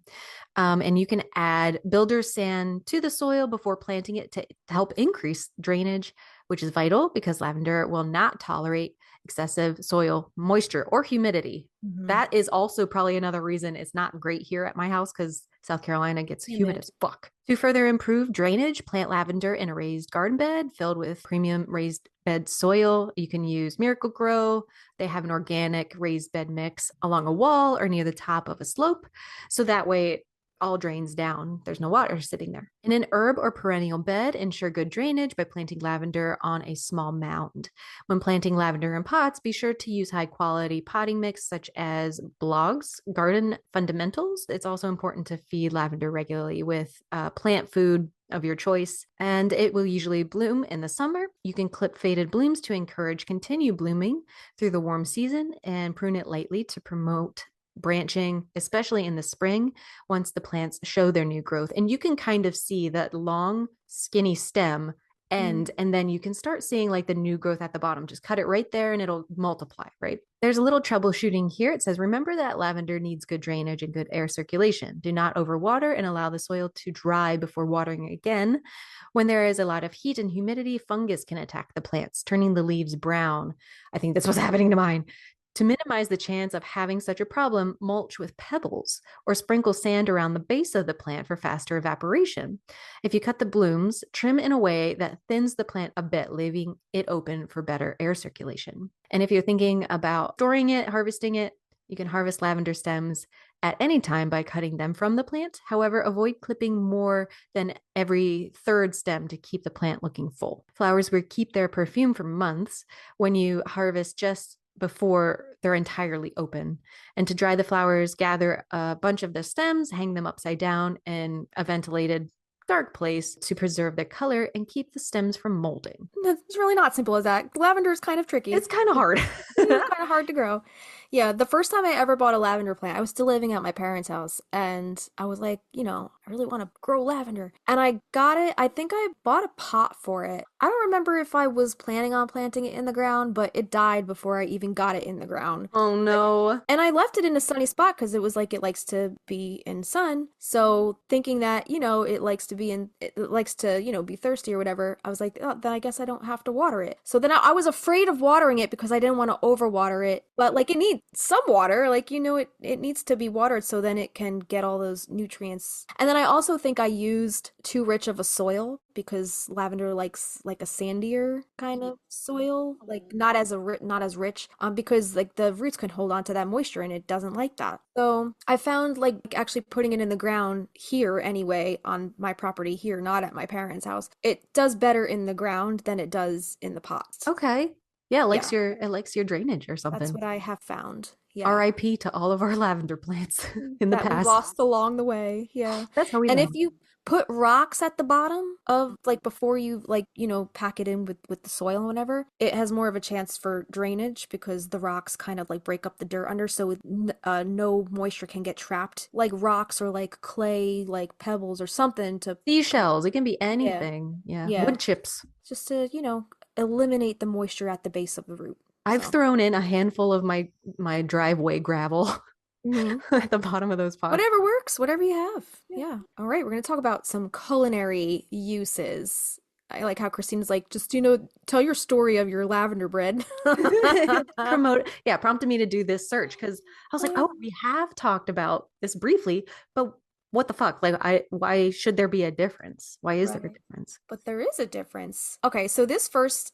[SPEAKER 2] And you can add builder's sand to the soil before planting it to help increase drainage, which is vital because lavender will not tolerate excessive soil moisture or humidity. That is also probably another reason it's not great here at my house, because South Carolina gets humid as fuck. To further improve drainage, plant lavender in a raised garden bed filled with premium raised bed soil. You can use Miracle Grow. They have an organic raised bed mix along a wall or near the top of a slope. So that way it all drains down. There's no water sitting there. In an herb or perennial bed, ensure good drainage by planting lavender on a small mound. When planting lavender in pots, be sure to use high quality potting mix such as Blog's Garden Fundamentals. It's also important to feed lavender regularly with plant food of your choice, and it will usually bloom in the summer. You can clip faded blooms to encourage continued blooming through the warm season, and prune it lightly to promote branching, especially in the spring once the plants show their new growth. And you can kind of see that long skinny stem end, and then you can start seeing like the new growth at the bottom. Just cut it right there and it'll multiply, right? There's a little troubleshooting here. It says, remember that lavender needs good drainage and good air circulation. Do not overwater and allow the soil to dry before watering again. When there is a lot of heat and humidity, fungus can attack the plants, turning the leaves brown. I think that's what's happening to mine. To minimize the chance of having such a problem, mulch with pebbles or sprinkle sand around the base of the plant for faster evaporation. If you cut the blooms, trim in a way that thins the plant a bit, leaving it open for better air circulation. And if you're thinking about storing it, harvesting it, you can harvest lavender stems at any time by cutting them from the plant. However, avoid clipping more than every third stem to keep the plant looking full. Flowers will keep their perfume for months. When you harvest just before they're entirely open. And to dry the flowers, gather a bunch of the stems, hang them upside down in a ventilated dark place to preserve their color and keep the stems from molding.
[SPEAKER 3] It's really not simple as that. Lavender is kind of tricky.
[SPEAKER 2] It's kind of hard.
[SPEAKER 3] It's kind of hard to grow. Yeah, the first time I ever bought a lavender plant, I was still living at my parents' house, and I was like, I really want to grow lavender. And I got it. I think I bought a pot for it. I don't remember if I was planning on planting it in the ground, but it died before I even got it in the ground.
[SPEAKER 2] Oh no.
[SPEAKER 3] And I left it in a sunny spot because it was like it likes to be in sun. So thinking that, it likes to be thirsty or whatever, I was like, oh, then I guess I don't have to water it. So then I was afraid of watering it because I didn't want to overwater it. But like it needs some water, it needs to be watered so then it can get all those nutrients. And then I also think I used too rich of a soil because lavender likes like a sandier kind of soil, like not as rich, because like the roots can hold on to that moisture and it doesn't like that. So I found like actually putting it in the ground here anyway on my property here, not at my parents' house, it does better in the ground than it does in the pots.
[SPEAKER 2] Okay. Yeah, it likes your drainage or something.
[SPEAKER 3] That's what I have found. Yeah.
[SPEAKER 2] R.I.P. to all of our lavender plants in the
[SPEAKER 3] that we
[SPEAKER 2] past.
[SPEAKER 3] lost along the way. Yeah.
[SPEAKER 2] That's how we
[SPEAKER 3] And
[SPEAKER 2] know.
[SPEAKER 3] if you put rocks at the bottom of like before you pack it in with the soil and whatever, it has more of a chance for drainage because the rocks kind of like break up the dirt under, so no moisture can get trapped. Like rocks or like clay, like pebbles or something to
[SPEAKER 2] Seashells, it can be anything. Yeah. Wood chips.
[SPEAKER 3] just to eliminate the moisture at the base of the root.
[SPEAKER 2] I've thrown in a handful of my driveway gravel at the bottom of those pots.
[SPEAKER 3] Whatever works, whatever you have. Yeah. All right, we're going to talk about some culinary uses. I like how Kristina's like, just, tell your story of your lavender bread.
[SPEAKER 2] Prompted me to do this search because I was like, oh, we have talked about this briefly, but what the fuck? Like, why should there be a difference? Why is there a difference?
[SPEAKER 3] But there is a difference. Okay, so this first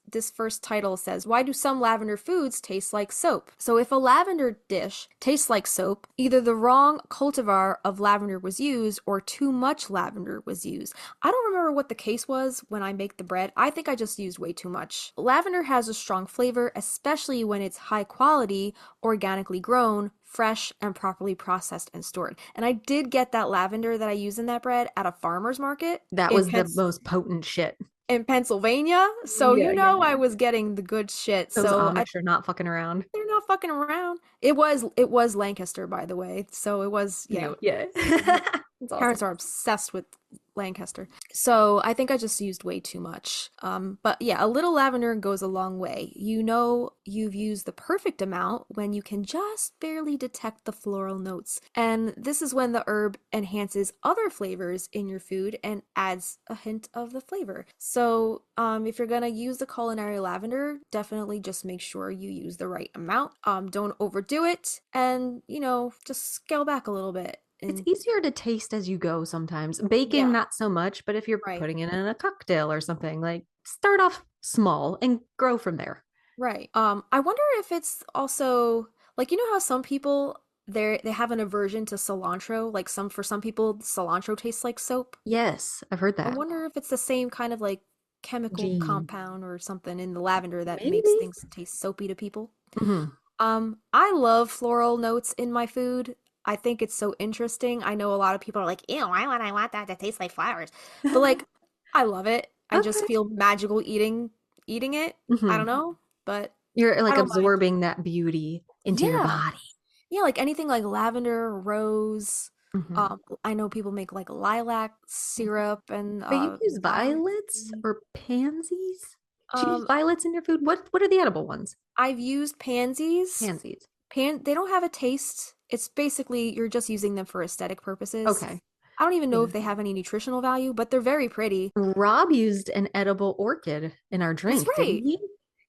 [SPEAKER 3] title says, why do some lavender foods taste like soap? So if a lavender dish tastes like soap, either the wrong cultivar of lavender was used or too much lavender was used. I don't remember what the case was when I make the bread. I think I just used way too much. Lavender has a strong flavor, especially when it's high quality, organically grown, fresh, and properly processed and stored. And I did get that lavender that I use in that bread at a farmer's market.
[SPEAKER 2] That was the most potent shit.
[SPEAKER 3] In Pennsylvania. So I was getting the good shit.
[SPEAKER 2] Those Amish are not fucking around.
[SPEAKER 3] They're not fucking around. It was Lancaster, by the way. So it was,
[SPEAKER 2] Yeah.
[SPEAKER 3] Parents are obsessed with Lancaster. So I think I just used way too much. But yeah, a little lavender goes a long way. You've used the perfect amount when you can just barely detect the floral notes. And this is when the herb enhances other flavors in your food and adds a hint of the flavor. So if you're gonna use the culinary lavender, definitely just make sure you use the right amount. Don't overdo it, and just scale back a little bit.
[SPEAKER 2] It's easier to taste as you go sometimes. Baking, not so much, but if you're putting it in a cocktail or something, like start off small and grow from there.
[SPEAKER 3] Right. I wonder if it's also like, how some people they have an aversion to cilantro. Like for some people, cilantro tastes like soap.
[SPEAKER 2] Yes, I've heard that.
[SPEAKER 3] I wonder if it's the same kind of like chemical compound or something in the lavender that makes things taste soapy to people.
[SPEAKER 2] Mm-hmm.
[SPEAKER 3] I love floral notes in my food. I think it's so interesting. I know a lot of people are like, ew, why would I want that to taste like flowers? But like, I love it. I just feel magical eating it.
[SPEAKER 2] Mm-hmm.
[SPEAKER 3] I don't know, but
[SPEAKER 2] you're like absorbing that beauty into your body.
[SPEAKER 3] Yeah, like anything like lavender, rose.
[SPEAKER 2] Mm-hmm.
[SPEAKER 3] I know people make like lilac syrup and.
[SPEAKER 2] But you use violets or pansies? Do you use violets in your food? What are the edible ones?
[SPEAKER 3] I've used pansies. They don't have a taste. It's basically you're just using them for aesthetic purposes.
[SPEAKER 2] Okay.
[SPEAKER 3] I don't even know if they have any nutritional value, but they're very pretty.
[SPEAKER 2] Rob used an edible orchid in our drink.
[SPEAKER 3] That's right.
[SPEAKER 2] Didn't he?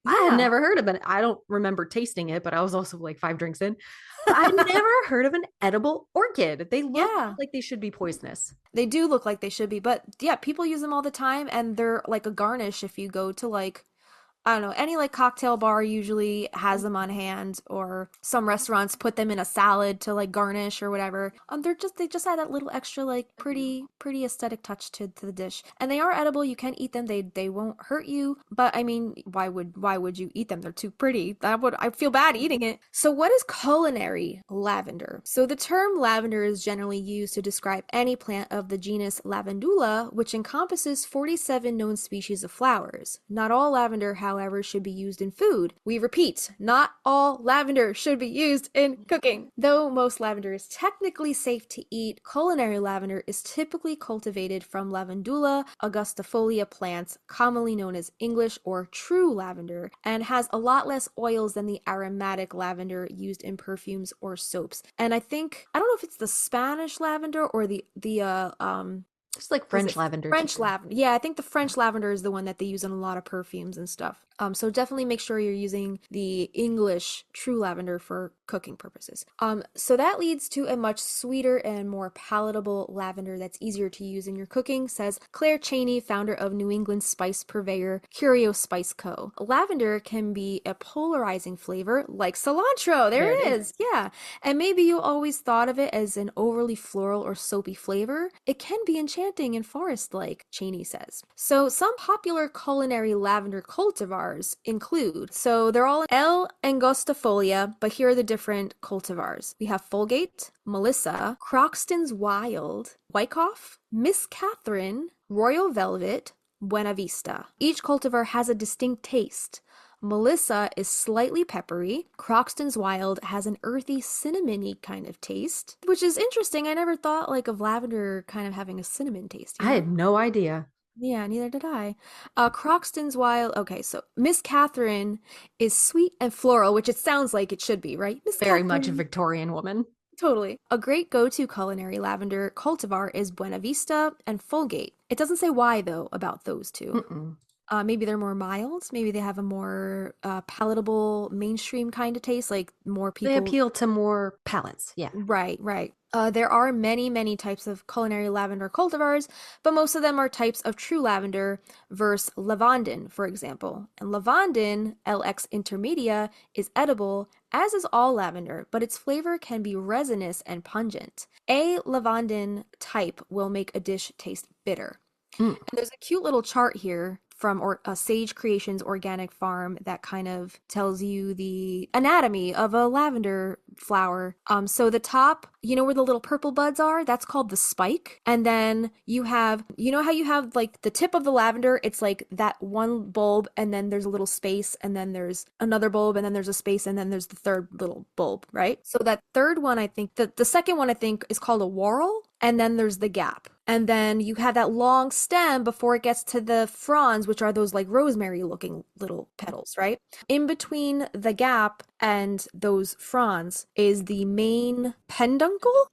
[SPEAKER 2] Yeah. I had never heard of it. I don't remember tasting it, but I was also like 5 drinks in. I've never heard of an edible orchid. They look like they should be poisonous.
[SPEAKER 3] They do look like they should be, but yeah, people use them all the time, and they're like a garnish if you go to like I don't know, any like cocktail bar usually has them on hand, or some restaurants put them in a salad to like garnish or whatever. They just add that little extra like pretty aesthetic touch to the dish. And they are edible. You can eat them. They won't hurt you. But I mean, why would you eat them? They're too pretty. I feel bad eating it. So what is culinary lavender? So the term lavender is generally used to describe any plant of the genus Lavandula, which encompasses 47 known species of flowers. Not all lavender, however, should be used in food. We repeat, not all lavender should be used in cooking. Though most lavender is technically safe to eat, culinary lavender is typically cultivated from Lavandula augustifolia plants, commonly known as English or true lavender, and has a lot less oils than the aromatic lavender used in perfumes or soaps. And I don't know if it's the Spanish lavender or the
[SPEAKER 2] It's like French lavender.
[SPEAKER 3] French lavender. Yeah, I think the French lavender is the one that they use in a lot of perfumes and stuff. So definitely make sure you're using the English true lavender for cooking purposes. So that leads to a much sweeter and more palatable lavender that's easier to use in your cooking, says Claire Cheney, founder of New England spice purveyor Curio Spice Co. Lavender can be a polarizing flavor like cilantro. There it is. Yeah. And maybe you always thought of it as an overly floral or soapy flavor. It can be enchanting and forest-like, Cheney says. So some popular culinary lavender cultivars include, so they're all L. angustifolia, but here are the different cultivars. We have Folgate, Melissa, Croxton's Wild, Wyckoff, Miss Catherine, Royal Velvet, Buena Vista. Each cultivar has a distinct taste. Melissa is slightly peppery. Croxton's Wild has an earthy, cinnamony kind of taste, which is interesting. I never thought like of lavender kind of having a cinnamon taste.
[SPEAKER 2] I had no idea.
[SPEAKER 3] Yeah, neither did I. Croxton's Wild. Okay, so Miss Catherine is sweet and floral, which it sounds like it should be, right? Miss
[SPEAKER 2] Very
[SPEAKER 3] Catherine.
[SPEAKER 2] much a Victorian woman.
[SPEAKER 3] Totally. A great go-to culinary lavender cultivar is Buena Vista and Folgate. It doesn't say why, though, about those two. Maybe they're more mild. Maybe they have a more palatable, mainstream kind of taste, like more people.
[SPEAKER 2] They appeal to more palates. Yeah.
[SPEAKER 3] Right. There are many types of culinary lavender cultivars, but most of them are types of true lavender versus lavandin, for example. And lavandin, LX intermedia, is edible, as is all lavender, but its flavor can be resinous and pungent. A lavandin type will make a dish taste bitter. And there's a cute little chart here from Sage Creations Organic Farm that kind of tells you the anatomy of a lavender flower. So the top, you know where the little purple buds are? That's called the spike. And then you have, you know how you have like the tip of the lavender, it's like that one bulb and then there's a little space and then there's another bulb and then there's a space and then there's the third little bulb, right? So that third one, I think, the second one I think is called a whorl, and then there's the gap. And then you have that long stem before it gets to the fronds, which are those like rosemary looking little petals, right? In between the gap and those fronds is the main peduncle.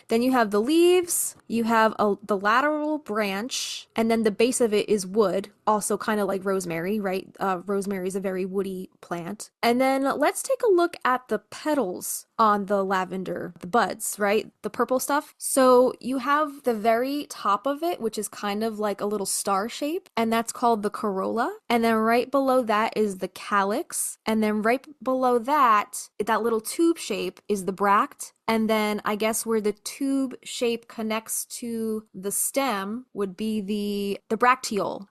[SPEAKER 3] Then you have the leaves, you have the lateral branch, and then the base of it is wood, also kind of like rosemary, right? Rosemary is a very woody plant. And then let's take a look at the petals on the lavender, the buds, right? The purple stuff. So you have the very top of it, which is kind of like a little star shape, and that's called the corolla. And then right below that is the calyx. And then right below that, that little tube shape is the bract. And then I guess where the tube shape connects to the stem would be the bracteole.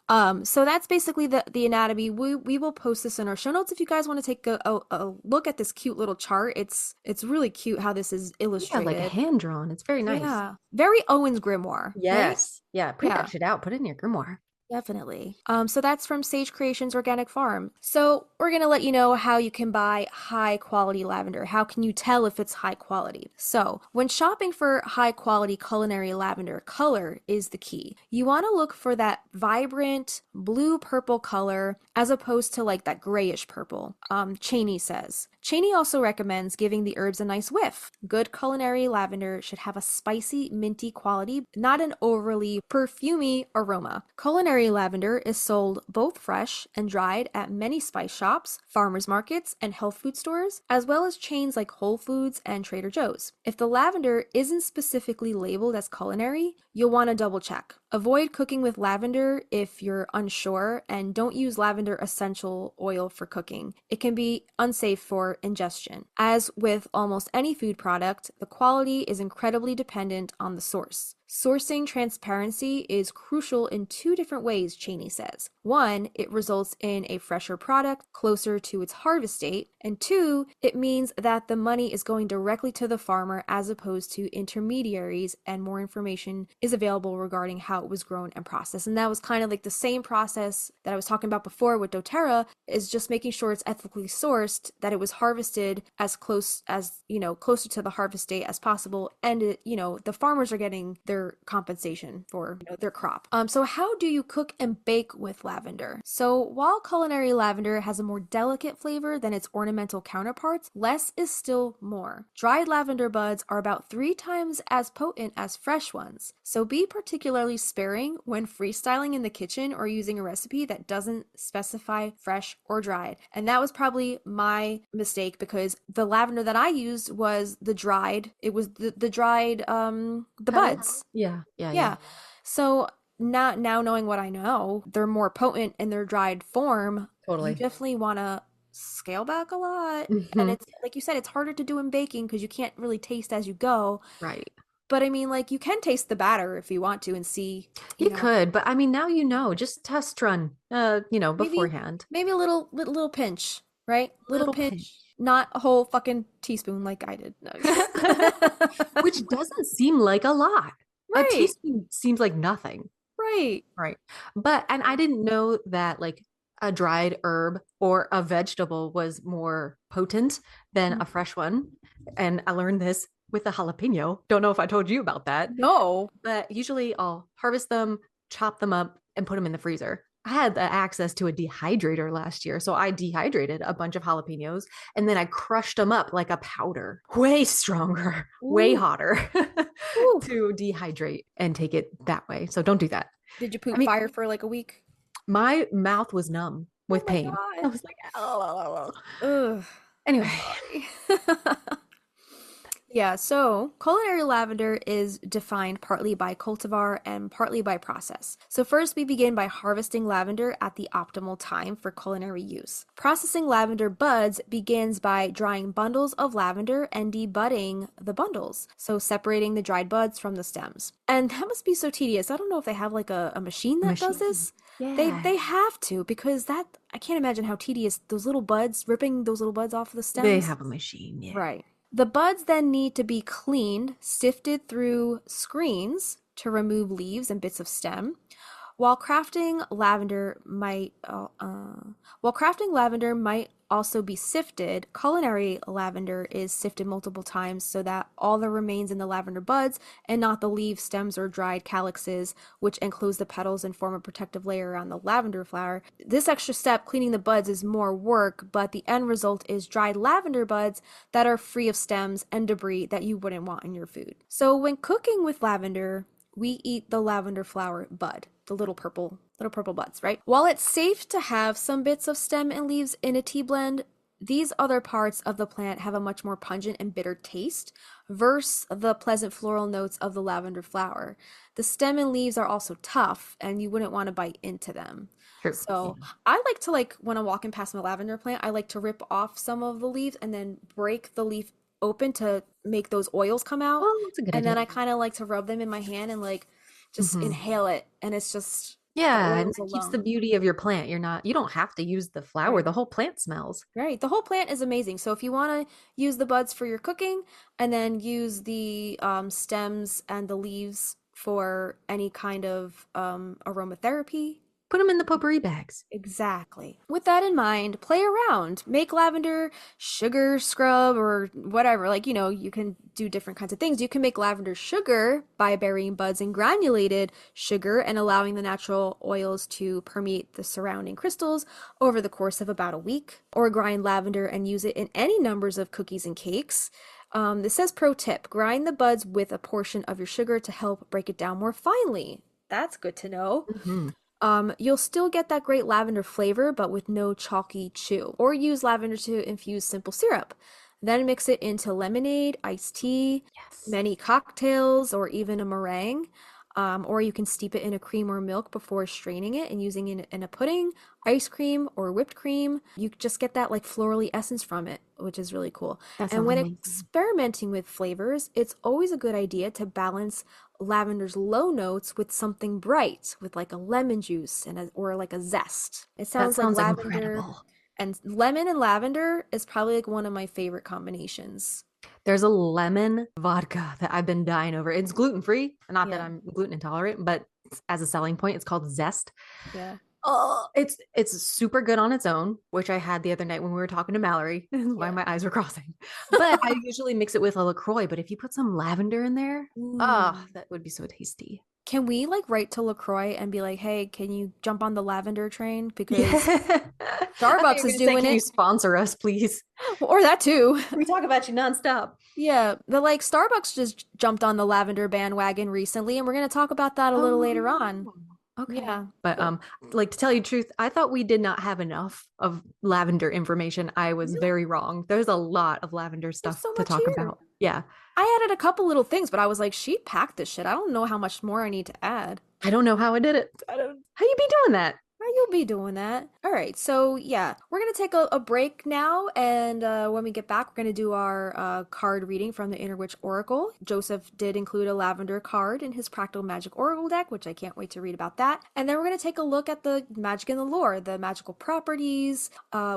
[SPEAKER 3] So that's basically the anatomy. We will post this in our show notes if you guys want to take a look at this cute little chart. It's really cute how this is illustrated.
[SPEAKER 2] Yeah, like a hand drawn. It's very nice.
[SPEAKER 3] Yeah, very Owen's grimoire.
[SPEAKER 2] Yes.
[SPEAKER 3] Right?
[SPEAKER 2] Yeah, print that shit out. Put it in your grimoire.
[SPEAKER 3] Definitely. So that's from Sage Creations Organic Farm. So we're going to let you know how you can buy high quality lavender. How can you tell if it's high quality? So when shopping for high quality culinary lavender, color is the key. You want to look for that vibrant blue purple color as opposed to like that grayish purple. Cheney says. Cheney also recommends giving the herbs a nice whiff. Good culinary lavender should have a spicy, minty quality, not an overly perfumey aroma. Culinary lavender is sold both fresh and dried at many spice shops, farmers markets, and health food stores, as well as chains like Whole Foods and Trader Joe's. If the lavender isn't specifically labeled as culinary, you'll want to double check. Avoid cooking with lavender if you're unsure, and don't use lavender essential oil for cooking. It can be unsafe for ingestion. As with almost any food product, the quality is incredibly dependent on the source. Sourcing transparency is crucial in two different ways, Cheney says. One, it results in a fresher product closer to its harvest date, and two, it means that the money is going directly to the farmer as opposed to intermediaries, and more information is available regarding how it was grown and processed. And that was kind of like the same process that I was talking about before with doTERRA, is just making sure it's ethically sourced, that it was harvested as close as, closer to the harvest date as possible, and the farmers are getting their compensation for their crop. So how do you cook and bake with lavender? So while culinary lavender has a more delicate flavor than its ornamental counterparts, less is still more. Dried lavender buds are about 3 times as potent as fresh ones, so be particularly sparing when freestyling in the kitchen or using a recipe that doesn't specify fresh or dried. And that was probably my mistake, because the lavender that I used was the dried, it was the dried the buds.
[SPEAKER 2] Yeah.
[SPEAKER 3] So now knowing what I know, they're more potent in their dried form.
[SPEAKER 2] Totally.
[SPEAKER 3] You definitely want to scale back a lot.
[SPEAKER 2] Mm-hmm.
[SPEAKER 3] And it's like you said, it's harder to do in baking because you can't really taste as you go.
[SPEAKER 2] Right.
[SPEAKER 3] But I mean, like, you can taste the batter if you want to and see.
[SPEAKER 2] You could, but I mean, now just test run, beforehand.
[SPEAKER 3] Maybe a little pinch, right? Little pinch. Not a whole fucking teaspoon like I did. No.
[SPEAKER 2] Which doesn't seem like a lot.
[SPEAKER 3] Right.
[SPEAKER 2] A teaspoon seems like nothing.
[SPEAKER 3] Right.
[SPEAKER 2] But, and I didn't know that like a dried herb or a vegetable was more potent than a fresh one. And I learned this with the jalapeno. Don't know if I told you about that.
[SPEAKER 3] No.
[SPEAKER 2] But usually I'll harvest them, chop them up, and put them in the freezer. I had the access to a dehydrator last year, so I dehydrated a bunch of jalapenos, and then I crushed them up like a powder, way stronger, way hotter to dehydrate and take it that way. So don't do that.
[SPEAKER 3] Did you poop fire for like a week?
[SPEAKER 2] My mouth was numb with pain.
[SPEAKER 3] God.
[SPEAKER 2] I was like, oh.
[SPEAKER 3] Ugh.
[SPEAKER 2] Anyway.
[SPEAKER 3] Yeah, so culinary lavender is defined partly by cultivar and partly by process. So first we begin by harvesting lavender at the optimal time for culinary use. Processing lavender buds begins by drying bundles of lavender and debudding the bundles, so separating the dried buds from the stems. And that must be so tedious. I don't know if they have like a machine that does this.
[SPEAKER 2] Yeah.
[SPEAKER 3] They have to, because that, I can't imagine how tedious those little buds, ripping those little buds off of the stems.
[SPEAKER 2] They have a machine, yeah.
[SPEAKER 3] Right. The buds then need to be cleaned, sifted through screens to remove leaves and bits of stem. While crafting lavender might also be sifted, culinary lavender is sifted multiple times so that all that remains in the lavender buds and not the leaves, stems, or dried calyxes, which enclose the petals and form a protective layer around the lavender flower. This extra step, cleaning the buds, is more work, but the end result is dried lavender buds that are free of stems and debris that you wouldn't want in your food. So when cooking with lavender, we eat the lavender flower bud, the little purple buds, right? While it's safe to have some bits of stem and leaves in a tea blend, these other parts of the plant have a much more pungent and bitter taste versus the pleasant floral notes of the lavender flower. The stem and leaves are also tough, and you wouldn't want to bite into them.
[SPEAKER 2] True.
[SPEAKER 3] So I like to, like, when I'm walking past my lavender plant, I like to rip off some of the leaves and then break the leaf open to make those oils come out.
[SPEAKER 2] Oh, that's a good idea.
[SPEAKER 3] And then I kind of like to rub them in my hand and like just inhale it, and it's just
[SPEAKER 2] and it keeps the beauty of your plant. You don't have to use the flower.
[SPEAKER 3] Right.
[SPEAKER 2] The whole plant smells.
[SPEAKER 3] Right. The whole plant is amazing. So if you want to use the buds for your cooking and then use the stems and the leaves for any kind of aromatherapy,
[SPEAKER 2] put them in the potpourri bags.
[SPEAKER 3] Exactly. With that in mind, play around. Make lavender sugar scrub or whatever. Like, you can do different kinds of things. You can make lavender sugar by burying buds in granulated sugar and allowing the natural oils to permeate the surrounding crystals over the course of about a week. Or grind lavender and use it in any numbers of cookies and cakes. This says pro tip, grind the buds with a portion of your sugar to help break it down more finely. That's good to know.
[SPEAKER 2] Mm-hmm.
[SPEAKER 3] You'll still get that great lavender flavor, but with no chalky chew. Or use lavender to infuse simple syrup. Then mix it into lemonade, iced tea, many cocktails, or even a meringue. or you can steep it in a cream or milk before straining it and using it in a pudding, ice cream, or whipped cream. You just get that like florally essence from it, which is really cool.
[SPEAKER 2] That
[SPEAKER 3] And
[SPEAKER 2] sounds
[SPEAKER 3] when
[SPEAKER 2] amazing.
[SPEAKER 3] experimenting with flavors, it's always a good idea to balance lavender's low notes with something bright, with like a lemon juice or like a zest. It
[SPEAKER 2] That
[SPEAKER 3] sounds like
[SPEAKER 2] sounds
[SPEAKER 3] lavender
[SPEAKER 2] incredible.
[SPEAKER 3] and lemon and lavender is probably like one of my favorite combinations.
[SPEAKER 2] There's a lemon vodka that I've been dying over. It's gluten free. Not that
[SPEAKER 3] Yeah.
[SPEAKER 2] I'm gluten intolerant, but as a selling point, it's called Zest.
[SPEAKER 3] Yeah.
[SPEAKER 2] Oh, it's super good on its own, which I had the other night when we were talking to Mallory. Why
[SPEAKER 3] Yeah.
[SPEAKER 2] my eyes were crossing. But I usually mix it with a LaCroix. But if you put some lavender in there,
[SPEAKER 3] Ooh.
[SPEAKER 2] that would be so tasty.
[SPEAKER 3] Can we like write to LaCroix and be like, hey, can you jump on the lavender train? Because
[SPEAKER 2] Yeah.
[SPEAKER 3] Starbucks is doing
[SPEAKER 2] Can you
[SPEAKER 3] it.
[SPEAKER 2] sponsor us, please?
[SPEAKER 3] Or that too.
[SPEAKER 2] We talk about you nonstop.
[SPEAKER 3] Yeah, the like Starbucks just jumped on the lavender bandwagon recently, and we're gonna talk about that a little later on.
[SPEAKER 2] Okay.
[SPEAKER 3] Yeah.
[SPEAKER 2] But like to tell you the truth, I thought we did not have enough of lavender information. I was very wrong. There's a lot of lavender stuff
[SPEAKER 3] so
[SPEAKER 2] to
[SPEAKER 3] much
[SPEAKER 2] talk
[SPEAKER 3] here.
[SPEAKER 2] about. Yeah.
[SPEAKER 3] I added a couple little things, but I was like, she packed this shit. I don't know how much more I need to add.
[SPEAKER 2] I don't know how I did it. How you be doing that?
[SPEAKER 3] You'll be doing that. All right, so yeah, we're gonna take a break now, and when we get back, we're gonna do our card reading from the Inner Witch Oracle. Joseph did include a lavender card in his Practical Magic Oracle deck, which I can't wait to read about that. And then we're gonna take a look at the Magic and the Lore, the magical properties.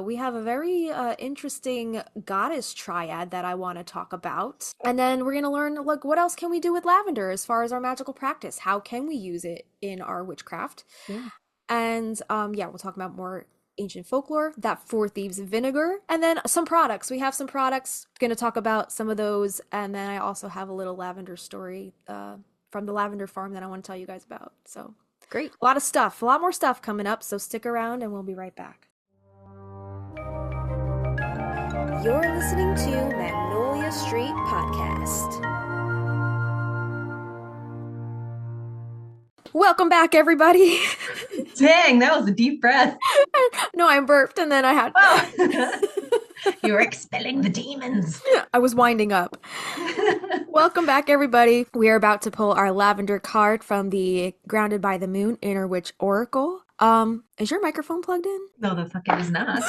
[SPEAKER 3] We have a very interesting goddess triad that I want to talk about, and then we're gonna learn like what else can we do with lavender as far as our magical practice. How can we use it in our witchcraft?
[SPEAKER 2] Yeah.
[SPEAKER 3] And yeah, we'll talk about more ancient folklore, that Four Thieves Vinegar, and then some products. We have some products, going to talk about some of those. And then I also have a little lavender story from the Lavender Farm that I want to tell you guys about. So
[SPEAKER 2] Great.
[SPEAKER 3] a lot of stuff, a lot more stuff coming up. So stick around and we'll be right back. You're listening to Magnolia Street Podcast. Welcome back, everybody.
[SPEAKER 4] Dang, that was a deep breath.
[SPEAKER 3] No, I burped and then I had.
[SPEAKER 4] Oh. You were expelling the demons.
[SPEAKER 3] I was winding up. Welcome back, everybody. We are about to pull our lavender card from the Grounded by the Moon Inner Witch Oracle. Is your microphone plugged in?
[SPEAKER 4] No, the fuck it is not.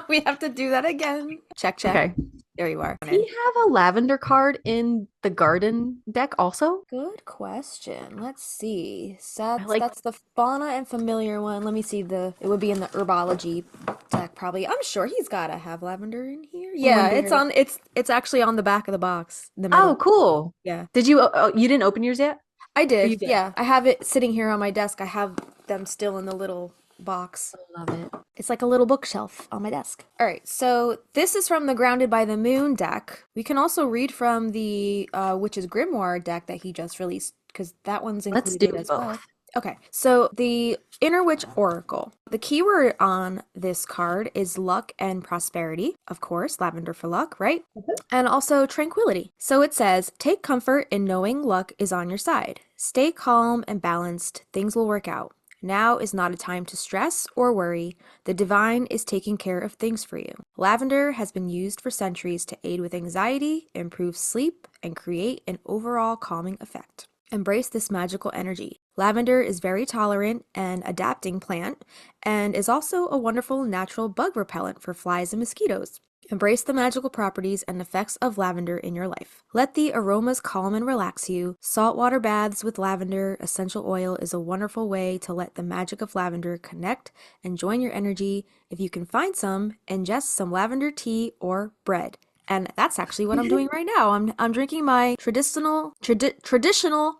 [SPEAKER 3] We have to do that again. Check.
[SPEAKER 2] Okay.
[SPEAKER 3] There you are.
[SPEAKER 2] Do we have a lavender card in the garden deck also?
[SPEAKER 3] Good question. Let's see. That's,
[SPEAKER 2] like-
[SPEAKER 3] that's the fauna and familiar one. Let me see it would be in the herbology deck probably. I'm sure he's gotta have lavender in here. Yeah,
[SPEAKER 2] wonder-
[SPEAKER 3] it's actually on the back of the box. The middle.
[SPEAKER 2] Oh, cool.
[SPEAKER 3] Yeah.
[SPEAKER 2] Did you you didn't open yours yet?
[SPEAKER 3] I
[SPEAKER 2] you
[SPEAKER 3] did.
[SPEAKER 2] did?
[SPEAKER 3] Yeah. I have it sitting here on my desk. I have them still in the little box.
[SPEAKER 2] I love it.
[SPEAKER 3] It's like a little bookshelf on my desk. All right, so this is from the Grounded by the Moon deck. We can also read from the Witch's Grimoire deck that he just released, because that one's included
[SPEAKER 2] Let's do
[SPEAKER 3] as well.
[SPEAKER 2] both.
[SPEAKER 3] Okay, so the Inner Witch Oracle. The keyword on this card is luck and prosperity. Of course, lavender for luck, right? And also tranquility. So it says, take comfort in knowing luck is on your side. Stay calm and balanced. Things will work out. Now is not a time to stress or worry. The divine is taking care of things for you. Lavender has been used for centuries to aid with anxiety, improve sleep, and create an overall calming effect. Embrace this magical energy. Lavender is very tolerant and adapting plant and is also a wonderful natural bug repellent for flies and mosquitoes. Embrace the magical properties and effects of lavender in your life. Let the aromas calm and relax you. Saltwater baths with lavender essential oil is a wonderful way to let the magic of lavender connect and join your energy. If you can find some, ingest some lavender tea or bread. And that's actually what I'm doing right now. I'm drinking my traditional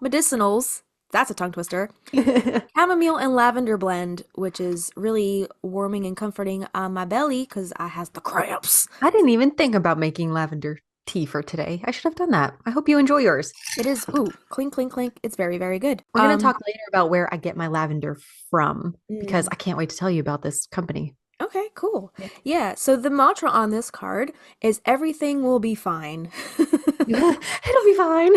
[SPEAKER 3] medicinals. That's a tongue twister. Chamomile and lavender blend, which is really warming and comforting on my belly because I has the cramps.
[SPEAKER 2] I didn't even think about making lavender tea for today. I should have done that. I hope you enjoy yours.
[SPEAKER 3] It is, clink, clink, clink. It's very, very good.
[SPEAKER 2] We're going to talk later about where I get my lavender from because
[SPEAKER 3] Mm.
[SPEAKER 2] I can't wait to tell you about this company.
[SPEAKER 3] Okay, cool. Yeah, so the mantra on this card is everything will be fine.
[SPEAKER 2] It'll be fine.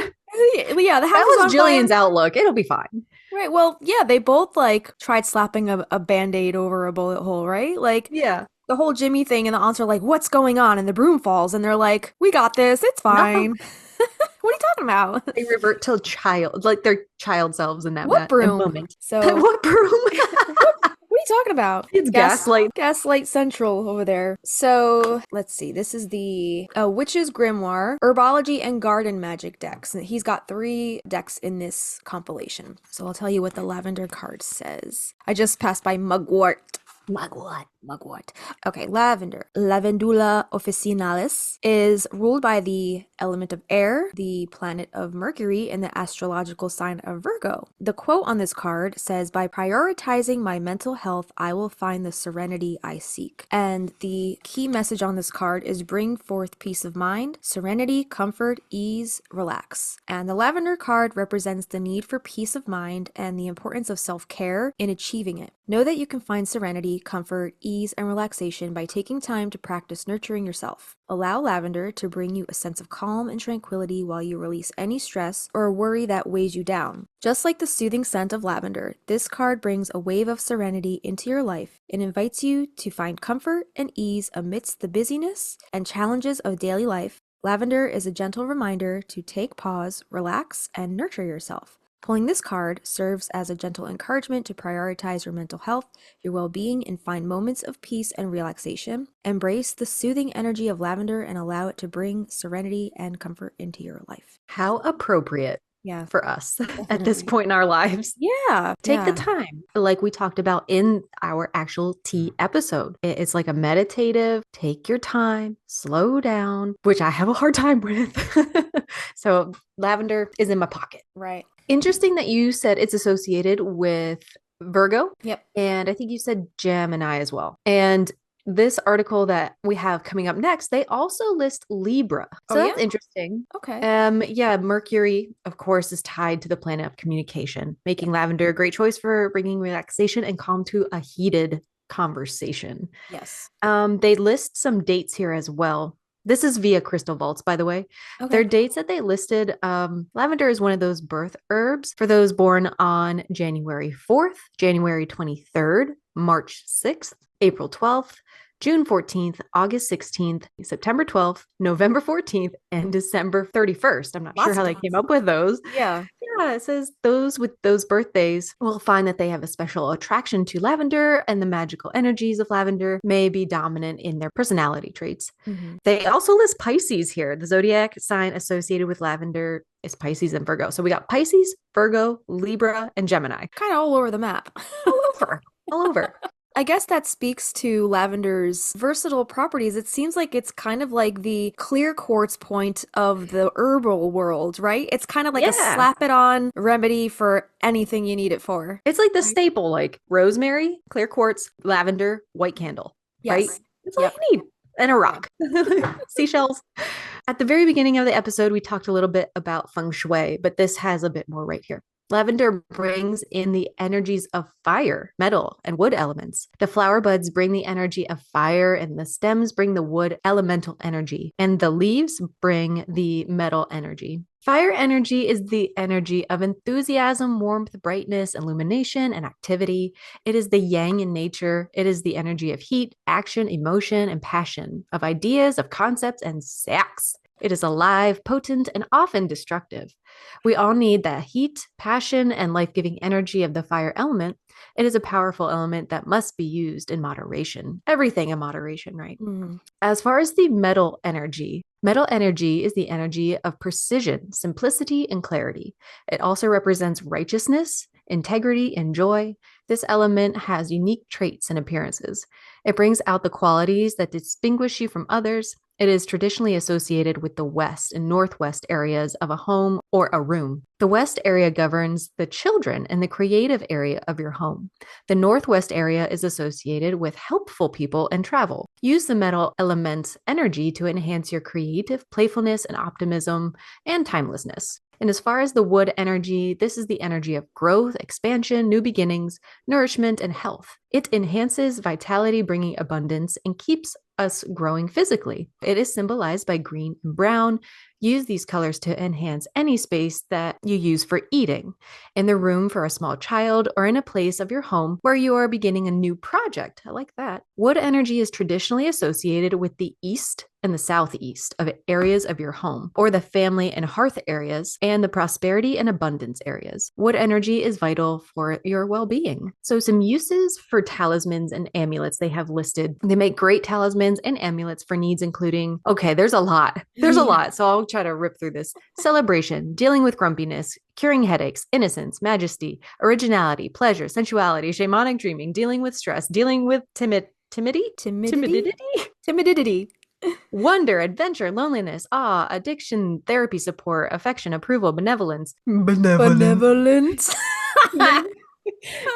[SPEAKER 3] Yeah, the house
[SPEAKER 2] That
[SPEAKER 3] is
[SPEAKER 2] was
[SPEAKER 3] on fire.
[SPEAKER 2] Jillian's outlook. It'll be fine.
[SPEAKER 3] Right, well, yeah, they both like tried slapping a band-aid over a bullet hole, right? Like,
[SPEAKER 2] Yeah.
[SPEAKER 3] the whole Jimmy thing, and the aunts are like, "What's going on?" And the broom falls, and they're like, "We got this. It's fine." What are you talking about?
[SPEAKER 2] They revert to child, like their child selves in that
[SPEAKER 3] What broom?
[SPEAKER 2] moment.
[SPEAKER 3] So
[SPEAKER 2] What broom?
[SPEAKER 3] what are you talking about?
[SPEAKER 2] It's Gaslight.
[SPEAKER 3] Gaslight Central over there. So let's see. This is the Witch's Grimoire, Herbology and Garden Magic decks. And he's got 3 decks in this compilation. So I'll tell you what the lavender card says. I just passed by Mugwort. Mugwort. Okay, lavender. Lavandula officinalis is ruled by the element of air, the planet of Mercury, and the astrological sign of Virgo. The quote on this card says, "By prioritizing my mental health, I will find the serenity I seek." And the key message on this card is bring forth peace of mind, serenity, comfort, ease, relax. And the lavender card represents the need for peace of mind and the importance of self-care in achieving it. Know that you can find serenity, comfort, ease, and relaxation by taking time to practice nurturing yourself. Allow lavender to bring you a sense of calm and tranquility while you release any stress or worry that weighs you down. Just like the soothing scent of lavender, this card brings a wave of serenity into your life and invites you to find comfort and ease amidst the busyness and challenges of daily life. Lavender is a gentle reminder to take pause, relax, and nurture yourself. Pulling this card serves as a gentle encouragement to prioritize your mental health, your well-being, and find moments of peace and relaxation. Embrace the soothing energy of lavender and allow it to bring serenity and comfort into your life.
[SPEAKER 2] How appropriate
[SPEAKER 3] Yeah.
[SPEAKER 2] for us at this
[SPEAKER 3] Definitely.
[SPEAKER 2] point in our lives.
[SPEAKER 3] Yeah.
[SPEAKER 2] Take the time, like we talked about in our actual tea episode. It's like a meditative, take your time, slow down, which I have a hard time with. So lavender is in my pocket.
[SPEAKER 3] Right.
[SPEAKER 2] Interesting that you said it's associated with Virgo.
[SPEAKER 3] Yep.
[SPEAKER 2] And I think you said Gemini as well. And this article that we have coming up next, they also list Libra. So that's interesting.
[SPEAKER 3] Okay.
[SPEAKER 2] Yeah, Mercury, of course, is tied to the planet of communication, making lavender a great choice for bringing relaxation and calm to a heated conversation.
[SPEAKER 3] Yes.
[SPEAKER 2] They list some dates here as well. This is via Crystal Vaults, by the way.
[SPEAKER 3] Okay.
[SPEAKER 2] Their dates that they listed, lavender is one of those birth herbs for those born on January 4th, January 23rd, March 6th, April 12th, June 14th, August 16th, September 12th, November 14th, and December 31st. I'm not sure how they came up with those.
[SPEAKER 3] Yeah.
[SPEAKER 2] Yeah, it says those with those birthdays will find that they have a special attraction to lavender, and the magical energies of lavender may be dominant in their personality traits.
[SPEAKER 3] Mm-hmm.
[SPEAKER 2] They also list Pisces here. The zodiac sign associated with lavender is Pisces and Virgo. So we got Pisces, Virgo, Libra, and Gemini.
[SPEAKER 3] Kind of all over the map.
[SPEAKER 2] All over.
[SPEAKER 3] I guess that speaks to lavender's versatile properties. It seems like it's kind of like the clear quartz point of the herbal world, right? It's kind of like a slap it on remedy for anything you need it for.
[SPEAKER 2] It's like the staple, like rosemary, clear quartz, lavender, white candle, right? That's all you need. And a rock. Seashells. At the very beginning of the episode, we talked a little bit about feng shui, but this has a bit more right here. Lavender brings in the energies of fire, metal, and wood elements. The flower buds bring the energy of fire, and the stems bring the wood elemental energy, and the leaves bring the metal energy. Fire energy is the energy of enthusiasm, warmth, brightness, illumination, and activity. It is the yang in nature. It is the energy of heat, action, emotion, and passion, of ideas, of concepts, and sex. It is alive, potent, and often destructive. We all need that heat, passion, and life-giving energy of the fire element. It is a powerful element that must be used in moderation. Everything in moderation, right?
[SPEAKER 3] Mm.
[SPEAKER 2] As far as the metal energy is the energy of precision, simplicity, and clarity. It also represents righteousness, integrity, and joy. This element has unique traits and appearances. It brings out the qualities that distinguish you from others. It is traditionally associated with the west and northwest areas of a home or a room. The west area governs the children and the creative area of your home. The northwest area is associated with helpful people and travel. Use the metal element's energy to enhance your creative playfulness and optimism and timelessness. And as far as the wood energy, this is the energy of growth, expansion, new beginnings, nourishment, and health. It enhances vitality, bringing abundance, and keeps us growing physically. It is symbolized by green and brown, Use these colors to enhance any space that you use for eating, in the room for a small child, or in a place of your home where you are beginning a new project. I like that. Wood energy is traditionally associated with the east and the southeast of areas of your home, or the family and hearth areas, and the prosperity and abundance areas. Wood energy is vital for your well-being. So some uses for talismans and amulets they have listed. They make great talismans and amulets for needs including, okay, there's a lot. There's a lot. So I'll try to rip through this. Celebration, dealing with grumpiness, curing headaches, innocence, majesty, originality, pleasure, sensuality, shamanic dreaming, dealing with stress, dealing with timidity, wonder, adventure, loneliness, awe, addiction, therapy support, affection, approval, benevolence.
[SPEAKER 3] Benevolence.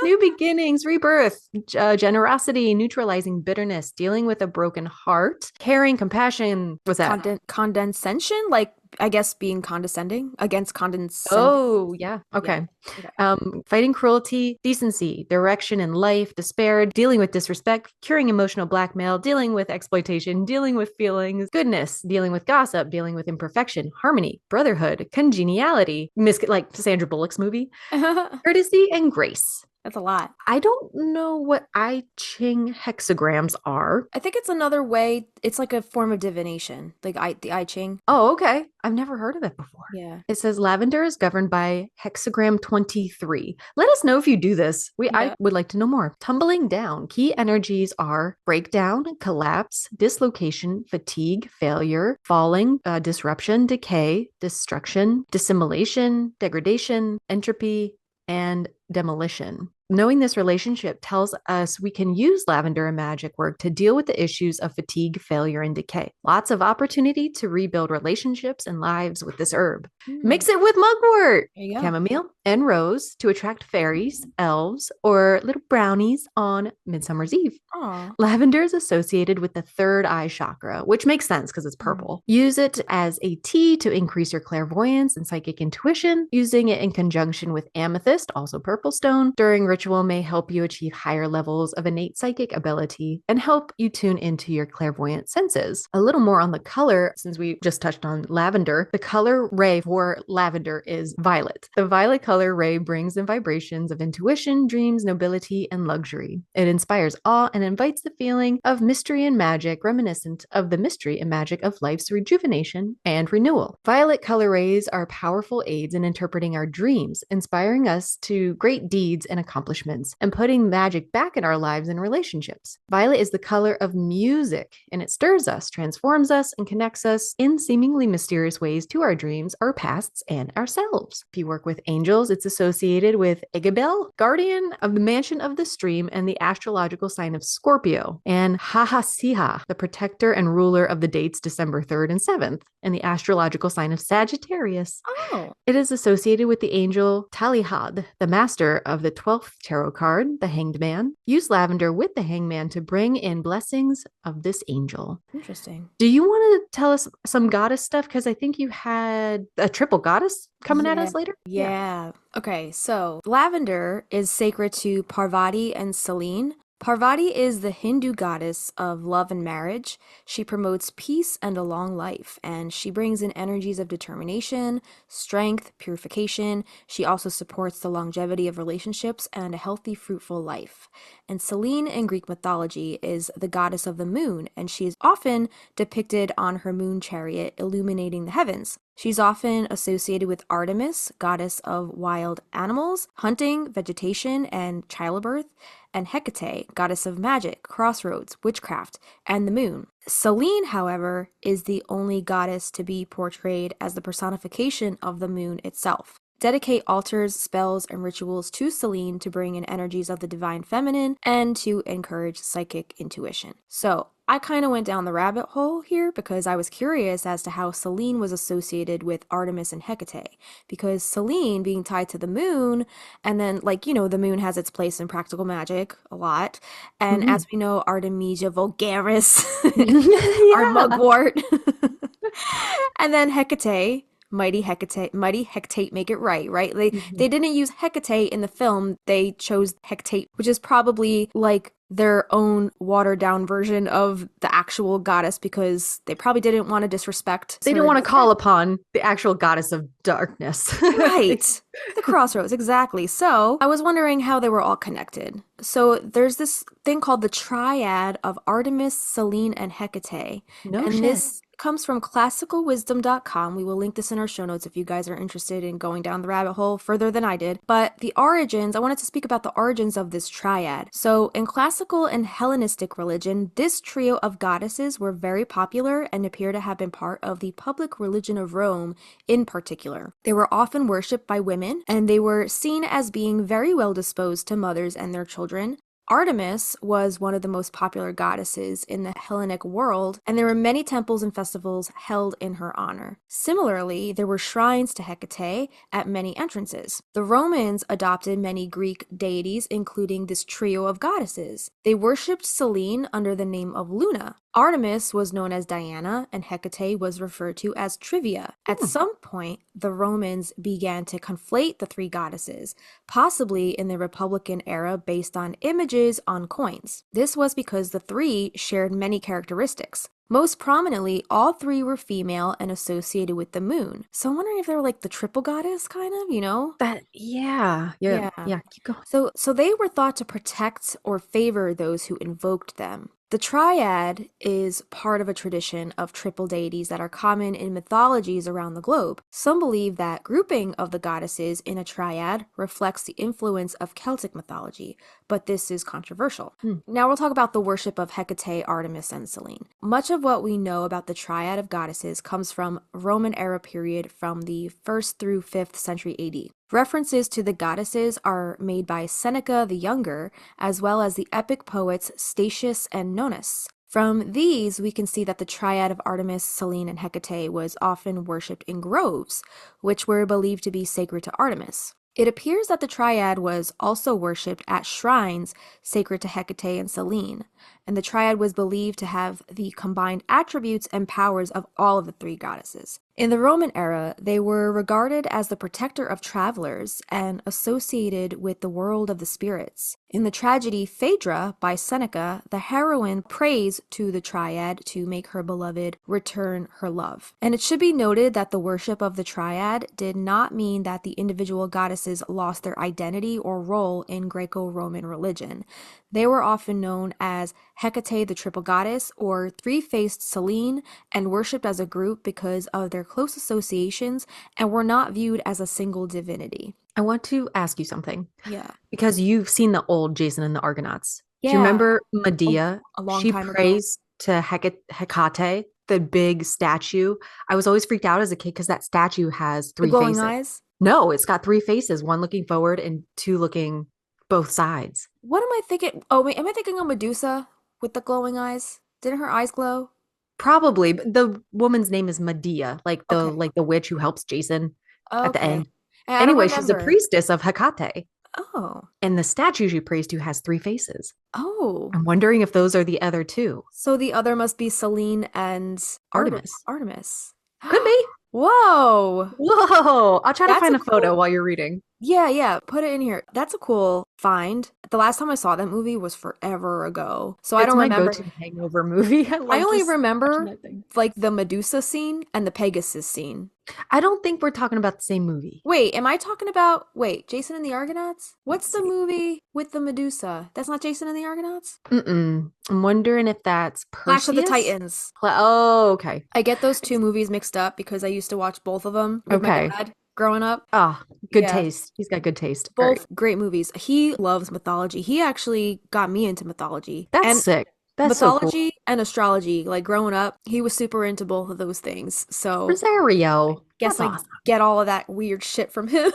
[SPEAKER 2] New beginnings, rebirth, generosity, neutralizing bitterness, dealing with a broken heart, caring, compassion. What's that?
[SPEAKER 3] Condescension, like I guess being condescending against condescension.
[SPEAKER 2] Oh, yeah. Okay. Fighting cruelty, decency, direction in life, despair, dealing with disrespect, curing emotional blackmail, dealing with exploitation, dealing with feelings, goodness, dealing with gossip, dealing with imperfection, harmony, brotherhood, congeniality, like Sandra Bullock's movie, courtesy, and grace.
[SPEAKER 3] That's a lot.
[SPEAKER 2] I don't know what I Ching hexagrams are.
[SPEAKER 3] I think it's another way. It's like a form of divination, like the I Ching.
[SPEAKER 2] Oh, okay. I've never heard of it before.
[SPEAKER 3] Yeah.
[SPEAKER 2] It says lavender is governed by hexagram 23. Let us know if you do this. I would like to know more. Tumbling down. Key energies are breakdown, collapse, dislocation, fatigue, failure, falling, disruption, decay, destruction, dissimulation, degradation, entropy, and demolition. Knowing this relationship tells us we can use lavender and magic work to deal with the issues of fatigue, failure, and decay. Lots of opportunity to rebuild relationships and lives with this herb. Mix it with mugwort, chamomile, and rose to attract fairies, elves, or little brownies on Midsummer's Eve.
[SPEAKER 3] Aww.
[SPEAKER 2] Lavender is associated with the third eye chakra, which makes sense because it's purple. Use it as a tea to increase your clairvoyance and psychic intuition. Using it in conjunction with amethyst, also purple stone, during ritual may help you achieve higher levels of innate psychic ability and help you tune into your clairvoyant senses. A little more on the color, since we just touched on lavender, the color ray for lavender is violet. The violet color ray brings in vibrations of intuition, dreams, nobility, and luxury. It inspires awe and invites the feeling of mystery and magic, reminiscent of the mystery and magic of life's rejuvenation and renewal. Violet color rays are powerful aids in interpreting our dreams, inspiring us to great deeds and accomplishments, and putting magic back in our lives and relationships. Violet is the color of music, and it stirs us, transforms us, and connects us in seemingly mysterious ways to our dreams, our pasts, and ourselves. If you work with angels, it's associated with Igabel, guardian of the mansion of the stream and the astrological sign of Scorpio, and Hahasiha, the protector and ruler of the dates December 3rd and 7th, and the astrological sign of Sagittarius.
[SPEAKER 3] Oh.
[SPEAKER 2] It is associated with the angel Talihad, the master of the 12th tarot card, the Hanged Man. Use lavender with the Hangman to bring in blessings of this angel.
[SPEAKER 3] Interesting.
[SPEAKER 2] Do you want to tell us some goddess stuff? Because I think you had a triple goddess coming at us later.
[SPEAKER 3] Yeah. Okay, so lavender is sacred to Parvati and Selene. Parvati is the Hindu goddess of love and marriage. She promotes peace and a long life, and she brings in energies of determination, strength, purification. She also supports the longevity of relationships and a healthy, fruitful life. And Selene in Greek mythology is the goddess of the moon, and she is often depicted on her moon chariot illuminating the heavens. She's often associated with Artemis, goddess of wild animals, hunting, vegetation, and childbirth, and Hecate, goddess of magic, crossroads, witchcraft, and the moon. Selene, however, is the only goddess to be portrayed as the personification of the moon itself. Dedicate altars, spells, and rituals to Selene to bring in energies of the divine feminine and to encourage psychic intuition. So I kind of went down the rabbit hole here because I was curious as to how Selene was associated with Artemis and Hecate, because Selene being tied to the moon, and then the moon has its place in practical magic a lot, and as we know, Artemisia vulgaris, our mugwort, and then Hecate, mighty Hecate, make it right? They didn't use Hecate in the film, they chose Hecate, which is probably like their own watered down version of the actual goddess because they probably didn't want to disrespect
[SPEAKER 2] They didn't
[SPEAKER 3] her.
[SPEAKER 2] want to call upon the actual goddess of darkness.
[SPEAKER 3] Right. The crossroads, exactly. So I was wondering how they were all connected. So there's this thing called the Triad of Artemis, Selene, and Hecate.
[SPEAKER 2] No
[SPEAKER 3] And
[SPEAKER 2] shit.
[SPEAKER 3] this comes from classicalwisdom.com. We will link this in our show notes if you guys are interested in going down the rabbit hole further than I did. But the origins, I wanted to speak about the origins of this triad. So in classical and Hellenistic religion, this trio of goddesses were very popular and appear to have been part of the public religion of Rome in particular. They were often worshipped by women, and they were seen as being very well disposed to mothers and their children. Artemis was one of the most popular goddesses in the Hellenic world, and there were many temples and festivals held in her honor. Similarly, there were shrines to Hecate at many entrances. The Romans adopted many Greek deities, including this trio of goddesses. They worshipped Selene under the name of Luna. Artemis was known as Diana, and Hecate was referred to as Trivia. At some point, the Romans began to conflate the three goddesses, possibly in the Republican era based on images on coins. This was because the three shared many characteristics. Most prominently, all three were female and associated with the moon. So I'm wondering if they were like the triple goddess, kind of, you know?
[SPEAKER 2] Yeah, keep going.
[SPEAKER 3] So they were thought to protect or favor those who invoked them. The triad is part of a tradition of triple deities that are common in mythologies around the globe. Some believe that grouping of the goddesses in a triad reflects the influence of Celtic mythology, but this is controversial. Now we'll talk about the worship of Hecate, Artemis, and Selene. Much of what we know about the triad of goddesses comes from Roman era period from the 1st through 5th century AD. References to the goddesses are made by Seneca the Younger, as well as the epic poets Statius and Nonnus. From these, we can see that the triad of Artemis, Selene, and Hecate was often worshipped in groves, which were believed to be sacred to Artemis. It appears that the triad was also worshipped at shrines sacred to Hecate and Selene, and the triad was believed to have the combined attributes and powers of all of the three goddesses. In the Roman era, they were regarded as the protector of travelers and associated with the world of the spirits. In the tragedy Phaedra by Seneca, the heroine prays to the triad to make her beloved return her love. And it should be noted that the worship of the triad did not mean that the individual goddesses lost their identity or role in Greco-Roman religion. They were often known as Hecate the Triple Goddess or Three-Faced Selene and worshipped as a group because of their close associations and were not viewed as a single divinity.
[SPEAKER 2] I want to ask you something.
[SPEAKER 3] Yeah.
[SPEAKER 2] Because you've seen the old Jason and the Argonauts.
[SPEAKER 3] Yeah.
[SPEAKER 2] Do you remember Medea?
[SPEAKER 3] A long
[SPEAKER 2] She
[SPEAKER 3] time ago.
[SPEAKER 2] prays to Hecate, the big statue. I was always freaked out as a kid because that statue has
[SPEAKER 3] The
[SPEAKER 2] three
[SPEAKER 3] glowing
[SPEAKER 2] faces.
[SPEAKER 3] eyes?
[SPEAKER 2] No, it's got three faces, one looking forward and two looking both sides.
[SPEAKER 3] What am I thinking? Oh, wait, am I thinking of Medusa with the glowing eyes? Didn't her eyes glow?
[SPEAKER 2] Probably, but the woman's name is Medea, like the
[SPEAKER 3] Okay.
[SPEAKER 2] witch who helps Jason at the
[SPEAKER 3] Okay.
[SPEAKER 2] end.
[SPEAKER 3] I don't
[SPEAKER 2] Anyway, she's a
[SPEAKER 3] remember.
[SPEAKER 2] priestess of Hecate,
[SPEAKER 3] Oh.
[SPEAKER 2] and the statue she prays to has three faces.
[SPEAKER 3] Oh.
[SPEAKER 2] I'm wondering if those are the other two.
[SPEAKER 3] So the other must be Selene and
[SPEAKER 2] Artemis.
[SPEAKER 3] Artemis.
[SPEAKER 2] Could be.
[SPEAKER 3] Whoa.
[SPEAKER 2] Whoa! I'll try to
[SPEAKER 3] That's
[SPEAKER 2] find
[SPEAKER 3] a
[SPEAKER 2] a photo
[SPEAKER 3] cool-
[SPEAKER 2] while you're reading.
[SPEAKER 3] Yeah, put it in here. That's a cool find. The last time I saw that movie was forever ago. So I
[SPEAKER 2] It's
[SPEAKER 3] don't
[SPEAKER 2] my
[SPEAKER 3] remember.
[SPEAKER 2] go-to hangover movie. I love
[SPEAKER 3] I only
[SPEAKER 2] just watching
[SPEAKER 3] remember
[SPEAKER 2] that thing.
[SPEAKER 3] like the Medusa scene and the Pegasus scene.
[SPEAKER 2] I don't think we're talking about the same movie.
[SPEAKER 3] Wait, am I talking about Jason and the Argonauts? What's
[SPEAKER 2] Let's
[SPEAKER 3] the
[SPEAKER 2] see.
[SPEAKER 3] movie with the Medusa? That's not Jason and the Argonauts?
[SPEAKER 2] I'm wondering if that's
[SPEAKER 3] Clash of the
[SPEAKER 2] Perseus?
[SPEAKER 3] Titans.
[SPEAKER 2] Oh, okay.
[SPEAKER 3] I get those two movies mixed up because I used to watch both of them with
[SPEAKER 2] Okay.
[SPEAKER 3] my dad growing up.
[SPEAKER 2] Oh, good
[SPEAKER 3] Yeah.
[SPEAKER 2] taste. He's got good taste. All
[SPEAKER 3] Both
[SPEAKER 2] right.
[SPEAKER 3] great movies. He loves mythology. He actually got me into mythology.
[SPEAKER 2] That's
[SPEAKER 3] and
[SPEAKER 2] sick. That's so cool.
[SPEAKER 3] mythology and astrology. Like growing up, he was super into both of those things. So
[SPEAKER 2] Rosario.
[SPEAKER 3] guess
[SPEAKER 2] That's
[SPEAKER 3] I
[SPEAKER 2] awesome.
[SPEAKER 3] get all of that weird shit from him.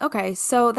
[SPEAKER 3] Okay, so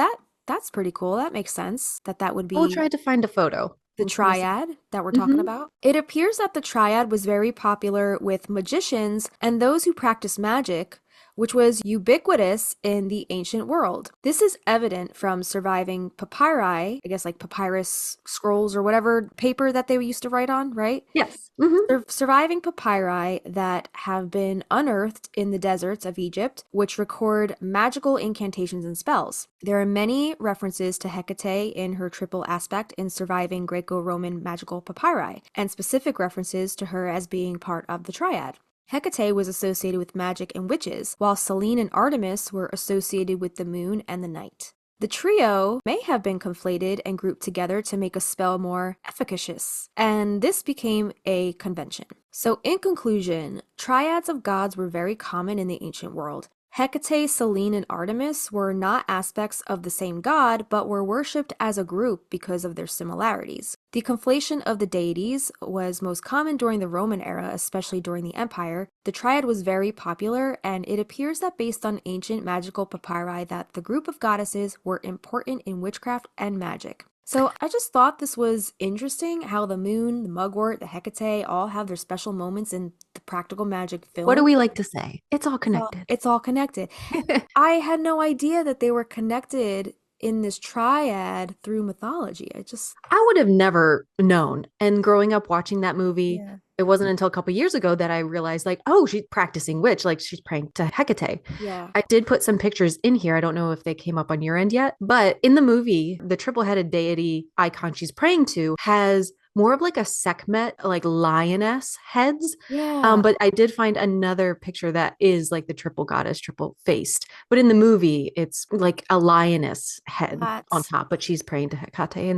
[SPEAKER 3] that's pretty cool. That makes sense. That would be
[SPEAKER 2] We'll try to find a photo.
[SPEAKER 3] the
[SPEAKER 2] We'll try to see.
[SPEAKER 3] triad that we're talking
[SPEAKER 2] Mhm.
[SPEAKER 3] about. It appears that the triad was very popular with magicians and those who practice magic, which was ubiquitous in the ancient world. This is evident from surviving papyri, I guess like papyrus scrolls or whatever paper that they used to write on, right?
[SPEAKER 2] Yes. Mm-hmm.
[SPEAKER 3] Surviving papyri that have been unearthed in the deserts of Egypt, which record magical incantations and spells. There are many references to Hecate in her triple aspect in surviving Greco-Roman magical papyri, and specific references to her as being part of the Triad. Hecate was associated with magic and witches, while Selene and Artemis were associated with the moon and the night. The trio may have been conflated and grouped together to make a spell more efficacious, and this became a convention. So in conclusion, triads of gods were very common in the ancient world. Hecate, Selene, and Artemis were not aspects of the same god, but were worshipped as a group because of their similarities. The conflation of the deities was most common during the Roman era, especially during the Empire. The triad was very popular, and it appears that based on ancient magical papyri that the group of goddesses were important in witchcraft and magic. So I just thought this was interesting how the moon, the mugwort, the Hecate all have their special moments in the practical magic film.
[SPEAKER 2] What do we like to say? It's all connected.
[SPEAKER 3] It's all connected. I had no idea that they were connected in this triad through mythology.
[SPEAKER 2] I would have never known. And growing up watching that movie,
[SPEAKER 3] Yeah.
[SPEAKER 2] it wasn't until a couple years ago that I realized, like, oh, she's practicing witch, like she's praying to Hecate.
[SPEAKER 3] Yeah.
[SPEAKER 2] I did put some pictures in here. I don't know if they came up on your end yet, but in the movie, the triple-headed deity icon she's praying to has more of like a Sekhmet, like lioness heads.
[SPEAKER 3] Yeah.
[SPEAKER 2] But I did find another picture that is like the triple goddess, triple faced. But in the movie, it's like a lioness head on
[SPEAKER 3] That's-
[SPEAKER 2] top, but she's praying to Hecate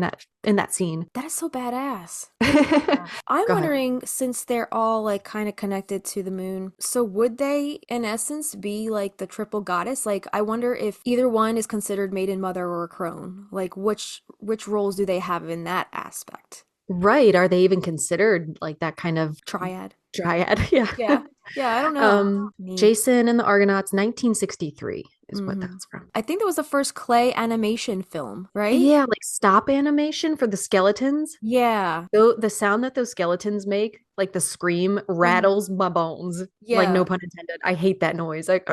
[SPEAKER 2] in that scene.
[SPEAKER 3] That is so badass.
[SPEAKER 2] I'm
[SPEAKER 3] I'm
[SPEAKER 2] Go ahead.
[SPEAKER 3] wondering, since they're all like kind of connected to the moon, so would they in essence be like the triple goddess? Like I wonder if either one is considered maiden, mother, or a crone. Like which roles do they have in that aspect?
[SPEAKER 2] Right. Are they even considered like that kind of
[SPEAKER 3] Triad.
[SPEAKER 2] triad? Yeah.
[SPEAKER 3] Yeah. Yeah, I don't know. Neat.
[SPEAKER 2] Jason and the Argonauts, 1963 is what
[SPEAKER 3] Mhm.
[SPEAKER 2] that's from.
[SPEAKER 3] I think that was the first clay animation film, right?
[SPEAKER 2] Yeah, like stop animation for the skeletons.
[SPEAKER 3] Yeah.
[SPEAKER 2] The sound that those skeletons make, like the scream, rattles my bones. Like no
[SPEAKER 3] Yeah.
[SPEAKER 2] pun intended. I hate that noise. Like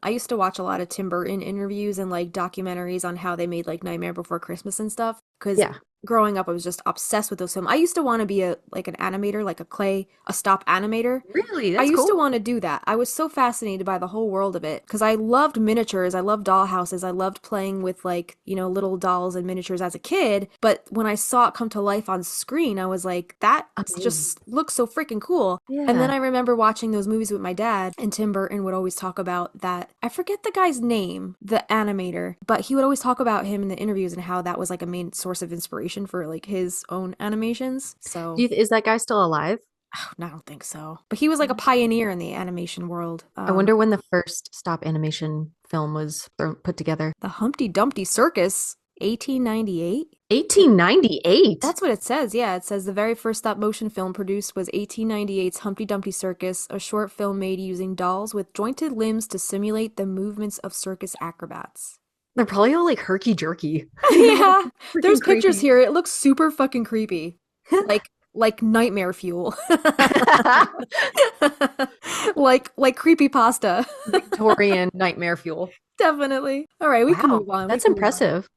[SPEAKER 3] I used to watch a lot of Tim Burton interviews and like documentaries on how they made like Nightmare Before Christmas and stuff. Because
[SPEAKER 2] Yeah.
[SPEAKER 3] growing up, I was just obsessed with those films. I used to want to be an animator, like a stop animator.
[SPEAKER 2] Really?
[SPEAKER 3] I
[SPEAKER 2] That's
[SPEAKER 3] used to
[SPEAKER 2] cool.
[SPEAKER 3] want to do that. I was so fascinated by the whole world of it because I loved miniatures. I loved dollhouses. I loved playing with little dolls and miniatures as a kid. But when I saw it come to life on screen, I was like, that just looks so freaking cool. And then
[SPEAKER 2] Yeah.
[SPEAKER 3] I remember watching those movies with my dad, and Tim Burton would always talk about that. I forget the guy's name, the animator, but he would always talk about him in the interviews and how that was like a main source of inspiration for like his own animations. So
[SPEAKER 2] Is that guy still alive?
[SPEAKER 3] I don't think so. But he was like a pioneer in the animation world.
[SPEAKER 2] I wonder when the first stop animation film was put together.
[SPEAKER 3] The Humpty Dumpty Circus, 1898.
[SPEAKER 2] 1898.
[SPEAKER 3] That's what it says. Yeah, it says the very first stop motion film produced was 1898's Humpty Dumpty Circus, a short film made using dolls with jointed limbs to simulate the movements of circus acrobats.
[SPEAKER 2] They're probably all like herky jerky.
[SPEAKER 3] Yeah,
[SPEAKER 2] Freaking
[SPEAKER 3] there's pictures
[SPEAKER 2] creepy.
[SPEAKER 3] here. It looks super fucking creepy. Like nightmare fuel. like creepy pasta.
[SPEAKER 2] Victorian nightmare fuel.
[SPEAKER 3] Definitely. All right, we can
[SPEAKER 2] Wow,
[SPEAKER 3] move on. We
[SPEAKER 2] that's
[SPEAKER 3] can move on.
[SPEAKER 2] impressive.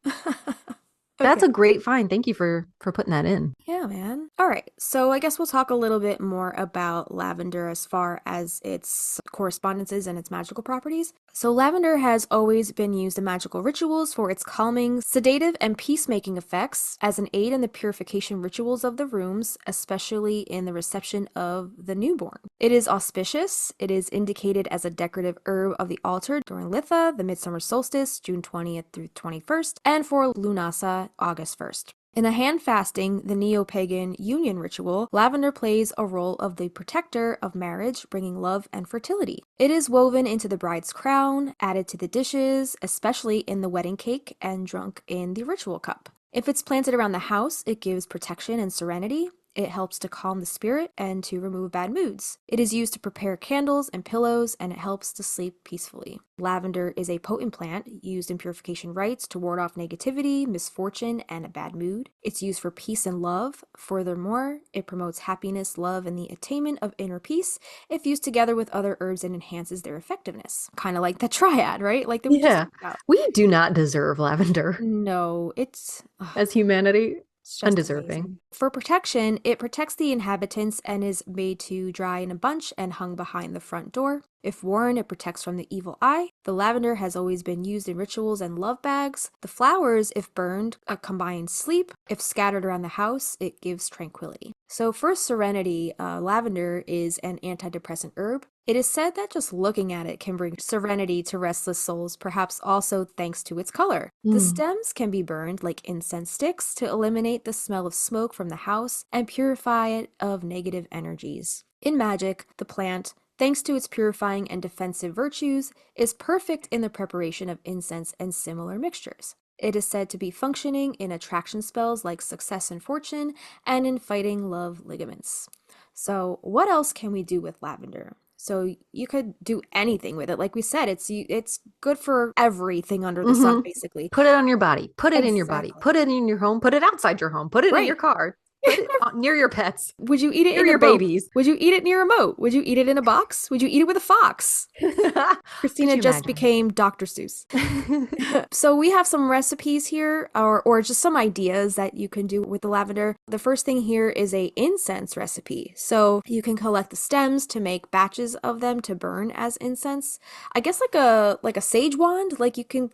[SPEAKER 2] That's
[SPEAKER 3] Okay.
[SPEAKER 2] a great find. Thank you for putting that in.
[SPEAKER 3] Yeah, man. All right. So I guess we'll talk a little bit more about lavender as far as its correspondences and its magical properties. So lavender has always been used in magical rituals for its calming, sedative, and peacemaking effects as an aid in the purification rituals of the rooms, especially in the reception of the newborn. It is auspicious. It is indicated as a decorative herb of the altar during Litha, the midsummer solstice, June 20th through 21st, and for Lunasa, August 1st. In the hand fasting, the neo-pagan union ritual, lavender plays a role of the protector of marriage, bringing love and fertility. It is woven into the bride's crown, added to the dishes, especially in the wedding cake, and drunk in the ritual cup. If it's planted around the house, it gives protection and serenity. It helps to calm the spirit and to remove bad moods. It is used to prepare candles and pillows, and it helps to sleep peacefully. Lavender is a potent plant used in purification rites to ward off negativity, misfortune, and a bad mood. It's used for peace and love. Furthermore, it promotes happiness, love, and the attainment of inner peace. If used together with other herbs, it enhances their effectiveness. Kind of like the triad, right? Like that we just talked about.
[SPEAKER 2] We do not deserve lavender
[SPEAKER 3] No, it's
[SPEAKER 2] as humanity.
[SPEAKER 3] it's just
[SPEAKER 2] Undeserving.
[SPEAKER 3] amazing. For protection, it protects the inhabitants and is made to dry in a bunch and hung behind the front door. If worn, it protects from the evil eye. The lavender has always been used in rituals and love bags. The flowers, if burned, combine sleep. If scattered around the house, it gives tranquility. So for serenity, lavender is an antidepressant herb. It is said that just looking at it can bring serenity to restless souls, perhaps also thanks to its color. The stems can be burned like incense sticks to eliminate the smell of smoke from the house and purify it of negative energies. In magic, the plant, thanks to its purifying and defensive virtues, is perfect in the preparation of incense and similar mixtures. It is said to be functioning in attraction spells like success and fortune, and in fighting love ligaments. So what else can we do with lavender? So you could do anything with it. Like we said, it's good for everything under the sun, basically.
[SPEAKER 2] Put it on your body. Put it in your body.
[SPEAKER 3] Exactly.
[SPEAKER 2] Put it in your home. Put it outside your home. Put it in your
[SPEAKER 3] Right.
[SPEAKER 2] car. Put it near your pets.
[SPEAKER 3] Would you eat it
[SPEAKER 2] Near
[SPEAKER 3] in
[SPEAKER 2] your
[SPEAKER 3] a boat?
[SPEAKER 2] babies.
[SPEAKER 3] Would you eat it near a moat? Would you eat it in a box? Would you eat it with a fox? Kristina
[SPEAKER 2] you
[SPEAKER 3] just
[SPEAKER 2] imagine?
[SPEAKER 3] became Dr. Seuss. So we have some recipes here, or just some ideas that you can do with the lavender. The first thing here is a incense recipe. So you can collect the stems to make batches of them to burn as incense. I guess like a sage wand, like you can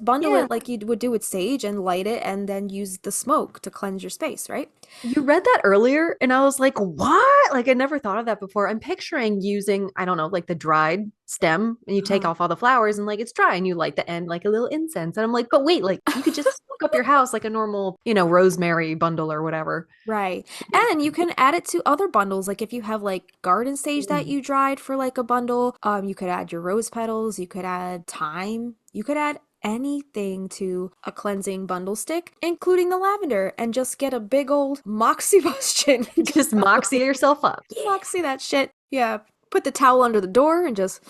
[SPEAKER 3] bundle it like you would do with sage and light it and then use the smoke to cleanse your space, right?
[SPEAKER 2] You read that earlier, and I was like, what? Like, I never thought of that before. I'm picturing using, I don't know, like the dried stem, and you take off all the flowers, and like it's dry, and you light the end like a little incense. And I'm like, but wait, like you could just smoke up your house like a normal, rosemary bundle or whatever.
[SPEAKER 3] Right. And you can add it to other bundles. Like if you have like garden sage that you dried for like a bundle, you could add your rose petals, you could add thyme, you could add anything to a cleansing bundle stick, including the lavender, and just get a big old moxibustion.
[SPEAKER 2] Just moxie yourself up.
[SPEAKER 3] Moxie that shit. Yeah. Put the towel under the door and just...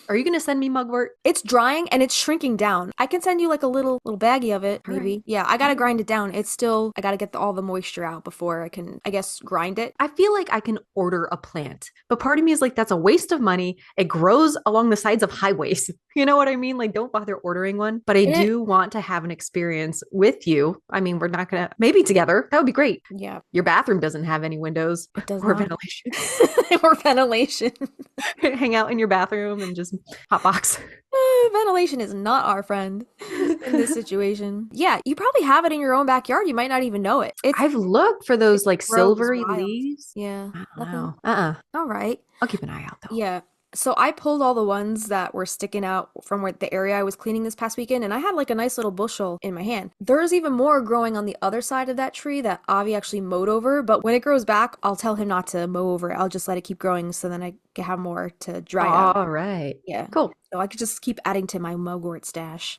[SPEAKER 2] Are you going to send me mugwort?
[SPEAKER 3] It's drying and it's shrinking down. I can send you like a little baggie of it, maybe.
[SPEAKER 2] Right.
[SPEAKER 3] Yeah, I gotta grind it down. It's still, I gotta get all the moisture out before I can, I guess, grind it.
[SPEAKER 2] I feel like I can order a plant, but part of me is like, that's a waste of money. It grows along the sides of highways. You know what I mean? Like, don't bother ordering one. But I do want to have an experience with you. I mean, we're not going to, maybe together. That would be great.
[SPEAKER 3] Yeah.
[SPEAKER 2] Your bathroom doesn't have any windows or ventilation.
[SPEAKER 3] Or ventilation.
[SPEAKER 2] Hang out in your bathroom and just hotbox.
[SPEAKER 3] Ventilation is not our friend in this situation. Yeah, you probably have it in your own backyard. You might not even know it.
[SPEAKER 2] I've looked for those like
[SPEAKER 3] grows
[SPEAKER 2] silvery
[SPEAKER 3] wild.
[SPEAKER 2] leaves.
[SPEAKER 3] Yeah.
[SPEAKER 2] Wow.
[SPEAKER 3] All right.
[SPEAKER 2] I'll keep an eye out though.
[SPEAKER 3] Yeah. So I pulled all the ones that were sticking out from where the area I was cleaning this past weekend, and I had like a nice little bushel in my hand. There's even more growing on the other side of that tree that Avi actually mowed over, but when it grows back, I'll tell him not to mow over it. I'll just let it keep growing so then I can have more to dry out.
[SPEAKER 2] All right.
[SPEAKER 3] Yeah.
[SPEAKER 2] Cool.
[SPEAKER 3] So I could just keep adding to my mugwort stash.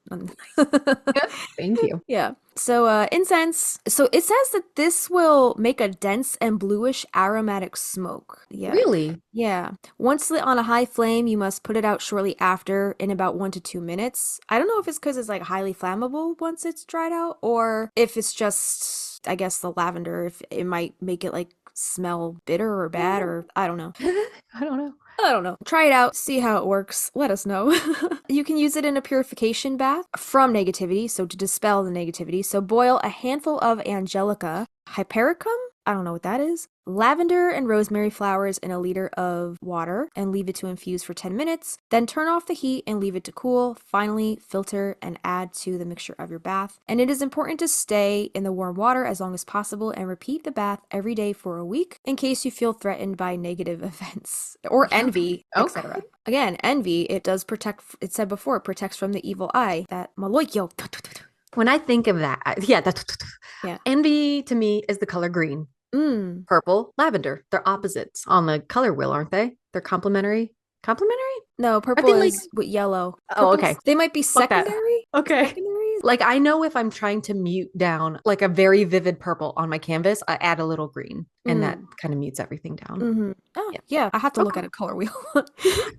[SPEAKER 2] Thank you.
[SPEAKER 3] Yeah. So incense. So it says that this will make a dense and bluish aromatic smoke. Yeah.
[SPEAKER 2] Really?
[SPEAKER 3] Yeah. Once lit on a high flame, you must put it out shortly after in about 1 to 2 minutes. I don't know if it's because it's like highly flammable once it's dried out, or if it's just, I guess, the lavender, if it might make it like smell bitter or bad, or I don't know.
[SPEAKER 2] I don't know.
[SPEAKER 3] I don't know. Try it out. See how it works. Let us know. You can use it in a purification bath from negativity, so to dispel the negativity. So boil a handful of angelica, hypericum, I don't know what that is, lavender and rosemary flowers in a liter of water and leave it to infuse for 10 minutes. Then turn off the heat and leave it to cool. Finally, filter and add to the mixture of your bath. And it is important to stay in the warm water as long as possible and repeat the bath every day for a week in case you feel threatened by negative events or envy, etc. Again, envy, it does protect, it said before, it protects from the evil eye, that maloikyo.
[SPEAKER 2] When I think of that, envy to me is the color green. Purple, lavender. They're opposites on the color wheel, aren't they? They're complementary. Complementary?
[SPEAKER 3] No, purple is with yellow.
[SPEAKER 2] Oh, okay.
[SPEAKER 3] They might be
[SPEAKER 2] Fuck that.
[SPEAKER 3] secondary.
[SPEAKER 2] Okay.
[SPEAKER 3] Secondaries?
[SPEAKER 2] Like I know if I'm trying to mute down like a very vivid purple on my canvas, I add a little green and that kind of mutes everything down.
[SPEAKER 3] Mm-hmm. Oh,
[SPEAKER 2] Yeah.
[SPEAKER 3] yeah. I have to look
[SPEAKER 2] Okay.
[SPEAKER 3] at a color wheel. I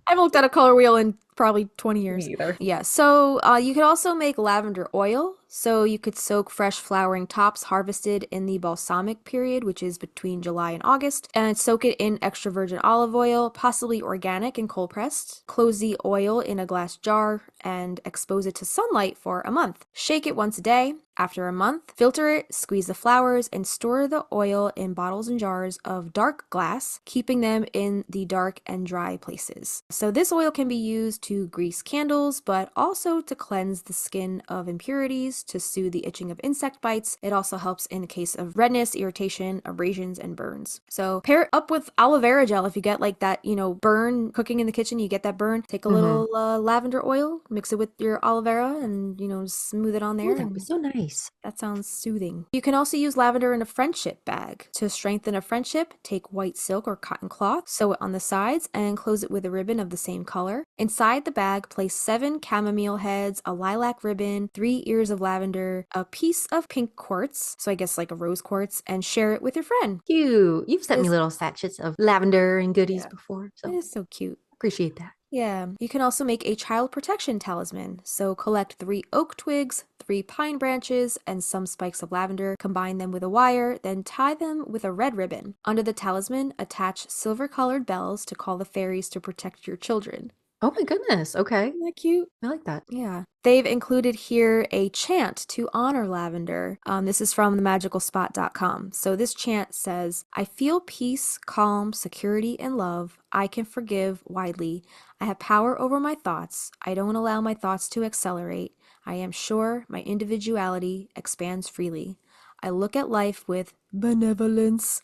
[SPEAKER 3] haven't looked at a color wheel in probably 20 years.
[SPEAKER 2] Me either.
[SPEAKER 3] Yeah. So you could also make lavender oil. So you could soak fresh flowering tops harvested in the balsamic period, which is between July and August, and soak it in extra virgin olive oil, possibly organic and cold pressed. Close the oil in a glass jar and expose it to sunlight for a month. Shake it once a day. After a month, filter it, squeeze the flowers, and store the oil in bottles and jars of dark glass, keeping them in the dark and dry places. So this oil can be used to grease candles, but also to cleanse the skin of impurities, to soothe the itching of insect bites. It also helps in case of redness, irritation, abrasions, and burns. So pair it up with aloe vera gel if you get like that, burn cooking in the kitchen, you get that burn. Take a little lavender oil, mix it with your aloe vera, and, smooth it on there.
[SPEAKER 2] Ooh, that was so nice.
[SPEAKER 3] That sounds soothing. You can also use lavender in a friendship bag. To strengthen a friendship, take white silk or cotton cloth, sew it on the sides, and close it with a ribbon of the same color. Inside the bag, place 7 chamomile heads, a lilac ribbon, 3 ears of lavender, a piece of pink quartz, so I guess like a rose quartz, and share it with your friend.
[SPEAKER 2] Cute. You've sent me little sachets of lavender and goodies before,
[SPEAKER 3] It
[SPEAKER 2] so
[SPEAKER 3] is so cute.
[SPEAKER 2] appreciate that.
[SPEAKER 3] Yeah, you can also make a child protection talisman. So collect 3 oak twigs, 3 pine branches, and some spikes of lavender, combine them with a wire, then tie them with a red ribbon. Under the talisman, attach silver-colored bells to call the fairies to protect your children.
[SPEAKER 2] Oh my goodness. Okay.
[SPEAKER 3] Isn't that cute?
[SPEAKER 2] I like that.
[SPEAKER 3] Yeah. They've included here a chant to honor lavender. This is from themagicalspot.com. So this chant says, I feel peace, calm, security, and love. I can forgive widely. I have power over my thoughts. I don't allow my thoughts to accelerate. I am sure my individuality expands freely. I look at life with benevolence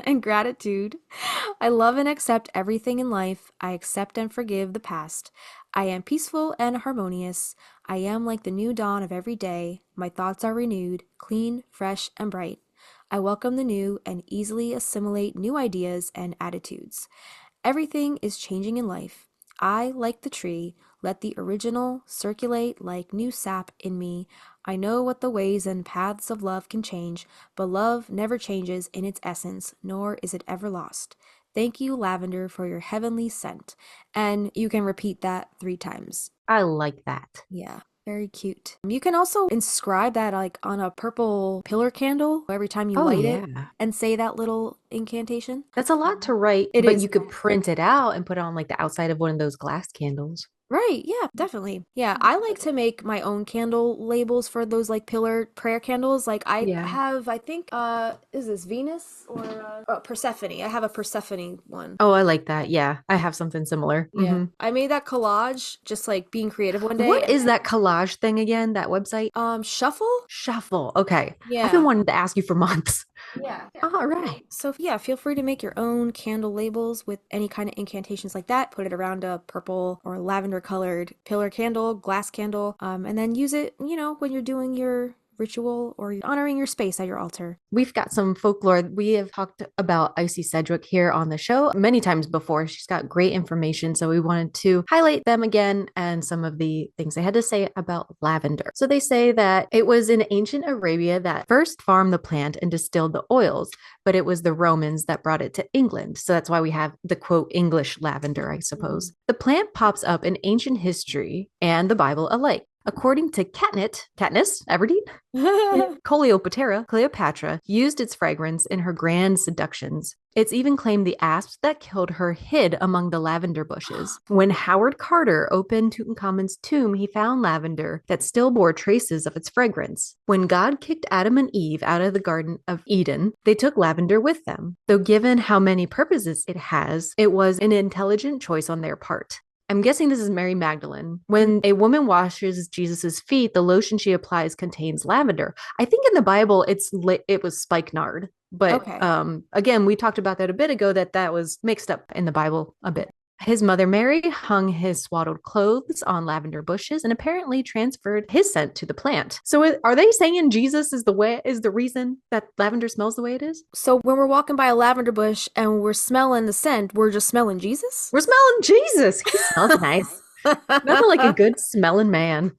[SPEAKER 3] and gratitude. I love and accept everything in life. I accept and forgive the past. I am peaceful and harmonious. I am like the new dawn of every day. My thoughts are renewed, clean, fresh, and bright. I welcome the new and easily assimilate new ideas and attitudes. Everything is changing in life. I, like the tree, let the original circulate like new sap in me. I know what the ways and paths of love can change, but love never changes in its essence, nor is it ever lost. Thank you, lavender, for your heavenly scent. And you can repeat that 3 times.
[SPEAKER 2] I like that.
[SPEAKER 3] Yeah. Very cute. You can also inscribe that like on a purple pillar candle every time you light it and say that little incantation.
[SPEAKER 2] That's a lot to write,
[SPEAKER 3] It
[SPEAKER 2] but
[SPEAKER 3] is.
[SPEAKER 2] you could print it out and put it on like the outside of one of those glass candles.
[SPEAKER 3] Right. Yeah, definitely. Yeah, I like to make my own candle labels for those like pillar prayer candles. Like I have, I think, is this Venus or Persephone? I have a Persephone one.
[SPEAKER 2] Oh, I like that. Yeah, I have something similar.
[SPEAKER 3] Yeah. I made that collage just like being creative one day.
[SPEAKER 2] What is that collage thing again? That website?
[SPEAKER 3] Shuffle.
[SPEAKER 2] Okay.
[SPEAKER 3] Yeah.
[SPEAKER 2] I've been wanting to ask you for months.
[SPEAKER 3] Yeah.
[SPEAKER 2] All right.
[SPEAKER 3] So yeah, feel free to make your own candle labels with any kind of incantations like that. Put it around a purple or lavender colored pillar candle, glass candle, and then use it, when you're doing your ritual or you're honoring your space at your altar.
[SPEAKER 2] We've got some folklore. We have talked about Icy Sedgwick here on the show many times before. She's got great information, so we wanted to highlight them again and some of the things they had to say about lavender. So they say that it was in ancient Arabia that first farmed the plant and distilled the oils, but it was the Romans that brought it to England. So that's why we have the quote English lavender, I suppose. The plant pops up in ancient history and the Bible alike. According to Katniss Everdeen, Cleopatra used its fragrance in her grand seductions. It's even claimed the asps that killed her hid among the lavender bushes. When Howard Carter opened Tutankhamun's tomb, he found lavender that still bore traces of its fragrance. When God kicked Adam and Eve out of the Garden of Eden, they took lavender with them. Though given how many purposes it has, it was an intelligent choice on their part. I'm guessing this is Mary Magdalene. When a woman washes Jesus's feet, the lotion she applies contains lavender. I think in the Bible it was spikenard, but again, we talked about that a bit ago that was mixed up in the Bible a bit. His mother Mary hung his swaddled clothes on lavender bushes and apparently transferred his scent to the plant. So are they saying Jesus is the reason that lavender smells the way it is?
[SPEAKER 3] So when we're walking by a lavender bush and we're smelling the scent, we're just smelling Jesus?
[SPEAKER 2] We're smelling Jesus. He smells nice. Nothing like a good smelling man.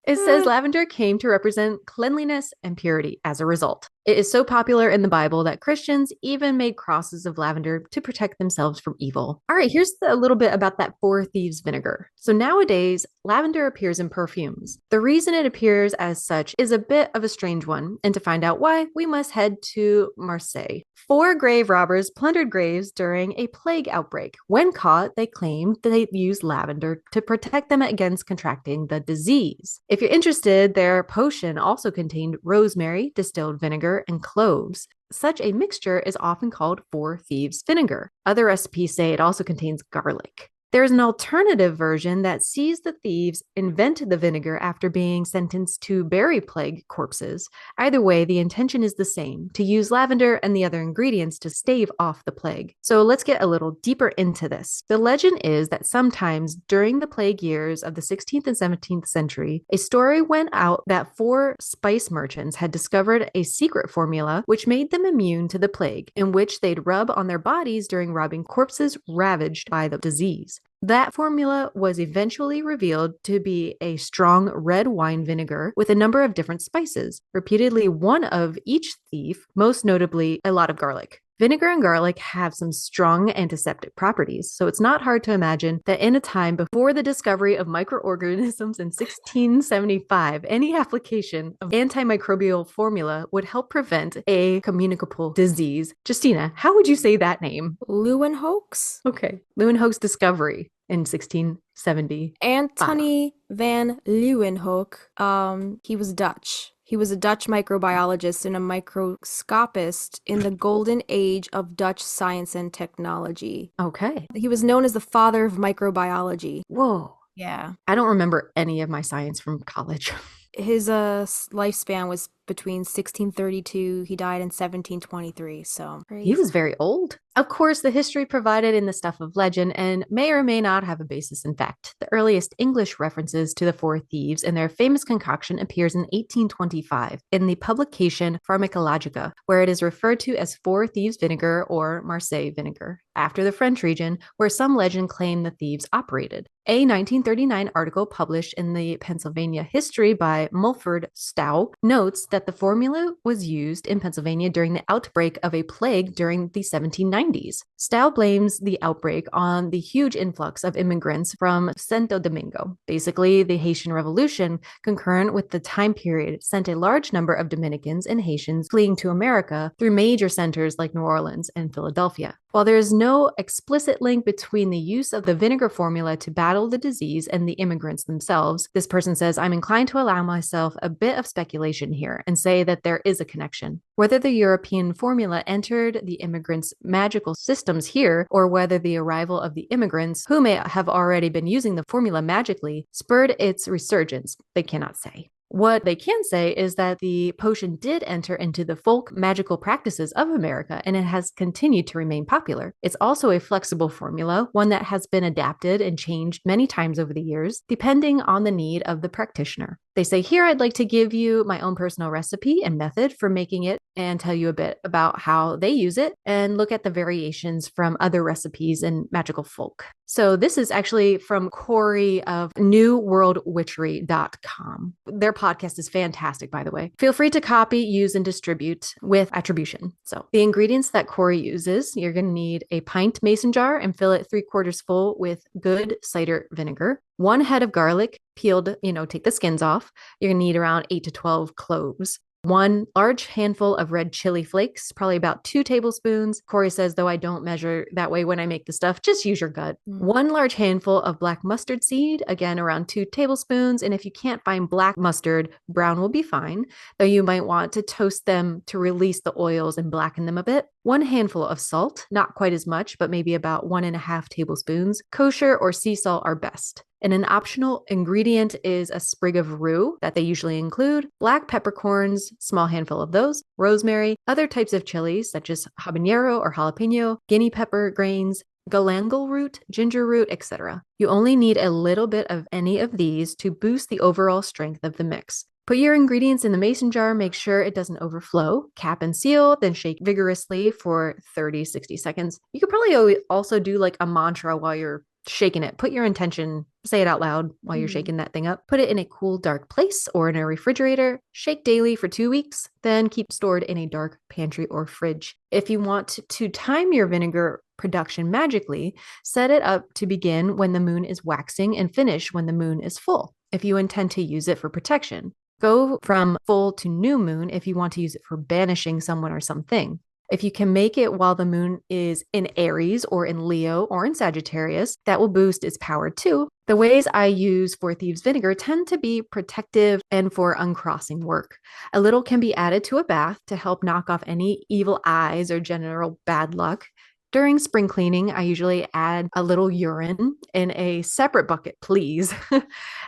[SPEAKER 2] It says lavender came to represent cleanliness and purity as a result. It is so popular in the Bible that Christians even made crosses of lavender to protect themselves from evil. All right, here's a little bit about that Four Thieves vinegar. So nowadays, lavender appears in perfumes. The reason it appears as such is a bit of a strange one, and to find out why, we must head to Marseille. 4 grave robbers plundered graves during a plague outbreak. When caught, they claimed that they used lavender to protect them against contracting the disease. If you're interested, their potion also contained rosemary, distilled vinegar, and cloves. Such a mixture is often called Four Thieves Vinegar. Other recipes say it also contains garlic. There is an alternative version that sees the thieves invented the vinegar after being sentenced to bury plague corpses. Either way, the intention is the same, to use lavender and the other ingredients to stave off the plague. So let's get a little deeper into this. The legend is that sometimes during the plague years of the 16th and 17th century, a story went out that 4 spice merchants had discovered a secret formula which made them immune to the plague, in which they'd rub on their bodies during robbing corpses ravaged by the disease. That formula was eventually revealed to be a strong red wine vinegar with a number of different spices, repeatedly one of each thief, most notably a lot of garlic. Vinegar and garlic have some strong antiseptic properties, so it's not hard to imagine that in a time before the discovery of microorganisms in 1675, any application of antimicrobial formula would help prevent a communicable disease. Justina, how would you say that name?
[SPEAKER 3] Leeuwenhoek's?
[SPEAKER 2] Okay. Leeuwenhoek's discovery in 1670.
[SPEAKER 3] Antony van Leeuwenhoek, he was Dutch. He was a Dutch microbiologist and a microscopist in the golden age of Dutch science and technology.
[SPEAKER 2] Okay.
[SPEAKER 3] He was known as the father of microbiology.
[SPEAKER 2] Whoa.
[SPEAKER 3] Yeah.
[SPEAKER 2] I don't remember any of my science from college.
[SPEAKER 3] His lifespan was between 1632, he died in 1723, so
[SPEAKER 2] he was very old. Of course, the history provided in the stuff of legend and may or may not have a basis in fact. The earliest English references to the Four Thieves and their famous concoction appears in 1825 in the publication Pharmacologica, where it is referred to as Four Thieves Vinegar or Marseille vinegar, after the French region where some legend claim the thieves operated. A 1939 article published in the Pennsylvania History by Mulford Stowe notes that the formula was used in Pennsylvania during the outbreak of a plague during the 1790s. Stowe blames the outbreak on the huge influx of immigrants from Santo Domingo. Basically, the Haitian Revolution, concurrent with the time period, sent a large number of Dominicans and Haitians fleeing to America through major centers like New Orleans and Philadelphia. While there is no explicit link between the use of the vinegar formula to battle the disease and the immigrants themselves, this person says, I'm inclined to allow myself a bit of speculation here and say that there is a connection. Whether the European formula entered the immigrants' magical systems here, or whether the arrival of the immigrants, who may have already been using the formula magically, spurred its resurgence, they cannot say. What they can say is that the potion did enter into the folk magical practices of America, and it has continued to remain popular. It's also a flexible formula, one that has been adapted and changed many times over the years, depending on the need of the practitioner. They say, here I'd like to give you my own personal recipe and method for making it and tell you a bit about how they use it and look at the variations from other recipes in magical folk. So this is actually from Corey of newworldwitchery.com. Their podcast is fantastic, by the way. Feel free to copy, use, and distribute with attribution. So the ingredients that Corey uses, you're going to need a pint mason jar and fill it 3/4 full with good cider vinegar. 1 head of garlic, peeled, take the skins off. You're going to need around 8 to 12 cloves. 1 large handful of red chili flakes, probably about 2 tablespoons. Corey says, though I don't measure that way when I make the stuff, just use your gut. 1 large handful of black mustard seed, again, around 2 tablespoons. And if you can't find black mustard, brown will be fine, though you might want to toast them to release the oils and blacken them a bit. 1 handful of salt, not quite as much, but maybe about 1.5 tablespoons. Kosher or sea salt are best. And an optional ingredient is a sprig of rue that they usually include, black peppercorns, small handful of those, rosemary, other types of chilies such as habanero or jalapeno, guinea pepper grains, galangal root, ginger root, etc. You only need a little bit of any of these to boost the overall strength of the mix. Put your ingredients in the mason jar, make sure it doesn't overflow, cap and seal, then shake vigorously for 30-60 seconds. You could probably also do like a mantra while you're shaking it. Put your intention, say it out loud while you're shaking that thing up. Put it in a cool, dark place or in a refrigerator. Shake daily for 2 weeks, then keep stored in a dark pantry or fridge. If you want to time your vinegar production magically, set it up to begin when the moon is waxing and finish when the moon is full, if you intend to use it for protection. Go from full to new moon if you want to use it for banishing someone or something. If you can make it while the moon is in Aries or in Leo or in Sagittarius, that will boost its power too. The ways I use Four Thieves Vinegar tend to be protective and for uncrossing work. A little can be added to a bath to help knock off any evil eyes or general bad luck. During spring cleaning, I usually add a little urine in a separate bucket, please,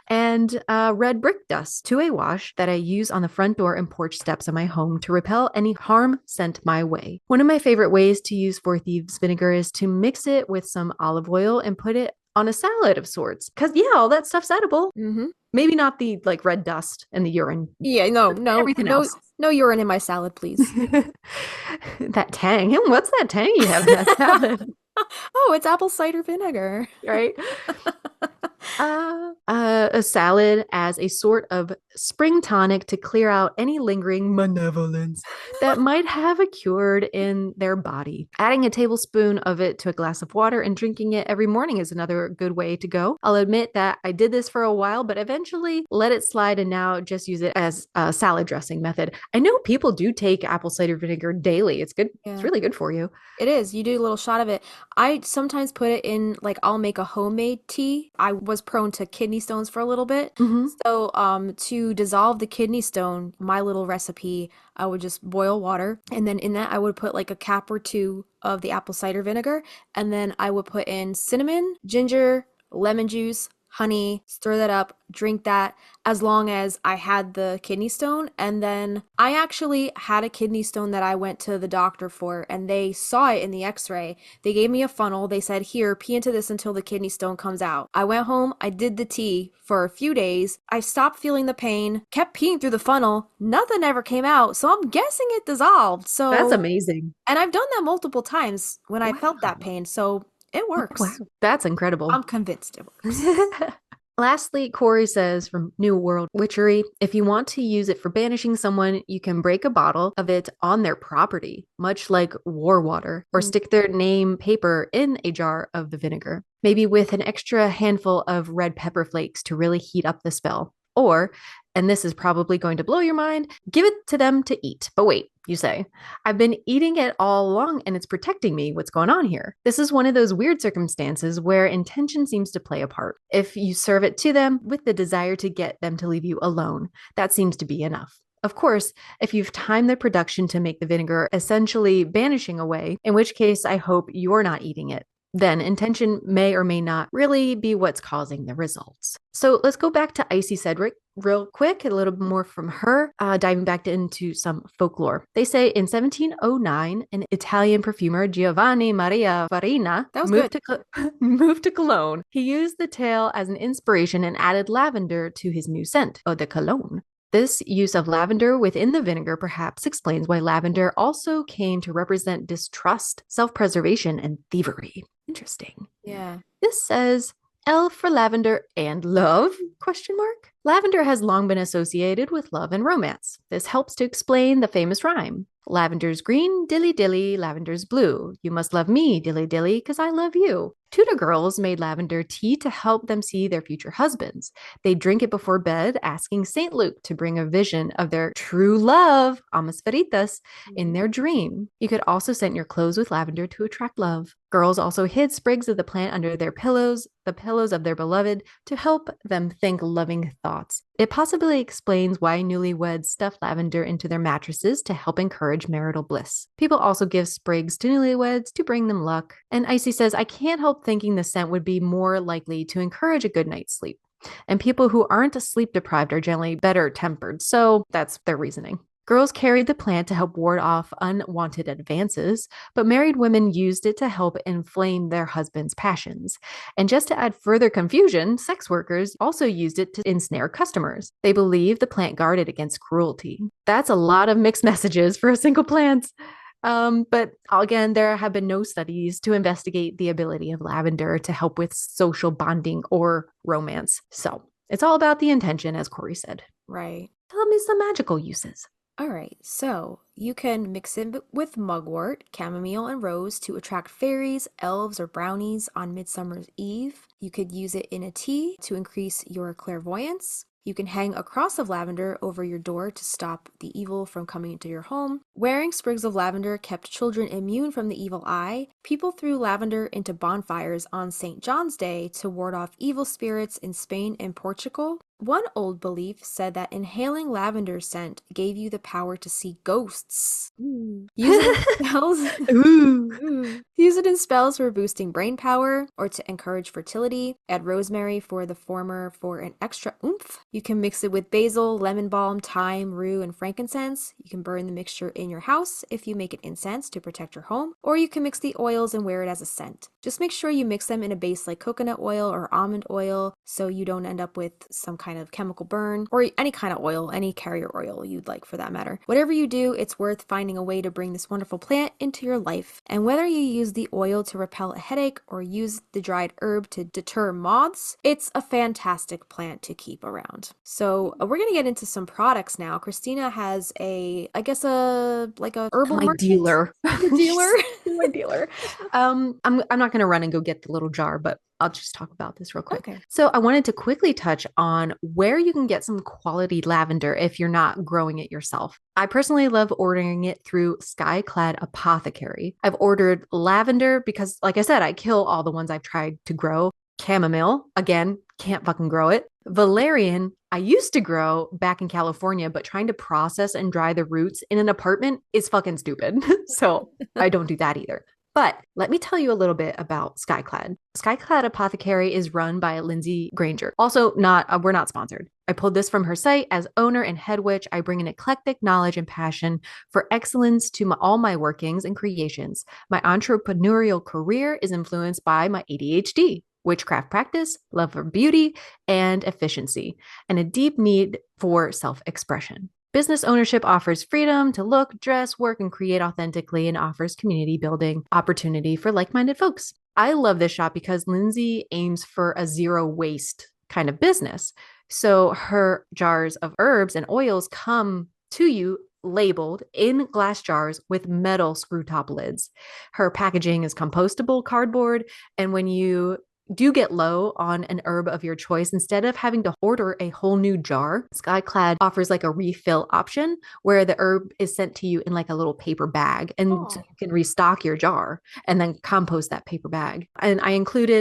[SPEAKER 2] and red brick dust to a wash that I use on the front door and porch steps of my home to repel any harm sent my way. One of my favorite ways to use Four Thieves Vinegar is to mix it with some olive oil and put it on a salad of sorts. Because, yeah, all that stuff's edible.
[SPEAKER 3] Mm-hmm.
[SPEAKER 2] Maybe not the red dust and the urine.
[SPEAKER 3] Yeah, no,
[SPEAKER 2] everything else.
[SPEAKER 3] No urine in my salad, please.
[SPEAKER 2] That tang. What's that tang you have in that salad?
[SPEAKER 3] Oh, it's apple cider vinegar.
[SPEAKER 2] Right? A salad as a sort of spring tonic to clear out any lingering malevolence that might have occurred in their body. Adding a tablespoon of it to a glass of water and drinking it every morning is another good way to go. I'll admit that I did this for a while, but eventually let it slide and now just use it as a salad dressing method. I know people do take apple cider vinegar daily. It's good. Yeah. It's really good for you.
[SPEAKER 3] It is. You do a little shot of it. I sometimes put it in, like, I'll make a homemade tea. I was prone to kidney stones for a little bit. Mm-hmm. So to dissolve the kidney stone, my little recipe, I would just boil water. And then in that, I would put like a cap or two of the apple cider vinegar. And then I would put in cinnamon, ginger, lemon juice, honey, stir that up, drink that as long as I had the kidney stone. And then I actually had a kidney stone that I went to the doctor for, and they saw it in the x-ray. They gave me a funnel. They said, here, pee into this until the kidney stone comes out. I went home, I did the tea for a few days. I stopped feeling the pain, kept peeing through the funnel. Nothing ever came out. So I'm guessing it dissolved. So
[SPEAKER 2] that's amazing.
[SPEAKER 3] And I've done that multiple times when I felt that pain. So it works.
[SPEAKER 2] Wow, that's incredible.
[SPEAKER 3] I'm convinced it works.
[SPEAKER 2] Lastly, Corey says from New World Witchery, if you want to use it for banishing someone, you can break a bottle of it on their property, much like war water, or stick their name paper in a jar of the vinegar, maybe with an extra handful of red pepper flakes to really heat up the spell. Or, and this is probably going to blow your mind, give it to them to eat. But wait, you say, I've been eating it all along and it's protecting me. What's going on here? This is one of those weird circumstances where intention seems to play a part. If you serve it to them with the desire to get them to leave you alone, that seems to be enough. Of course, if you've timed the production to make the vinegar essentially banishing away, in which case I hope you're not eating it, then intention may or may not really be what's causing the results. So let's go back to Icy Cedric real quick, a little more from her, diving back into some folklore. They say in 1709, an Italian perfumer, Giovanni Maria Farina, moved to Cologne. He used the tale as an inspiration and added lavender to his new scent, eau de cologne. This use of lavender within the vinegar perhaps explains why lavender also came to represent distrust, self-preservation, and thievery. Interesting.
[SPEAKER 3] Yeah.
[SPEAKER 2] This says, L for lavender and love? ? Lavender has long been associated with love and romance. This helps to explain the famous rhyme. Lavender's green, dilly dilly, lavender's blue. You must love me, dilly dilly, 'cause I love you. Tudor girls made lavender tea to help them see their future husbands. They drink it before bed, asking St. Luke to bring a vision of their true love, amas veritas, in their dream. You could also scent your clothes with lavender to attract love. Girls also hid sprigs of the plant under their pillows, the pillows of their beloved, to help them think loving thoughts. It possibly explains why newlyweds stuff lavender into their mattresses to help encourage marital bliss. People also give sprigs to newlyweds to bring them luck. And Icy says, I can't help thinking the scent would be more likely to encourage a good night's sleep. And people who aren't sleep deprived are generally better tempered. So that's their reasoning. Girls carried the plant to help ward off unwanted advances, but married women used it to help inflame their husbands' passions. And just to add further confusion, sex workers also used it to ensnare customers. They believed the plant guarded against cruelty. That's a lot of mixed messages for a single plant. But again, there have been no studies to investigate the ability of lavender to help with social bonding or romance. So it's all about the intention, as Corey said.
[SPEAKER 3] Right.
[SPEAKER 2] Tell me some magical uses.
[SPEAKER 3] All right, so you can mix it with mugwort, chamomile, and rose to attract fairies, elves, or brownies on Midsummer's Eve. You could use it in a tea to increase your clairvoyance. You can hang a cross of lavender over your door to stop the evil from coming into your home. Wearing sprigs of lavender kept children immune from the evil eye. People threw lavender into bonfires on St. John's Day to ward off evil spirits in Spain and Portugal. One old belief said that inhaling lavender scent gave you the power to see ghosts. Use it in spells. Use it in spells for boosting brain power or to encourage fertility. Add rosemary for the former for an extra oomph. You can mix it with basil, lemon balm, thyme, rue, and frankincense. You can burn the mixture in your house if you make it incense to protect your home, or you can mix the oils and wear it as a scent. Just make sure you mix them in a base like coconut oil or almond oil so you don't end up with some kind of chemical burn, or any kind of oil, any carrier oil you'd like for that matter. Whatever you do, it's worth finding a way to bring this wonderful plant into your life. And whether you use the oil to repel a headache or use the dried herb to deter moths, it's a fantastic plant to keep around. So we're going to get into some products now. Kristina has a herbal
[SPEAKER 2] My
[SPEAKER 3] merchant?
[SPEAKER 2] dealer.
[SPEAKER 3] Dealer?
[SPEAKER 2] My dealer. I'm not going to run and go get the little jar, but I'll just talk about this real quick.
[SPEAKER 3] Okay.
[SPEAKER 2] So I wanted to quickly touch on where you can get some quality lavender if you're not growing it yourself. I personally love ordering it through Skyclad Apothecary. I've ordered lavender because, like I said, I kill all the ones I've tried to grow. Chamomile, again, can't fucking grow it. Valerian, I used to grow back in California, but trying to process and dry the roots in an apartment is fucking stupid. So I don't do that either. But let me tell you a little bit about Skyclad. Skyclad Apothecary is run by Lindsay Granger. Also, we're not sponsored. I pulled this from her site. As owner and head witch, I bring an eclectic knowledge and passion for excellence to all my workings and creations. My entrepreneurial career is influenced by my ADHD, witchcraft practice, love for beauty and efficiency, and a deep need for self-expression. Business ownership offers freedom to look, dress, work, and create authentically and offers community building opportunity for like-minded folks. I love this shop because Lindsay aims for a zero waste kind of business. So her jars of herbs and oils come to you labeled in glass jars with metal screw top lids. Her packaging is compostable cardboard, and when you do get low on an herb of your choice, instead of having to order a whole new jar, Skyclad offers like a refill option where the herb is sent to you in like a little paper bag, and so you can restock your jar and then compost that paper bag. And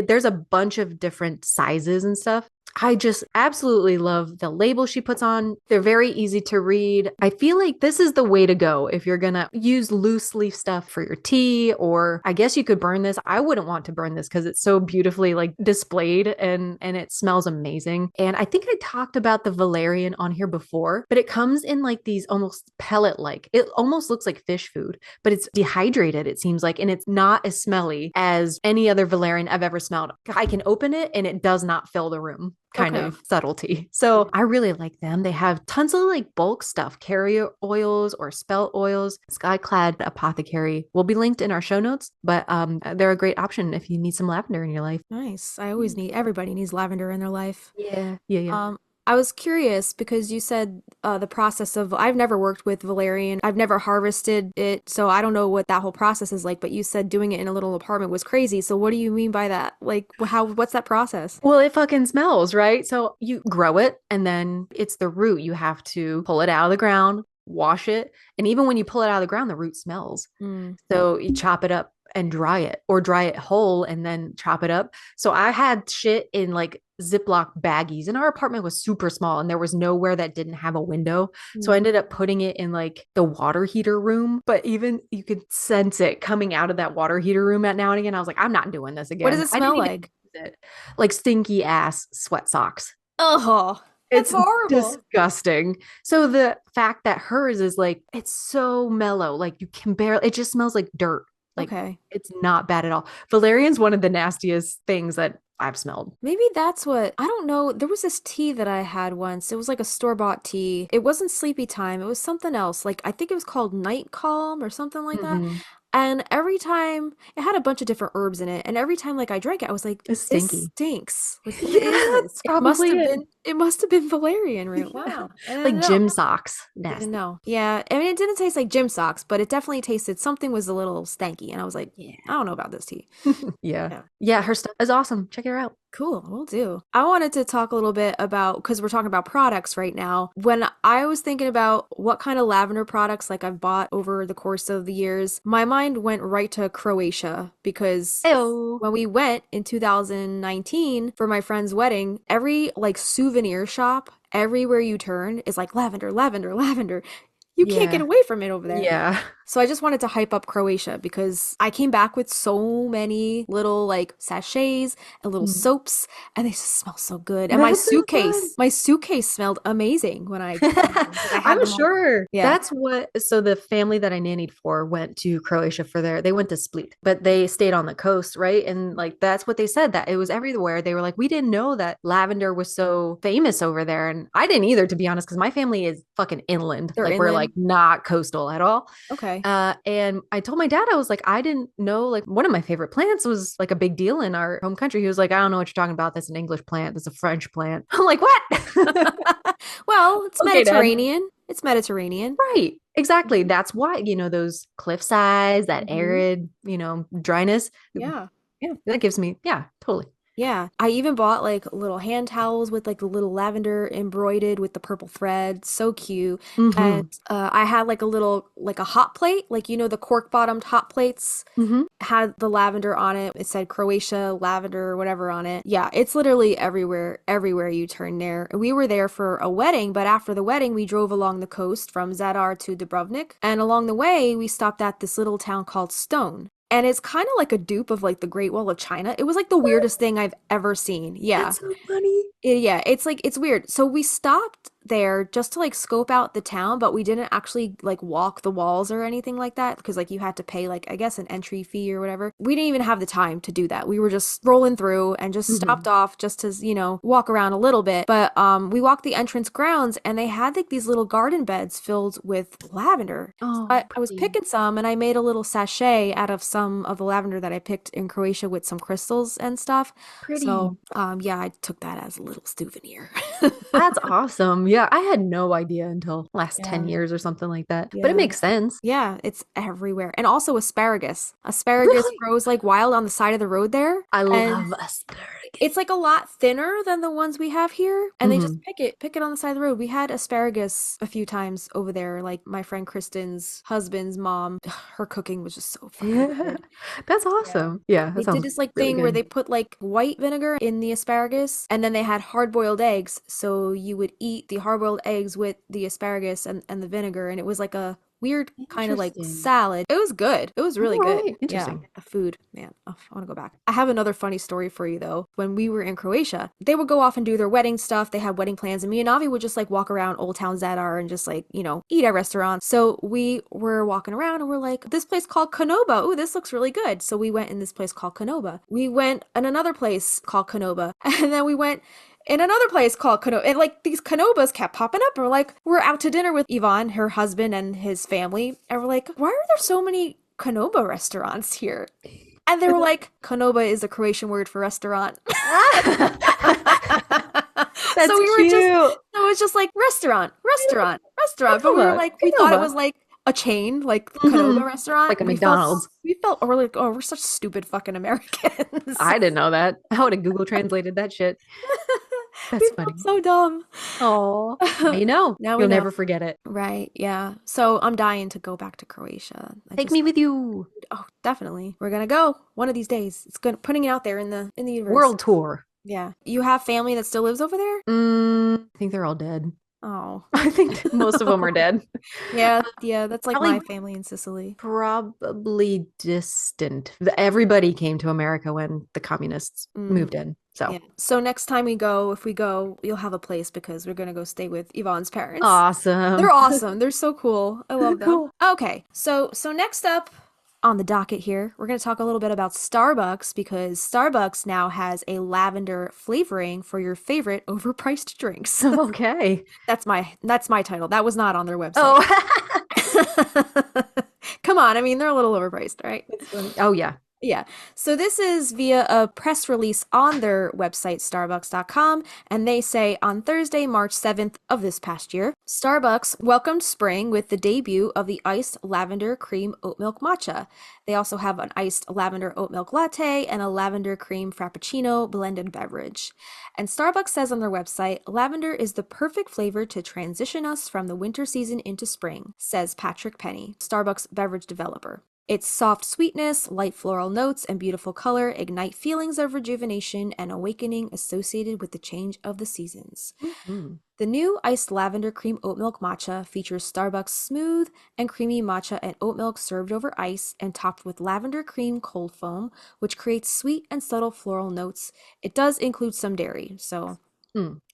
[SPEAKER 2] there's a bunch of different sizes and stuff. I just absolutely love the label she puts on. They're very easy to read. I feel like this is the way to go if you're going to use loose leaf stuff for your tea, or I guess you could burn this. I wouldn't want to burn this because it's so beautifully like displayed and it smells amazing. And I think I talked about the valerian on here before, but it comes in like these almost pellet-like. It almost looks like fish food, but it's dehydrated, it seems like, and it's not as smelly as any other valerian I've ever smelled. I can open it and it does not fill the room. Kind of subtlety. So I really like them. They have tons of like bulk stuff, carrier oils or spell oils. Skyclad Apothecary will be linked in our show notes, but they're a great option if you need some lavender in your life.
[SPEAKER 3] Nice. Everybody needs lavender in their life.
[SPEAKER 2] Yeah.
[SPEAKER 3] I was curious because you said the process of, I've never worked with valerian. I've never harvested it, so I don't know what that whole process is like, but you said doing it in a little apartment was crazy. So what do you mean by that? Like, what's that process?
[SPEAKER 2] Well, it fucking smells, right? So you grow it and then it's the root. You have to pull it out of the ground, wash it. And even when you pull it out of the ground, the root smells. So you chop it up and dry it, or dry it whole and then chop it up. So I had shit in like Ziploc baggies, and our apartment was super small and there was nowhere that didn't have a window. So I ended up putting it in like the water heater room, but even you could sense it coming out of that water heater room at now and again. I was like, I'm not doing this again.
[SPEAKER 3] What does it smell like?
[SPEAKER 2] Like stinky ass sweat socks.
[SPEAKER 3] Oh,
[SPEAKER 2] It's
[SPEAKER 3] horrible.
[SPEAKER 2] Disgusting. So the fact that hers is like, it's so mellow, like you can barely, it just smells like dirt. Like,
[SPEAKER 3] okay.
[SPEAKER 2] It's not bad at all. Valerian's one of the nastiest things that I've smelled.
[SPEAKER 3] Maybe that's what, I don't know. There was this tea that I had once. It was like a store-bought tea. It wasn't sleepy time. It was something else. Like I think it was called Night Calm or something like that.
[SPEAKER 2] Hmm.
[SPEAKER 3] And every time it had a bunch of different herbs in it, and every time like I drank it, I was like,
[SPEAKER 2] It's
[SPEAKER 3] this
[SPEAKER 2] stinky.
[SPEAKER 3] stinks. Like, what
[SPEAKER 2] Yeah,
[SPEAKER 3] is this?
[SPEAKER 2] that's probably it.
[SPEAKER 3] It must have been valerian root. Wow. I
[SPEAKER 2] Like
[SPEAKER 3] didn't know.
[SPEAKER 2] gym socks.
[SPEAKER 3] Didn't
[SPEAKER 2] Nasty.
[SPEAKER 3] know. Yeah. I mean, it didn't taste like gym socks, but it definitely tasted something was a little stanky. And I was like,
[SPEAKER 2] Yeah.
[SPEAKER 3] I don't know about this tea.
[SPEAKER 2] Yeah.
[SPEAKER 3] Yeah.
[SPEAKER 2] Yeah, her stuff is awesome. Check her out.
[SPEAKER 3] Cool, will do. I wanted to talk a little bit about, because we're talking about products right now. When I was thinking about what kind of lavender products like I've bought over the course of the years, my mind went right to Croatia because
[SPEAKER 2] Heyo.
[SPEAKER 3] when we went in 2019 for my friend's wedding, every like souvenir shop, everywhere you turn is like lavender, lavender, lavender. You can't get
[SPEAKER 2] Yeah.
[SPEAKER 3] away from it over there.
[SPEAKER 2] Yeah.
[SPEAKER 3] So I just wanted to hype up Croatia because I came back with so many little like sachets and little
[SPEAKER 2] Mm.
[SPEAKER 3] soaps, and they just smell so good. And my
[SPEAKER 2] That's so fun.
[SPEAKER 3] suitcase smelled amazing when I got home, 'cause I had
[SPEAKER 2] I'm
[SPEAKER 3] them all.
[SPEAKER 2] sure.
[SPEAKER 3] Yeah.
[SPEAKER 2] That's what, so the family that I nannied for went to Croatia for they went to Split, but they stayed on the coast, right? And like, that's what they said, that it was everywhere. They were like, we didn't know that lavender was so famous over there. And I didn't either, to be honest, because my family is fucking inland.
[SPEAKER 3] They're
[SPEAKER 2] Like, we're like
[SPEAKER 3] inland?
[SPEAKER 2] not coastal at all.
[SPEAKER 3] Okay.
[SPEAKER 2] And I told my dad, I was like, I didn't know, like, one of my favorite plants was like a big deal in our home country. He was like, I don't know what you're talking about. That's an English plant. That's a French plant. I'm like, what?
[SPEAKER 3] Well, it's
[SPEAKER 2] Okay, Dad.
[SPEAKER 3] Mediterranean. It's Mediterranean.
[SPEAKER 2] Right. Exactly. That's why, those cliff size, that
[SPEAKER 3] Mhm.
[SPEAKER 2] arid, dryness.
[SPEAKER 3] Yeah.
[SPEAKER 2] Yeah. That gives me, yeah, totally.
[SPEAKER 3] Yeah, I even bought like little hand towels with like the little lavender embroidered with the purple thread. So cute.
[SPEAKER 2] Mm-hmm.
[SPEAKER 3] And I had like a hot plate, like the cork bottomed hot plates
[SPEAKER 2] Mm-hmm.
[SPEAKER 3] had the lavender on it. It said Croatia lavender or whatever on it. Yeah, it's literally everywhere you turn there. We were there for a wedding, but after the wedding, we drove along the coast from Zadar to Dubrovnik. And along the way, we stopped at this little town called Stone. And it's kind of like a dupe of like the Great Wall of China. It was like the weirdest thing I've ever seen. Yeah.
[SPEAKER 2] That's so funny.
[SPEAKER 3] Yeah, it's weird. So we stopped there just to like scope out the town, but we didn't actually like walk the walls or anything like that because like you had to pay like I guess an entry fee or whatever. We didn't even have the time to do that. We were just rolling through and just stopped off just to walk around a little bit. But we walked the entrance grounds and they had like these little garden beds filled with lavender.
[SPEAKER 2] Oh,
[SPEAKER 3] I was
[SPEAKER 2] pretty.
[SPEAKER 3] picking some and I made a little sachet out of some of the lavender that I picked in Croatia with some crystals and stuff.
[SPEAKER 2] Pretty.
[SPEAKER 3] So yeah, I took that as a little souvenir.
[SPEAKER 2] That's awesome. Yeah, I had no idea until last 10
[SPEAKER 3] Yeah.
[SPEAKER 2] years or something like that. But
[SPEAKER 3] Yeah.
[SPEAKER 2] it makes sense.
[SPEAKER 3] Yeah, it's everywhere. And also asparagus. Asparagus
[SPEAKER 2] Really?
[SPEAKER 3] grows like wild on the side of the road there.
[SPEAKER 2] I
[SPEAKER 3] And
[SPEAKER 2] love asparagus.
[SPEAKER 3] it's like a lot thinner than the ones we have here. And they just
[SPEAKER 2] Mhm.
[SPEAKER 3] pick it on the side of the road. We had asparagus a few times over there. Like my friend Kristen's husband's mom, her cooking was just so fucking
[SPEAKER 2] Yeah.
[SPEAKER 3] good.
[SPEAKER 2] That's awesome. Yeah, that
[SPEAKER 3] They
[SPEAKER 2] sounds
[SPEAKER 3] did this like
[SPEAKER 2] really
[SPEAKER 3] thing where
[SPEAKER 2] good.
[SPEAKER 3] they put like white vinegar in the asparagus and then they had hard-boiled eggs. So you would eat the hard-boiled eggs with the asparagus and the vinegar. And it was like a weird kind of like
[SPEAKER 2] Interesting.
[SPEAKER 3] salad. It was good. It was really
[SPEAKER 2] All
[SPEAKER 3] good.
[SPEAKER 2] right. Interesting.
[SPEAKER 3] Yeah, the food, man. Oh, I want to go back. I have another funny story for you though. When we were in Croatia, they would go off and do their wedding stuff. They had wedding plans, and me and Avi would just like walk around Old Town Zadar and just like eat at restaurants. So we were walking around and we're like, this place called Konoba. Ooh, this looks really good. So we went in this place called Konoba. We went in another place called Konoba, and then we went in another place called Konoba. And like these Konobas kept popping up. And we're out to dinner with Yvonne, her husband, and his family. And we're like, why are there so many Konoba restaurants here? And they were like, Konoba is a Croatian word for restaurant.
[SPEAKER 2] That's
[SPEAKER 3] so we were
[SPEAKER 2] cute.
[SPEAKER 3] just, so it was just like restaurant. But we were
[SPEAKER 2] Konoba,
[SPEAKER 3] like, we thought it
[SPEAKER 2] Konoba.
[SPEAKER 3] was like a chain, like Konoba restaurant.
[SPEAKER 2] Like a
[SPEAKER 3] We felt-
[SPEAKER 2] McDonald's.
[SPEAKER 3] We felt, we're like, oh, we're such stupid fucking Americans.
[SPEAKER 2] I didn't know that. I would have Google translated that shit. That's
[SPEAKER 3] we
[SPEAKER 2] funny.
[SPEAKER 3] felt so dumb.
[SPEAKER 2] Oh, you know.
[SPEAKER 3] Now we
[SPEAKER 2] You'll
[SPEAKER 3] know.
[SPEAKER 2] never forget it.
[SPEAKER 3] Right, yeah. So I'm dying to go back to Croatia.
[SPEAKER 2] Take me with you.
[SPEAKER 3] Oh, definitely. We're gonna go one of these days. It's good putting it out there in the universe.
[SPEAKER 2] World tour.
[SPEAKER 3] Yeah. You have family that still lives over there?
[SPEAKER 2] I think they're all dead.
[SPEAKER 3] Oh.
[SPEAKER 2] I think most of them are dead.
[SPEAKER 3] Yeah, that's like
[SPEAKER 2] Probably-
[SPEAKER 3] my family in Sicily.
[SPEAKER 2] Probably distant. Everybody came to America when the communists moved in. So
[SPEAKER 3] Yeah. So next time if we go, you'll have a place because we're gonna go stay with Yvonne's parents.
[SPEAKER 2] awesome.
[SPEAKER 3] They're awesome. They're so cool. I love them.
[SPEAKER 2] Cool.
[SPEAKER 3] Okay. So next up, on the docket here, we're going to talk a little bit about Starbucks because Starbucks now has a lavender flavoring for your favorite overpriced drinks.
[SPEAKER 2] Okay.
[SPEAKER 3] That's my title. That was not on their website.
[SPEAKER 2] Oh.
[SPEAKER 3] Come on, I mean, they're a little overpriced, right?
[SPEAKER 2] It's funny. Oh, yeah.
[SPEAKER 3] Yeah. So this is via a press release on their website, starbucks.com, and they say on Thursday, March 7th of this past year, Starbucks welcomed spring with the debut of the iced lavender cream oat milk matcha. They also have an iced lavender oat milk latte and a lavender cream frappuccino blended beverage. And Starbucks says on their website, lavender is the perfect flavor to transition us from the winter season into spring, says Patrick Penny, Starbucks beverage developer. Its soft sweetness, light floral notes, and beautiful color ignite feelings of rejuvenation and awakening associated with the change of the seasons.
[SPEAKER 2] Mhm.
[SPEAKER 3] The new iced lavender cream oat milk matcha features Starbucks smooth and creamy matcha and oat milk served over ice and topped with lavender cream cold foam, which creates sweet and subtle floral notes. It does include some dairy, so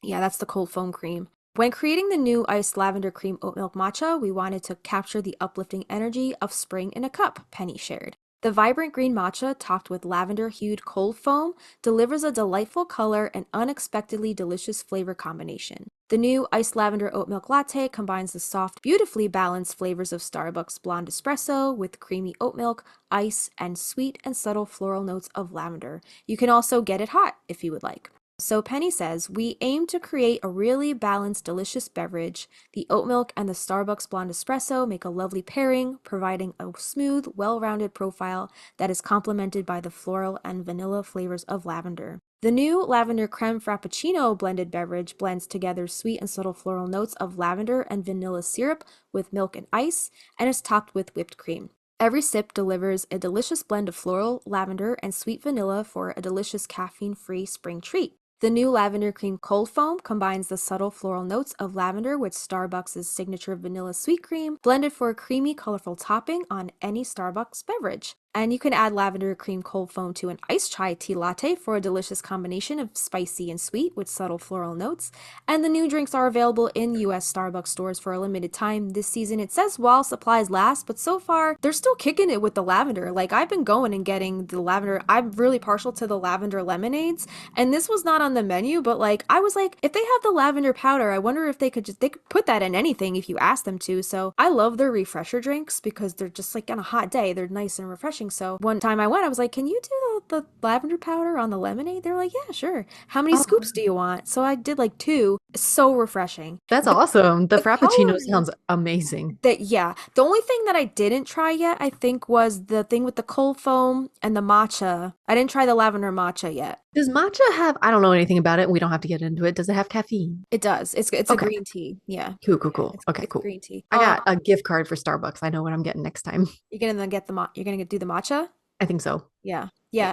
[SPEAKER 3] yeah, that's the cold foam cream. When creating the new iced lavender cream oat milk matcha, we wanted to capture the uplifting energy of spring in a cup, Penny shared. The vibrant green matcha topped with lavender-hued cold foam delivers a delightful color and unexpectedly delicious flavor combination. The new iced lavender oat milk latte combines the soft, beautifully balanced flavors of Starbucks blonde espresso with creamy oat milk, ice, and sweet and subtle floral notes of lavender. You can also get it hot if you would like. So Penny says, we aim to create a really balanced, delicious beverage. The oat milk and the Starbucks blonde espresso make a lovely pairing, providing a smooth, well-rounded profile that is complemented by the floral and vanilla flavors of lavender. The new lavender creme frappuccino blended beverage blends together sweet and subtle floral notes of lavender and vanilla syrup with milk and ice, and is topped with whipped cream. Every sip delivers a delicious blend of floral, lavender, and sweet vanilla for a delicious caffeine-free spring treat. The new lavender cream cold foam combines the subtle floral notes of lavender with Starbucks' signature vanilla sweet cream, blended for a creamy, colorful topping on any Starbucks beverage. And you can add lavender cream cold foam to an iced chai tea latte for a delicious combination of spicy and sweet with subtle floral notes. And the new drinks are available in US Starbucks stores for a limited time this season. It says while supplies last, but so far they're still kicking it with the lavender. Like, I've been going and getting the lavender. I'm really partial to the lavender lemonades, and this was not on the menu, but like, I was like, if they have the lavender powder, I wonder if they could put that in anything if you ask them to. So I love their refresher drinks because they're just like on a hot day, they're nice and refreshing. So one time I went, I was like, can you do the lavender powder on the lemonade? They're like, yeah, sure. How many scoops do you want? So I did like 2. It's so refreshing.
[SPEAKER 2] That's awesome. The frappuccino
[SPEAKER 3] color-
[SPEAKER 2] sounds amazing.
[SPEAKER 3] Yeah. The only thing that I didn't try yet, I think, was the thing with the cold foam and the matcha. I didn't try the lavender matcha yet.
[SPEAKER 2] Does matcha have, I don't know anything about it. We don't have to get into it. Does it have caffeine?
[SPEAKER 3] It does. It's a
[SPEAKER 2] Okay.
[SPEAKER 3] green tea. Yeah.
[SPEAKER 2] Cool. Okay,
[SPEAKER 3] It's
[SPEAKER 2] cool.
[SPEAKER 3] green tea.
[SPEAKER 2] I got a gift card for Starbucks. I know what I'm getting next time.
[SPEAKER 3] You're gonna get you're gonna do the matcha?
[SPEAKER 2] I think so.
[SPEAKER 3] Yeah.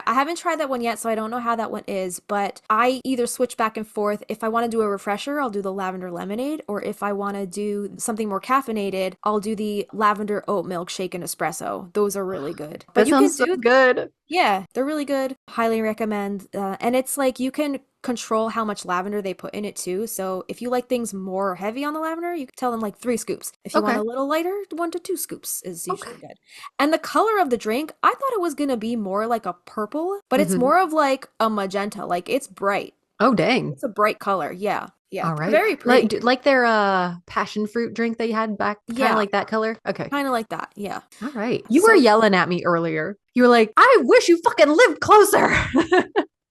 [SPEAKER 3] I haven't tried that one yet, so I don't know how that one is, but I either switch back and forth. If I want to do a refresher, I'll do the lavender lemonade, or if I want to do something more caffeinated, I'll do the lavender oat milk shaken espresso. Those are really good. But
[SPEAKER 2] That sounds so good.
[SPEAKER 3] Yeah, they're really good. Highly recommend. And it's like you can control how much lavender they put in it too. So if you like things more heavy on the lavender, you can tell them like 3 scoops. If you want
[SPEAKER 2] Okay.
[SPEAKER 3] a little lighter, 1 to 2 scoops is usually good. And the color of the drink, I thought it was gonna be more like a purple, but it's
[SPEAKER 2] Mhm.
[SPEAKER 3] more of like a magenta. Like, it's bright.
[SPEAKER 2] Oh, dang.
[SPEAKER 3] It's a bright color. Yeah.
[SPEAKER 2] All right.
[SPEAKER 3] Very pretty.
[SPEAKER 2] Like their passion fruit drink they had back, kind of
[SPEAKER 3] Yeah.
[SPEAKER 2] like that color. Okay.
[SPEAKER 3] Kind of like that. Yeah.
[SPEAKER 2] All right. You were
[SPEAKER 3] So-
[SPEAKER 2] yelling at me earlier. You were like, I wish you fucking lived closer.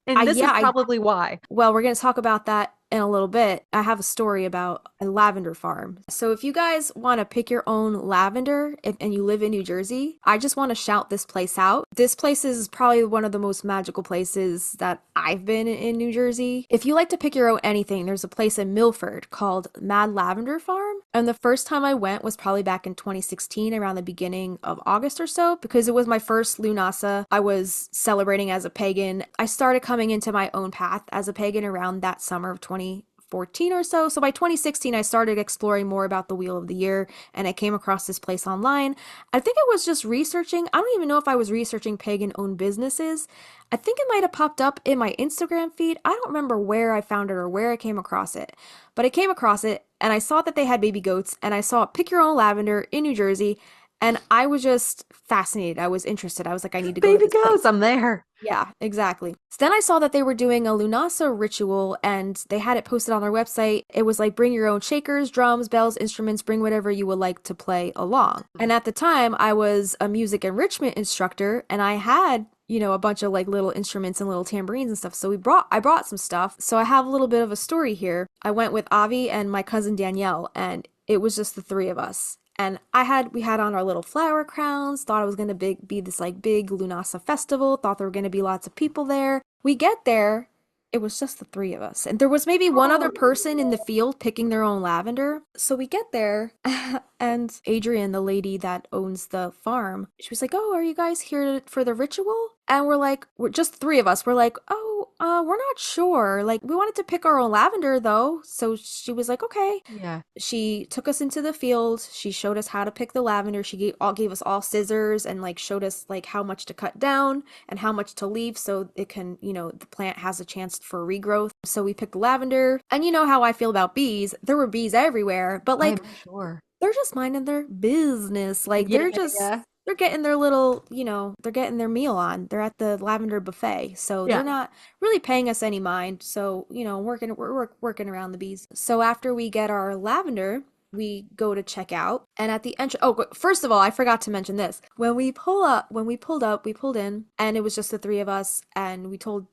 [SPEAKER 2] And this is probably why.
[SPEAKER 3] Well, we're going to talk about that in a little bit. I have a story about a lavender farm. So if you guys want to pick your own lavender and you live in New Jersey, I just want to shout this place out. This place is probably one of the most magical places that I've been in New Jersey. If you like to pick your own anything, there's a place in Milford called Lavender Farm. And the first time I went was probably back in 2016, around the beginning of August or so, because it was my first Lunasa. I was celebrating as a pagan. I started coming into my own path as a pagan around that summer of 2014 or so. So by 2016, I started exploring more about the Wheel of the Year, and I came across this place online. I think I was just researching. I don't even know if I was researching pagan-owned businesses. I think it might have popped up in my Instagram feed. I don't remember where I found it or where I came across it, but I came across it and I saw that they had baby goats, and I saw Pick Your Own Lavender in New Jersey. And I was just fascinated. I was interested. I was like, I need to go to
[SPEAKER 2] Baby
[SPEAKER 3] this place.
[SPEAKER 2] goes, I'm there.
[SPEAKER 3] Yeah, exactly. So then I saw that they were doing a Lunasa ritual and they had it posted on their website. It was like, bring your own shakers, drums, bells, instruments, bring whatever you would like to play along. And at the time, I was a music enrichment instructor and I had, you know, a bunch of like little instruments and little tambourines and stuff. So I brought some stuff. So I have a little bit of a story here. I went with Avi and my cousin Danielle, and it was just the three of us. And we had on our little flower crowns, thought it was going to be this like big Lunasa festival, thought there were going to be lots of people there. We get there, it was just the three of us. And there was maybe one other person in the field picking their own lavender. So we get there and Adrienne, the lady that owns the farm, she was like, "Oh, are you guys here for the ritual?" And we're just three of us. We're like, "Oh, we're not sure. Like, we wanted to pick our own lavender though." So she was like, "Okay."
[SPEAKER 2] Yeah.
[SPEAKER 3] She took us into the field. She showed us how to pick the lavender. She gave us all scissors and like showed us like how much to cut down and how much to leave so it can, you know, the plant has a chance for regrowth. So we picked the lavender. And you know how I feel about bees. There were bees everywhere, but like
[SPEAKER 2] I'm sure.
[SPEAKER 3] they're just minding their business. Like
[SPEAKER 2] Yeah, yeah.
[SPEAKER 3] they're getting their little, you know, they're getting their meal on. They're at the lavender buffet. So
[SPEAKER 2] Yeah.
[SPEAKER 3] they're not really paying us any mind. So, you know, we're working around the bees. So after we get our lavender, we go to check out. And at the entrance, oh, first of all, I forgot to mention this. When we pulled in, and it was just the three of us, and we told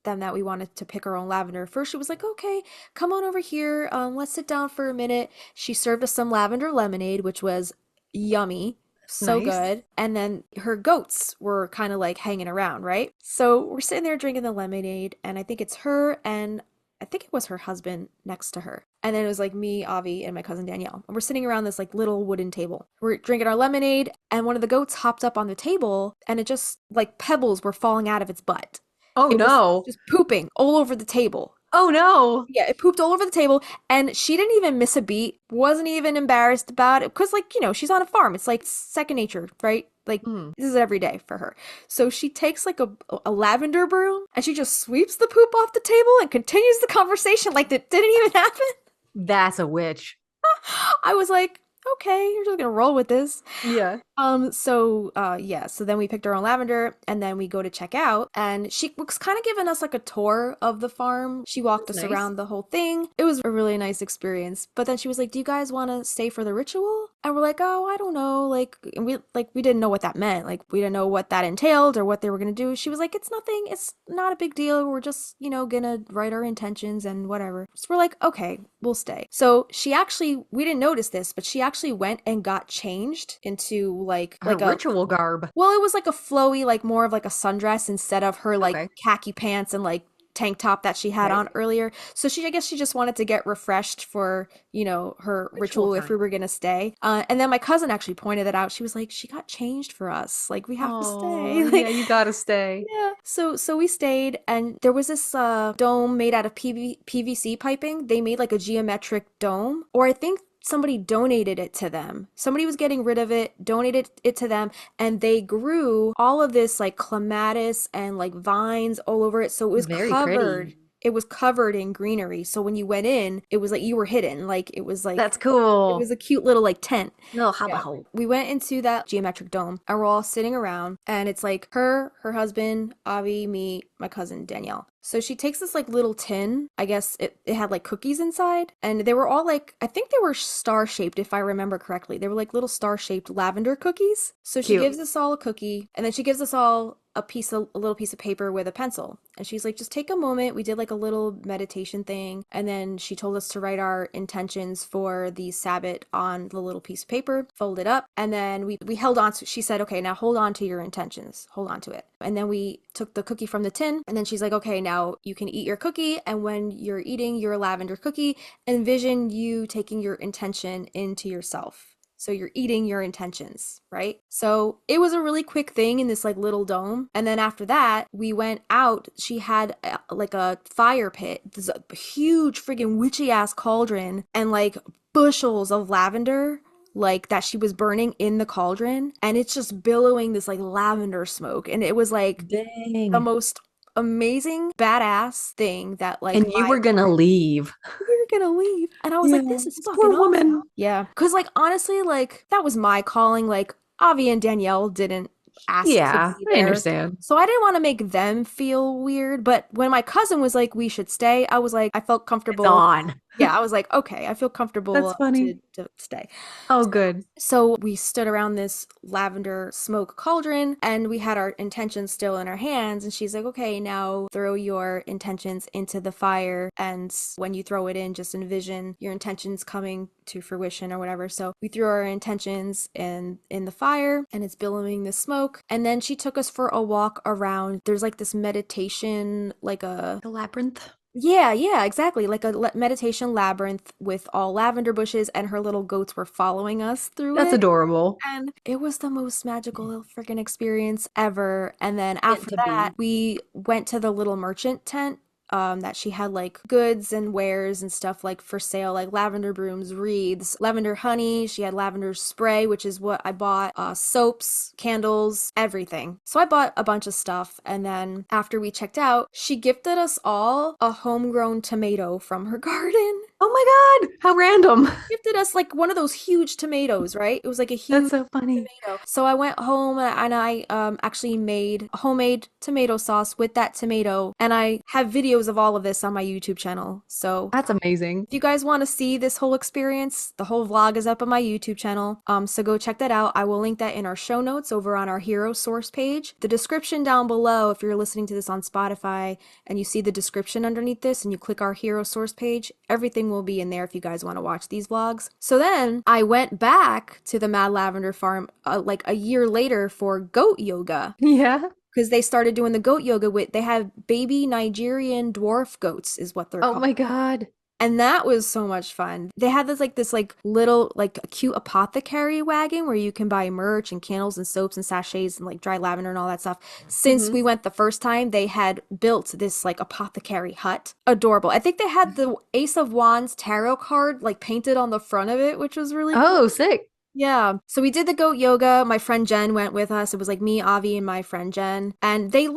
[SPEAKER 3] them that we wanted to pick our own lavender. First, she was like, "Okay, come on over here. Let's sit down for a minute." She served us some lavender lemonade, which was yummy. So
[SPEAKER 2] Nice.
[SPEAKER 3] good. And then her goats were kind of like hanging around, right? So we're sitting there drinking the lemonade, and I think it's her and I think it was her husband next to her. And then it was like me, Avi, and my cousin Danielle. And we're sitting around this like little wooden table. We're drinking our lemonade, and one of the goats hopped up on the table, and it just like pebbles were falling out of its butt.
[SPEAKER 2] Oh
[SPEAKER 3] It was
[SPEAKER 2] no.
[SPEAKER 3] just pooping all over the table.
[SPEAKER 2] Oh no.
[SPEAKER 3] Yeah, it pooped all over the table, and she didn't even miss a beat, wasn't even embarrassed about it, because, like, you know, she's on a farm. It's like second nature, right? Like, this is every day for her. So she takes like a lavender broom, and she just sweeps the poop off the table and continues the conversation like that didn't even happen.
[SPEAKER 2] That's a witch.
[SPEAKER 3] I was like, okay, you're just gonna roll with this.
[SPEAKER 2] Yeah.
[SPEAKER 3] So then we picked our own lavender, and then we go to check out, and she was kind of giving us like a tour of the farm. She walked us
[SPEAKER 2] Nice.
[SPEAKER 3] around the whole thing. It was a really nice experience. But then she was like, "Do you guys want to stay for the ritual?" And we're like, "Oh, I don't know." Like, and we didn't know what that meant. Like, we didn't know what that entailed or what they were gonna do. She was like, "It's nothing. It's not a big deal. We're just, you know, gonna write our intentions and whatever." So we're like, "Okay, we'll stay." So we didn't notice this, but she actually went and got changed into like
[SPEAKER 2] Her ritual garb.
[SPEAKER 3] well, it was like a flowy, like more of like a sundress instead of her like
[SPEAKER 2] Okay.
[SPEAKER 3] khaki pants and like tank top that she had
[SPEAKER 2] Right.
[SPEAKER 3] on earlier. So I guess she just wanted to get refreshed for, you know, her ritual if we
[SPEAKER 2] time.
[SPEAKER 3] were gonna stay. And then my cousin actually pointed it out. She was like, "She got changed for us. Like, we have to stay."
[SPEAKER 2] Oh,
[SPEAKER 3] Like,
[SPEAKER 2] yeah, you gotta stay.
[SPEAKER 3] yeah. So we stayed, and there was this dome made out of PVC piping. They made like a geometric dome, or I think somebody donated it to them. Somebody was getting rid of it, donated it to them, and they grew all of this like clematis and like vines all over it. So it was
[SPEAKER 2] Very
[SPEAKER 3] covered.
[SPEAKER 2] pretty.
[SPEAKER 3] It was covered in greenery. So when you went in, it was like you were hidden. Like it was like
[SPEAKER 2] That's
[SPEAKER 3] it
[SPEAKER 2] cool.
[SPEAKER 3] was a cute little like tent.
[SPEAKER 2] Little hubba
[SPEAKER 3] Yeah.
[SPEAKER 2] hole.
[SPEAKER 3] We went into that geometric dome, and we're all sitting around, and it's like her husband, Avi, me, my cousin Danielle. So she takes this like little tin. I guess it had like cookies inside, and they were all like, I think they were star shaped if I remember correctly. They were like little star shaped lavender cookies. So she
[SPEAKER 2] Cute.
[SPEAKER 3] gives us all a cookie, and then she gives us all a little piece of paper with a pencil, and she's like, "Just take a moment." We did like a little meditation thing, and then she told us to write our intentions for the Sabbath on the little piece of paper, fold it up, and then we held on to. She said, "Okay, now hold on to your intentions, hold on to it." And then we took the cookie from the tin, and then she's like, "Okay, now you can eat your cookie, and when you're eating your lavender cookie, envision you taking your intention into yourself." So you're eating your intentions, right? So it was a really quick thing in this like little dome. And then after that, we went out. She had like a fire pit, this huge friggin' witchy ass cauldron, and like bushels of lavender like that she was burning in the cauldron. And it's just billowing this like lavender smoke. And it was like
[SPEAKER 2] Dang.
[SPEAKER 3] the most amazing badass thing that like
[SPEAKER 2] And you were gonna leave.
[SPEAKER 3] we were gonna leave, and I was like, "This is
[SPEAKER 2] this
[SPEAKER 3] fucking
[SPEAKER 2] poor
[SPEAKER 3] awesome."
[SPEAKER 2] woman.
[SPEAKER 3] Yeah, because like honestly, like that was my calling. Like Avi and Danielle didn't ask to
[SPEAKER 2] Yeah,
[SPEAKER 3] be
[SPEAKER 2] I
[SPEAKER 3] there.
[SPEAKER 2] understand.
[SPEAKER 3] So I didn't want to make them feel weird. But when my cousin was like, we should stay, I was like, I felt
[SPEAKER 2] It's
[SPEAKER 3] comfortable.
[SPEAKER 2] on.
[SPEAKER 3] Yeah, I was like, okay, I feel
[SPEAKER 2] That's
[SPEAKER 3] comfortable
[SPEAKER 2] funny.
[SPEAKER 3] to stay.
[SPEAKER 2] Oh, good.
[SPEAKER 3] So we stood around this lavender smoke cauldron and we had our intentions still in our hands. And she's like, okay, now throw your intentions into the fire. And when you throw it in, just envision your intentions coming to fruition or whatever. So we threw our intentions in the fire and it's billowing the smoke. And then she took us for a walk around. There's like this meditation, like a
[SPEAKER 2] The labyrinth.
[SPEAKER 3] yeah, exactly. Like a meditation labyrinth with all lavender bushes, and her little goats were following us through
[SPEAKER 2] That's
[SPEAKER 3] it.
[SPEAKER 2] adorable.
[SPEAKER 3] And it was the most magical freaking experience ever. And then
[SPEAKER 2] Meant
[SPEAKER 3] after
[SPEAKER 2] to
[SPEAKER 3] that,
[SPEAKER 2] be.
[SPEAKER 3] we went to the little merchant tent. That she had like goods and wares and stuff like for sale, like lavender brooms, wreaths, lavender honey. She had lavender spray, which is what I bought, soaps, candles, everything. So I bought a bunch of stuff. And then after we checked out, she gifted us all a homegrown tomato from her garden.
[SPEAKER 2] Oh my God, how random.
[SPEAKER 3] Gifted us like one of those huge tomatoes, right? It was like a
[SPEAKER 2] That's
[SPEAKER 3] huge
[SPEAKER 2] so funny.
[SPEAKER 3] tomato. So I went home and I actually made homemade tomato sauce with that tomato, and I have videos of all of this on my YouTube channel. So
[SPEAKER 2] That's amazing.
[SPEAKER 3] if you guys want to see this whole experience, the whole vlog is up on my YouTube channel. So go check that out. I will link that in our show notes over on our hero source page. The description down below, if you're listening to this on Spotify and you see the description underneath this and you click our hero source page, everything will be in there if you guys want to watch these vlogs. So then I went back to the Mad Lavender Farm like a year later for goat yoga.
[SPEAKER 2] Yeah.
[SPEAKER 3] Because they started doing the goat yoga with, they have baby Nigerian dwarf goats is what they're
[SPEAKER 2] Oh
[SPEAKER 3] called.
[SPEAKER 2] my God.
[SPEAKER 3] And that was so much fun. They had this little like a cute apothecary wagon where you can buy merch and candles and soaps and sachets and like dry lavender and all that stuff. Since we went the first time, they had built this like apothecary hut. Adorable. I think they had the Ace of Wands tarot card like painted on the front of it, which was really cool.
[SPEAKER 2] Oh, sick.
[SPEAKER 3] Yeah. So we did the goat yoga. My friend Jen went with us. It was like me, Avi, and my friend Jen. And they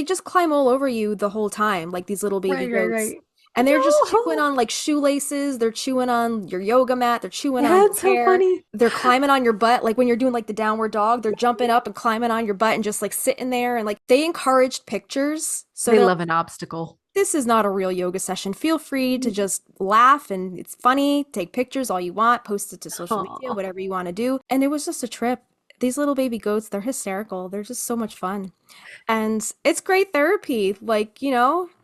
[SPEAKER 3] just climb all over you the whole time, like these little baby goats. And they're just chewing on like shoelaces. They're chewing on your yoga mat. They're chewing on your
[SPEAKER 2] That's so
[SPEAKER 3] hair.
[SPEAKER 2] funny.
[SPEAKER 3] They're climbing on your butt. Like when you're doing like the downward dog, they're jumping up and climbing on your butt and just like sitting there. And like they encouraged pictures. So
[SPEAKER 2] They
[SPEAKER 3] they'll-
[SPEAKER 2] love an obstacle.
[SPEAKER 3] this is not a real yoga session. Feel free to just laugh and it's funny. Take pictures all you want, post it to social media,
[SPEAKER 2] Aw.
[SPEAKER 3] whatever you want to do. And it was just a trip. These little baby goats, they're hysterical. They're just so much fun. And it's great therapy. Like,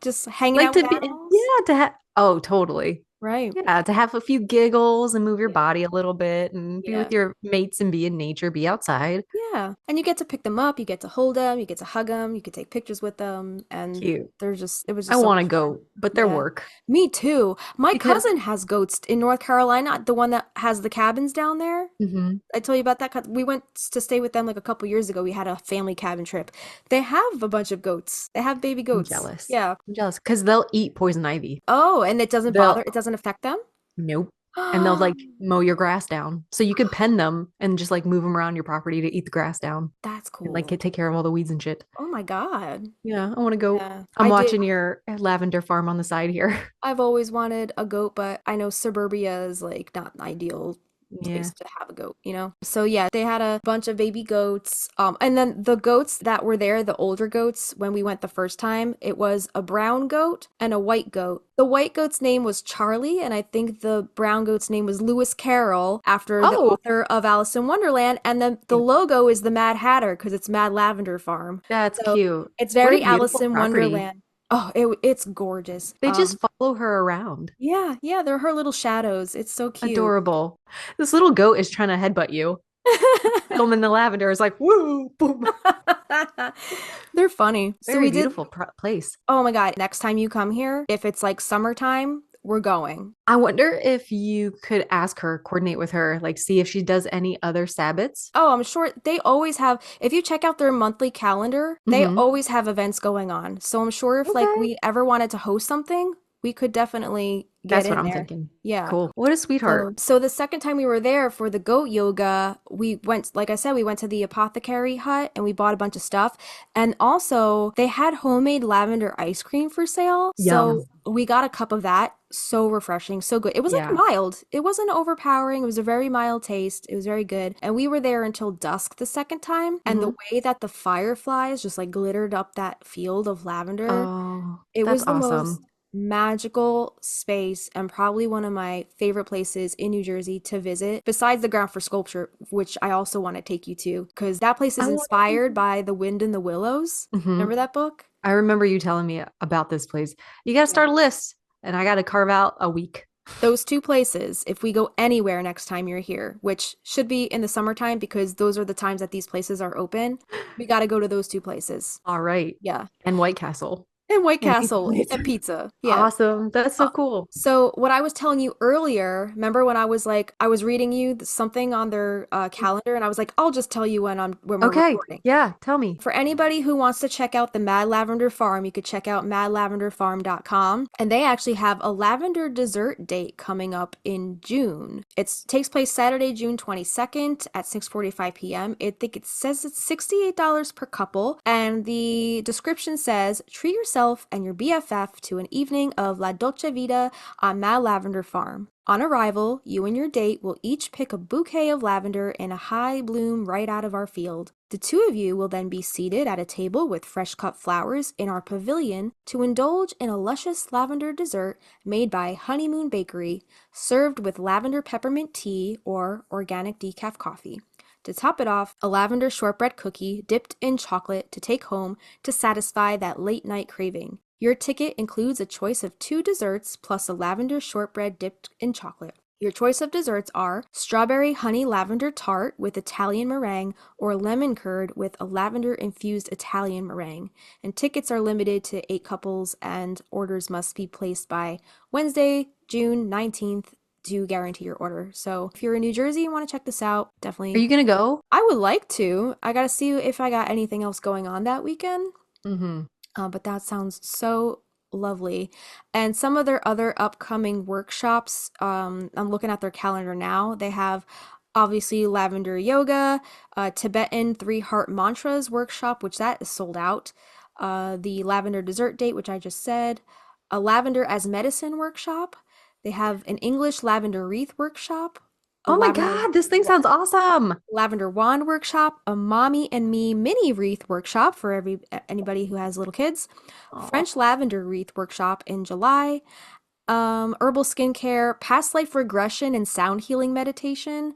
[SPEAKER 3] just hanging
[SPEAKER 2] Like
[SPEAKER 3] out
[SPEAKER 2] to
[SPEAKER 3] with
[SPEAKER 2] be,
[SPEAKER 3] animals.
[SPEAKER 2] yeah, to have, oh, totally.
[SPEAKER 3] Right.
[SPEAKER 2] Yeah, to have a few giggles and move your body a little bit and be
[SPEAKER 3] Yeah.
[SPEAKER 2] with your mates and be in nature, be outside.
[SPEAKER 3] Yeah. And you get to pick them up, you get to hold them, you get to hug them, you could take pictures with them. And
[SPEAKER 2] Cute.
[SPEAKER 3] it was just
[SPEAKER 2] I
[SPEAKER 3] so
[SPEAKER 2] want to
[SPEAKER 3] much
[SPEAKER 2] go,
[SPEAKER 3] fun.
[SPEAKER 2] but they're
[SPEAKER 3] Yeah.
[SPEAKER 2] work.
[SPEAKER 3] Me too. My
[SPEAKER 2] Because-
[SPEAKER 3] cousin has goats in North Carolina, the one that has the cabins down there.
[SPEAKER 2] Mhm.
[SPEAKER 3] I told you about that. We went to stay with them like a couple years ago. We had a family cabin trip. They have a bunch of goats. They have baby
[SPEAKER 2] I'm
[SPEAKER 3] goats.
[SPEAKER 2] jealous.
[SPEAKER 3] Yeah.
[SPEAKER 2] I'm jealous because they'll eat poison ivy.
[SPEAKER 3] Oh, and it doesn't
[SPEAKER 2] They'll-
[SPEAKER 3] bother. It doesn't affect them.
[SPEAKER 2] Nope. And they'll like mow your grass down. So you could pen them and just like move them around your property to eat the grass down.
[SPEAKER 3] That's cool.
[SPEAKER 2] And like take care of all the weeds and shit.
[SPEAKER 3] Oh my God.
[SPEAKER 2] Yeah, I want to go.
[SPEAKER 3] Yeah.
[SPEAKER 2] I'm
[SPEAKER 3] I
[SPEAKER 2] watching
[SPEAKER 3] did-
[SPEAKER 2] your lavender farm on the side here.
[SPEAKER 3] I've always wanted a goat, but I know suburbia is like not an ideal
[SPEAKER 2] Yeah.
[SPEAKER 3] place to have a goat, So yeah, they had a bunch of baby goats. And then the goats that were there, the older goats, when we went the first time, it was a brown goat and a white goat. The white goat's name was Charlie, and I think the brown goat's name was Lewis Carroll, after the
[SPEAKER 2] Oh.
[SPEAKER 3] author of Alice in Wonderland. And then the logo is the Mad Hatter because it's Mad Lavender Farm.
[SPEAKER 2] That's
[SPEAKER 3] So
[SPEAKER 2] cute.
[SPEAKER 3] It's
[SPEAKER 2] What a
[SPEAKER 3] very Alice
[SPEAKER 2] beautiful
[SPEAKER 3] in
[SPEAKER 2] property.
[SPEAKER 3] Wonderland. Oh, it's gorgeous.
[SPEAKER 2] They just follow her around.
[SPEAKER 3] Yeah, they're her little shadows. It's so cute.
[SPEAKER 2] Adorable. This little goat is trying to headbutt you. Film in the lavender is like, woo, boom.
[SPEAKER 3] They're funny. So
[SPEAKER 2] Very
[SPEAKER 3] we did.
[SPEAKER 2] beautiful place.
[SPEAKER 3] Oh my God. Next time you come here, if it's like summertime, we're going.
[SPEAKER 2] I wonder if you could ask her, coordinate with her, like see if she does any other Sabbats.
[SPEAKER 3] Oh, I'm sure they always have. If you check out their monthly calendar, they
[SPEAKER 2] Mhm.
[SPEAKER 3] always have events going on. So I'm sure if like
[SPEAKER 2] Okay.
[SPEAKER 3] we ever wanted to host something, we could definitely get
[SPEAKER 2] That's
[SPEAKER 3] in
[SPEAKER 2] what I'm
[SPEAKER 3] there.
[SPEAKER 2] thinking.
[SPEAKER 3] Yeah.
[SPEAKER 2] Cool. What a sweetheart.
[SPEAKER 3] So the second time we were there for the goat yoga, we went, like I said, we went to the apothecary hut and we bought a bunch of stuff. And also, they had homemade lavender ice cream for sale. So
[SPEAKER 2] Yum.
[SPEAKER 3] we got a cup of that. So refreshing, so good. It was like
[SPEAKER 2] Yeah.
[SPEAKER 3] mild. It wasn't overpowering. It was a very mild taste. It was very good. And we were there until dusk the second time. And the way that the fireflies just like glittered up that field of lavender,
[SPEAKER 2] Oh,
[SPEAKER 3] it
[SPEAKER 2] that's
[SPEAKER 3] was the most
[SPEAKER 2] awesome.
[SPEAKER 3] magical space and probably one of my favorite places in New Jersey to visit, besides the Ground for Sculpture, which I also want to take you to, because that place is
[SPEAKER 2] I want
[SPEAKER 3] inspired by The Wind in the Willows.
[SPEAKER 2] to.
[SPEAKER 3] Remember that book?
[SPEAKER 2] I remember you telling me about this place. You got to
[SPEAKER 3] Yeah.
[SPEAKER 2] start a list, and I got to carve out a week.
[SPEAKER 3] Those two places, if we go anywhere next time you're here, which should be in the summertime because those are the times that these places are open, we got to go to those two places.
[SPEAKER 2] All right.
[SPEAKER 3] Yeah.
[SPEAKER 2] And White Castle.
[SPEAKER 3] And White
[SPEAKER 2] And pizza
[SPEAKER 3] Castle
[SPEAKER 2] place.
[SPEAKER 3] and pizza. Yeah.
[SPEAKER 2] Awesome. That's so cool.
[SPEAKER 3] So what I was telling you earlier, remember when I was like, I was reading you something on their calendar, and I was like, I'll just tell you when we're
[SPEAKER 2] Okay.
[SPEAKER 3] recording.
[SPEAKER 2] Yeah. Tell me.
[SPEAKER 3] For anybody who wants to check out the Mad Lavender Farm, you could check out madlavenderfarm.com. And they actually have a lavender dessert date coming up in June. It takes place Saturday, June 22nd at 6:45 p.m. I think it says it's $68 per couple. And the description says, treat yourself and your BFF to an evening of La Dolce Vita on Mad Lavender Farm. On arrival, you and your date will each pick a bouquet of lavender in a high bloom right out of our field. The two of you will then be seated at a table with fresh cut flowers in our pavilion to indulge in a luscious lavender dessert made by Honeymoon Bakery, served with lavender peppermint tea or organic decaf coffee. To top it off, a lavender shortbread cookie dipped in chocolate to take home to satisfy that late night craving. Your ticket includes a choice of 2 desserts plus a lavender shortbread dipped in chocolate. Your choice of desserts are strawberry honey lavender tart with Italian meringue or lemon curd with a lavender infused Italian meringue. And tickets are limited to 8 couples and orders must be placed by Wednesday, June 19th to guarantee your order. So if you're in New Jersey and want to check this out, definitely.
[SPEAKER 2] Are you going to go?
[SPEAKER 3] I would like to. I got to see if I got anything else going on that weekend.
[SPEAKER 2] Mm-hmm.
[SPEAKER 3] But that sounds so lovely. And some of their other upcoming workshops, I'm looking at their calendar now. They have obviously lavender yoga, Tibetan 3 heart mantras workshop, which that is sold out. The lavender dessert date, which I just said, a lavender as medicine workshop. They have an English lavender wreath workshop.
[SPEAKER 2] Oh my God, this thing sounds awesome.
[SPEAKER 3] Lavender wand workshop, a mommy and me mini wreath workshop for anybody who has little kids, French lavender wreath workshop in July, herbal skincare, past life regression and sound healing meditation.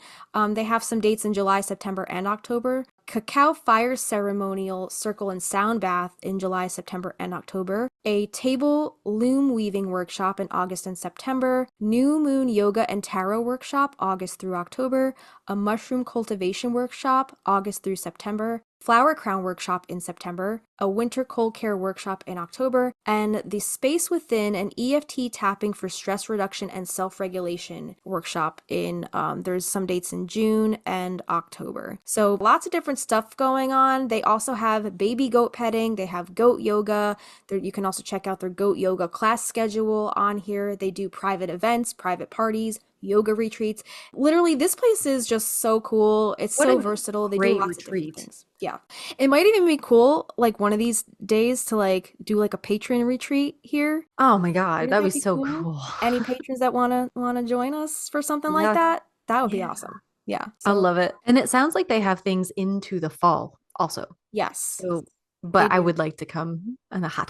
[SPEAKER 3] They have some dates in July, September, and October. Cacao fire ceremonial circle and sound bath in July, September, and October. A table loom weaving workshop in August and September. New moon yoga and tarot workshop August through October. A mushroom cultivation workshop August through September. Flower crown workshop in September, a winter cold care workshop in October, and the Space Within and EFT tapping for stress reduction and self-regulation workshop in, there's some dates in June and October. So lots of different stuff going on. They also have baby goat petting. They have goat yoga. You can also check out their goat yoga class schedule on here. They do private events, private parties, yoga retreats. Literally, this place is just so cool. It's
[SPEAKER 2] What
[SPEAKER 3] so
[SPEAKER 2] a
[SPEAKER 3] versatile. They do
[SPEAKER 2] great
[SPEAKER 3] lots of different
[SPEAKER 2] retreat.
[SPEAKER 3] things. Yeah. It might even be cool, like one of these days to like do like a patron retreat here.
[SPEAKER 2] Oh my God,
[SPEAKER 3] Wouldn't
[SPEAKER 2] that'd be
[SPEAKER 3] that be
[SPEAKER 2] so
[SPEAKER 3] cool?
[SPEAKER 2] cool.
[SPEAKER 3] Any patrons that wanna join us for something like
[SPEAKER 2] Yeah.
[SPEAKER 3] that would be
[SPEAKER 2] Yeah.
[SPEAKER 3] awesome. Yeah.
[SPEAKER 2] I
[SPEAKER 3] So
[SPEAKER 2] love it. And it sounds like they have things into the fall also.
[SPEAKER 3] yes,
[SPEAKER 2] So,
[SPEAKER 3] they
[SPEAKER 2] but I
[SPEAKER 3] do.
[SPEAKER 2] would like to come in a hot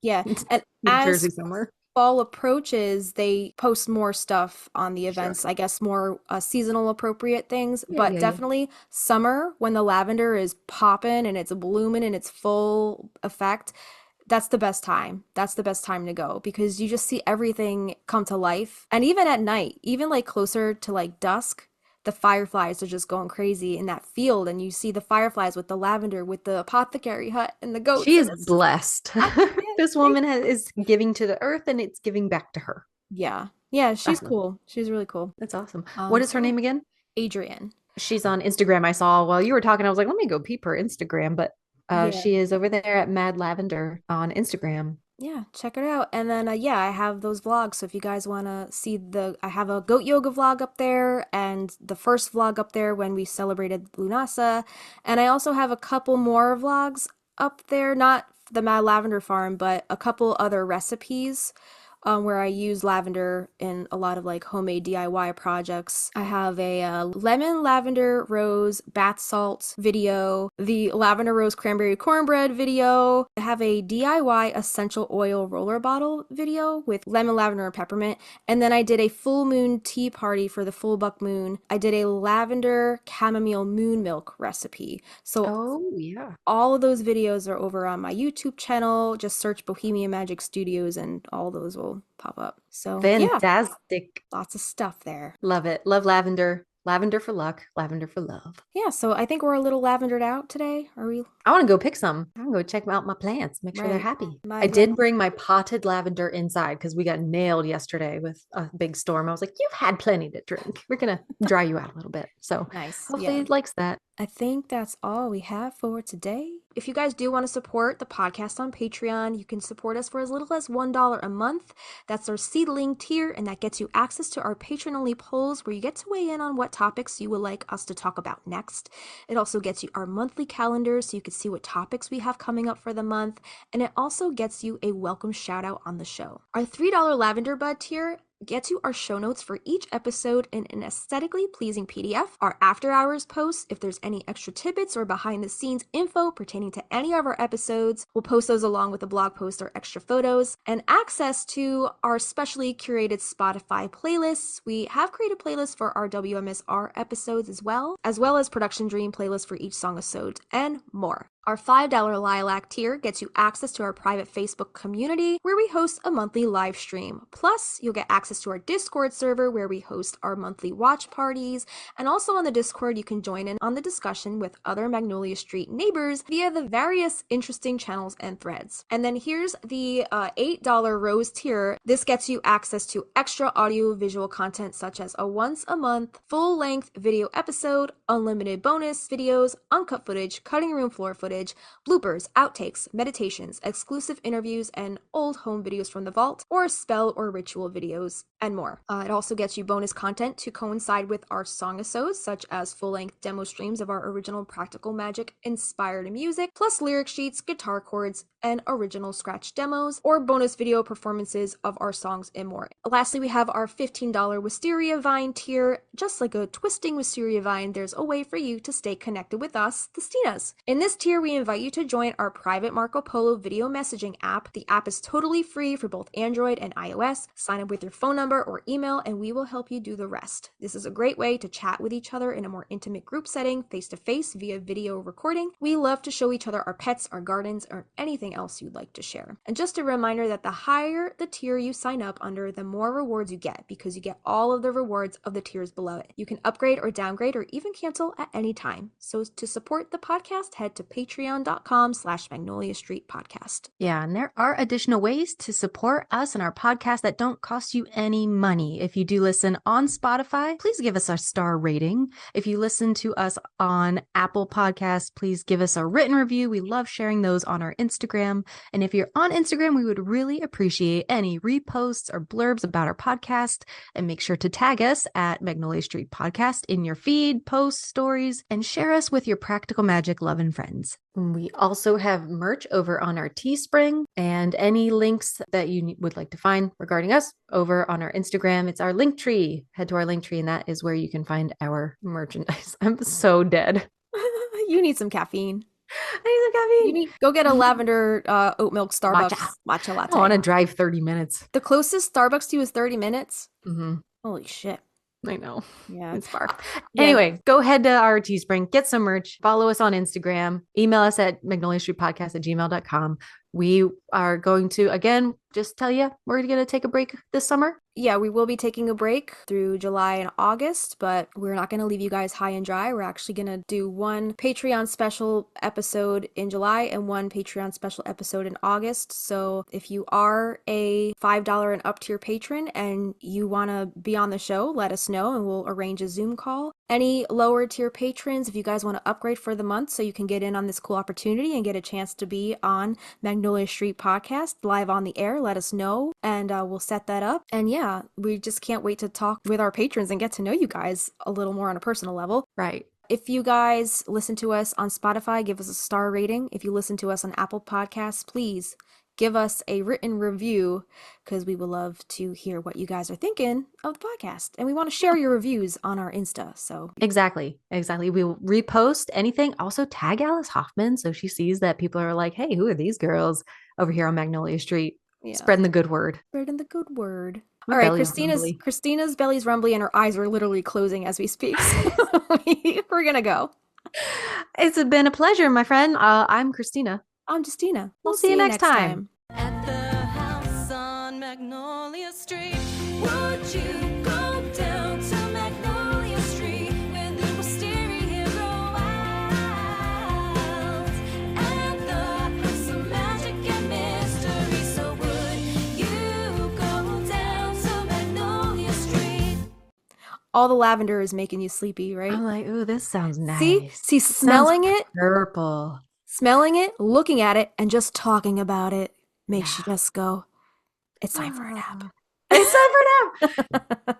[SPEAKER 3] Yeah.
[SPEAKER 2] New
[SPEAKER 3] And as
[SPEAKER 2] Jersey somewhere.
[SPEAKER 3] fall approaches, they post more stuff on the
[SPEAKER 2] Sure.
[SPEAKER 3] events, I guess more seasonal appropriate things,
[SPEAKER 2] Yeah,
[SPEAKER 3] but
[SPEAKER 2] yeah, yeah.
[SPEAKER 3] definitely summer when the lavender is popping and it's blooming in its full effect. That's the best time. That's the best time to go because you just see everything come to life. And even at night, even like closer to like dusk, the fireflies are just going crazy in that field and you see the fireflies with the lavender with the apothecary hut and the goats
[SPEAKER 2] She
[SPEAKER 3] and
[SPEAKER 2] is
[SPEAKER 3] it's just
[SPEAKER 2] blessed. This woman is giving to the earth and it's giving back to her.
[SPEAKER 3] yeah. Yeah, she's
[SPEAKER 2] Awesome.
[SPEAKER 3] cool. She's really cool.
[SPEAKER 2] That's awesome. What is her
[SPEAKER 3] So
[SPEAKER 2] name again?
[SPEAKER 3] Adrian.
[SPEAKER 2] She's on Instagram. I saw while you were talking, I was like, let me go peep her Instagram. But
[SPEAKER 3] Yeah.
[SPEAKER 2] she is over there at Mad Lavender on Instagram.
[SPEAKER 3] Yeah, check it out. And then yeah, I have those vlogs. So if you guys want to see I have a goat yoga vlog up there and the first vlog up there when we celebrated Lunasa. And I also have a couple more vlogs up there, not the Mad Lavender Farm, but a couple other recipes where I use lavender in a lot of like homemade DIY projects. I have a lemon lavender rose bath salt video, the lavender rose cranberry cornbread video. I have a DIY essential oil roller bottle video with lemon, lavender, and peppermint. And then I did a full moon tea party for the full buck moon. I did a lavender chamomile moon milk recipe. So
[SPEAKER 2] Oh, yeah.
[SPEAKER 3] all of those videos are over on my YouTube channel. Just search Bohemian Magic Studios and all those will pop up. So yeah,
[SPEAKER 2] Fantastic.
[SPEAKER 3] lots of stuff there.
[SPEAKER 2] Love it. Love lavender. Lavender for luck. Lavender for love.
[SPEAKER 3] Yeah, so I think we're a little lavendered out today. Are we?
[SPEAKER 2] I want to go pick some. I'm going to go check out my plants, make sure they're
[SPEAKER 3] Right.
[SPEAKER 2] happy.
[SPEAKER 3] My-
[SPEAKER 2] I did bring my potted lavender inside because we got nailed yesterday with a big storm. I was like, you've had plenty to drink. We're going to dry you out a little bit. So
[SPEAKER 3] Nice.
[SPEAKER 2] hopefully
[SPEAKER 3] Yeah.
[SPEAKER 2] it likes that.
[SPEAKER 3] I think that's all we have for today. If you guys do want to support the podcast on Patreon, you can support us for as little as $1 a month. That's our seedling tier, and that gets you access to our patron-only polls where you get to weigh in on what topics you would like us to talk about next. It also gets you our monthly calendar so you can see what topics we have coming up for the month, and it also gets you a welcome shout out on the show. Our $3 Lavender Bud tier gets you our show notes for each episode in an aesthetically pleasing PDF, our after hours posts, if there's any extra tidbits or behind the scenes info pertaining to any of our episodes, we'll post those along with a blog post or extra photos, and access to our specially curated Spotify playlists. We have created playlists for our WMSR episodes as well as Production Dream playlists for each song episode, and more. Our $5 Lilac tier gets you access to our private Facebook community where we host a monthly live stream. Plus, you'll get access to our Discord server where we host our monthly watch parties. And also on the Discord, you can join in on the discussion with other Magnolia Street neighbors via the various interesting channels and threads. And then here's the $8 Rose tier. This gets you access to extra audio visual content such as a once a month full-length video episode, unlimited bonus videos, uncut footage, cutting room floor footage, bloopers, outtakes, meditations, exclusive interviews, and old home videos from the vault, or spell or ritual videos, and more. It also gets you bonus content to coincide with our song-episodes, such as full-length demo streams of our original Practical Magic inspired music, plus lyric sheets, guitar chords, and original scratch demos, or bonus video performances of our songs and more. Lastly, we have our $15 Wisteria Vine tier. Just like a twisting Wisteria Vine, there's a way for you to stay connected with us, the Stinas. In this tier, we invite you to join our private Marco Polo video messaging app. The app is totally free for both Android and iOS. Sign up with your phone number or email, and we will help you do the rest. This is a great way to chat with each other in a more intimate group setting, face-to-face via video recording. We love to show each other our pets, our gardens, or anything else you'd like to share. And just a reminder that the higher the tier you sign up under, the more rewards you get, because you get all of the rewards of the tiers below it. You can upgrade or downgrade or even cancel at any time. So to support the podcast, head to patreon.com/Magnolia Street Podcast.
[SPEAKER 2] Yeah, and there are additional ways to support us and our podcast that don't cost you any money. If you do listen on Spotify, please give us a star rating. If you listen to us on Apple Podcasts, please give us a written review. We love sharing those on our Instagram. And if you're on Instagram, we would really appreciate any reposts or blurbs about our podcast. And make sure to tag us at Magnolia Street Podcast in your feed, posts, stories, and share us with your Practical Magic loving friends. We also have merch over on our Teespring, and any links that you would like to find regarding us over on our Instagram. It's our link tree. Head to our link tree, and that is where you can find our merchandise. I'm so dead.
[SPEAKER 3] You need some caffeine.
[SPEAKER 2] I need some caffeine.
[SPEAKER 3] You need go get a lavender oat milk Starbucks matcha
[SPEAKER 2] I
[SPEAKER 3] latte.
[SPEAKER 2] don't want to drive 30 minutes.
[SPEAKER 3] The closest Starbucks to you is 30 minutes.
[SPEAKER 2] Mm-hmm.
[SPEAKER 3] Holy shit.
[SPEAKER 2] I know.
[SPEAKER 3] Yeah.
[SPEAKER 2] It's far.
[SPEAKER 3] Yeah.
[SPEAKER 2] Anyway, go head to our Teespring, get some merch, follow us on Instagram, email us at magnoliastreetpodcast@gmail.com. We are going to, again, just tell you, we're going to take a break this summer.
[SPEAKER 3] yeah, we will be taking a break through July and August, but we're not going to leave you guys high and dry. We're actually going to do one Patreon special episode in July and one Patreon special episode in August. So if you are a $5 and up tier patron and you want to be on the show, let us know and we'll arrange a Zoom call. Any lower tier patrons, if you guys want to upgrade for the month so you can get in on this cool opportunity and get a chance to be on Magnolia Street Podcast live on the air, let us know and we'll set that up. And yeah, we just can't wait to talk with our patrons and get to know you guys a little more on a personal level.
[SPEAKER 2] Right.
[SPEAKER 3] If you guys listen to us on Spotify, give us a star rating. If you listen to us on Apple Podcasts, please give us a written review because we would love to hear what you guys are thinking of the podcast. And we want to share your reviews on our Insta. So
[SPEAKER 2] Exactly. We will repost anything. Also tag Alice Hoffman so she sees that people are like, hey, who are these girls over here on Magnolia Street?
[SPEAKER 3] yeah,
[SPEAKER 2] Spreading the good word.
[SPEAKER 3] spreading the good word.
[SPEAKER 2] My
[SPEAKER 3] All right,
[SPEAKER 2] belly is rumbly.
[SPEAKER 3] Kristina's belly's rumbly and her eyes are literally closing as we speak. So we're gonna go.
[SPEAKER 2] It's been a pleasure, my friend. I'm Kristina.
[SPEAKER 3] I'm Justina.
[SPEAKER 2] We'll see you next time.
[SPEAKER 1] At the house on Magnolia Street, would you go down to Magnolia Street where the wisteria grow wild? At the house of magic and mystery, so would you go down to Magnolia Street?
[SPEAKER 3] All the lavender is making you sleepy, right?
[SPEAKER 2] I'm like, ooh, this sounds nice.
[SPEAKER 3] See,
[SPEAKER 2] It sounds
[SPEAKER 3] smelling it,
[SPEAKER 2] purple.
[SPEAKER 3] looking at it, and just talking about it makes you just go, it's time for a nap.
[SPEAKER 2] It's time for a nap.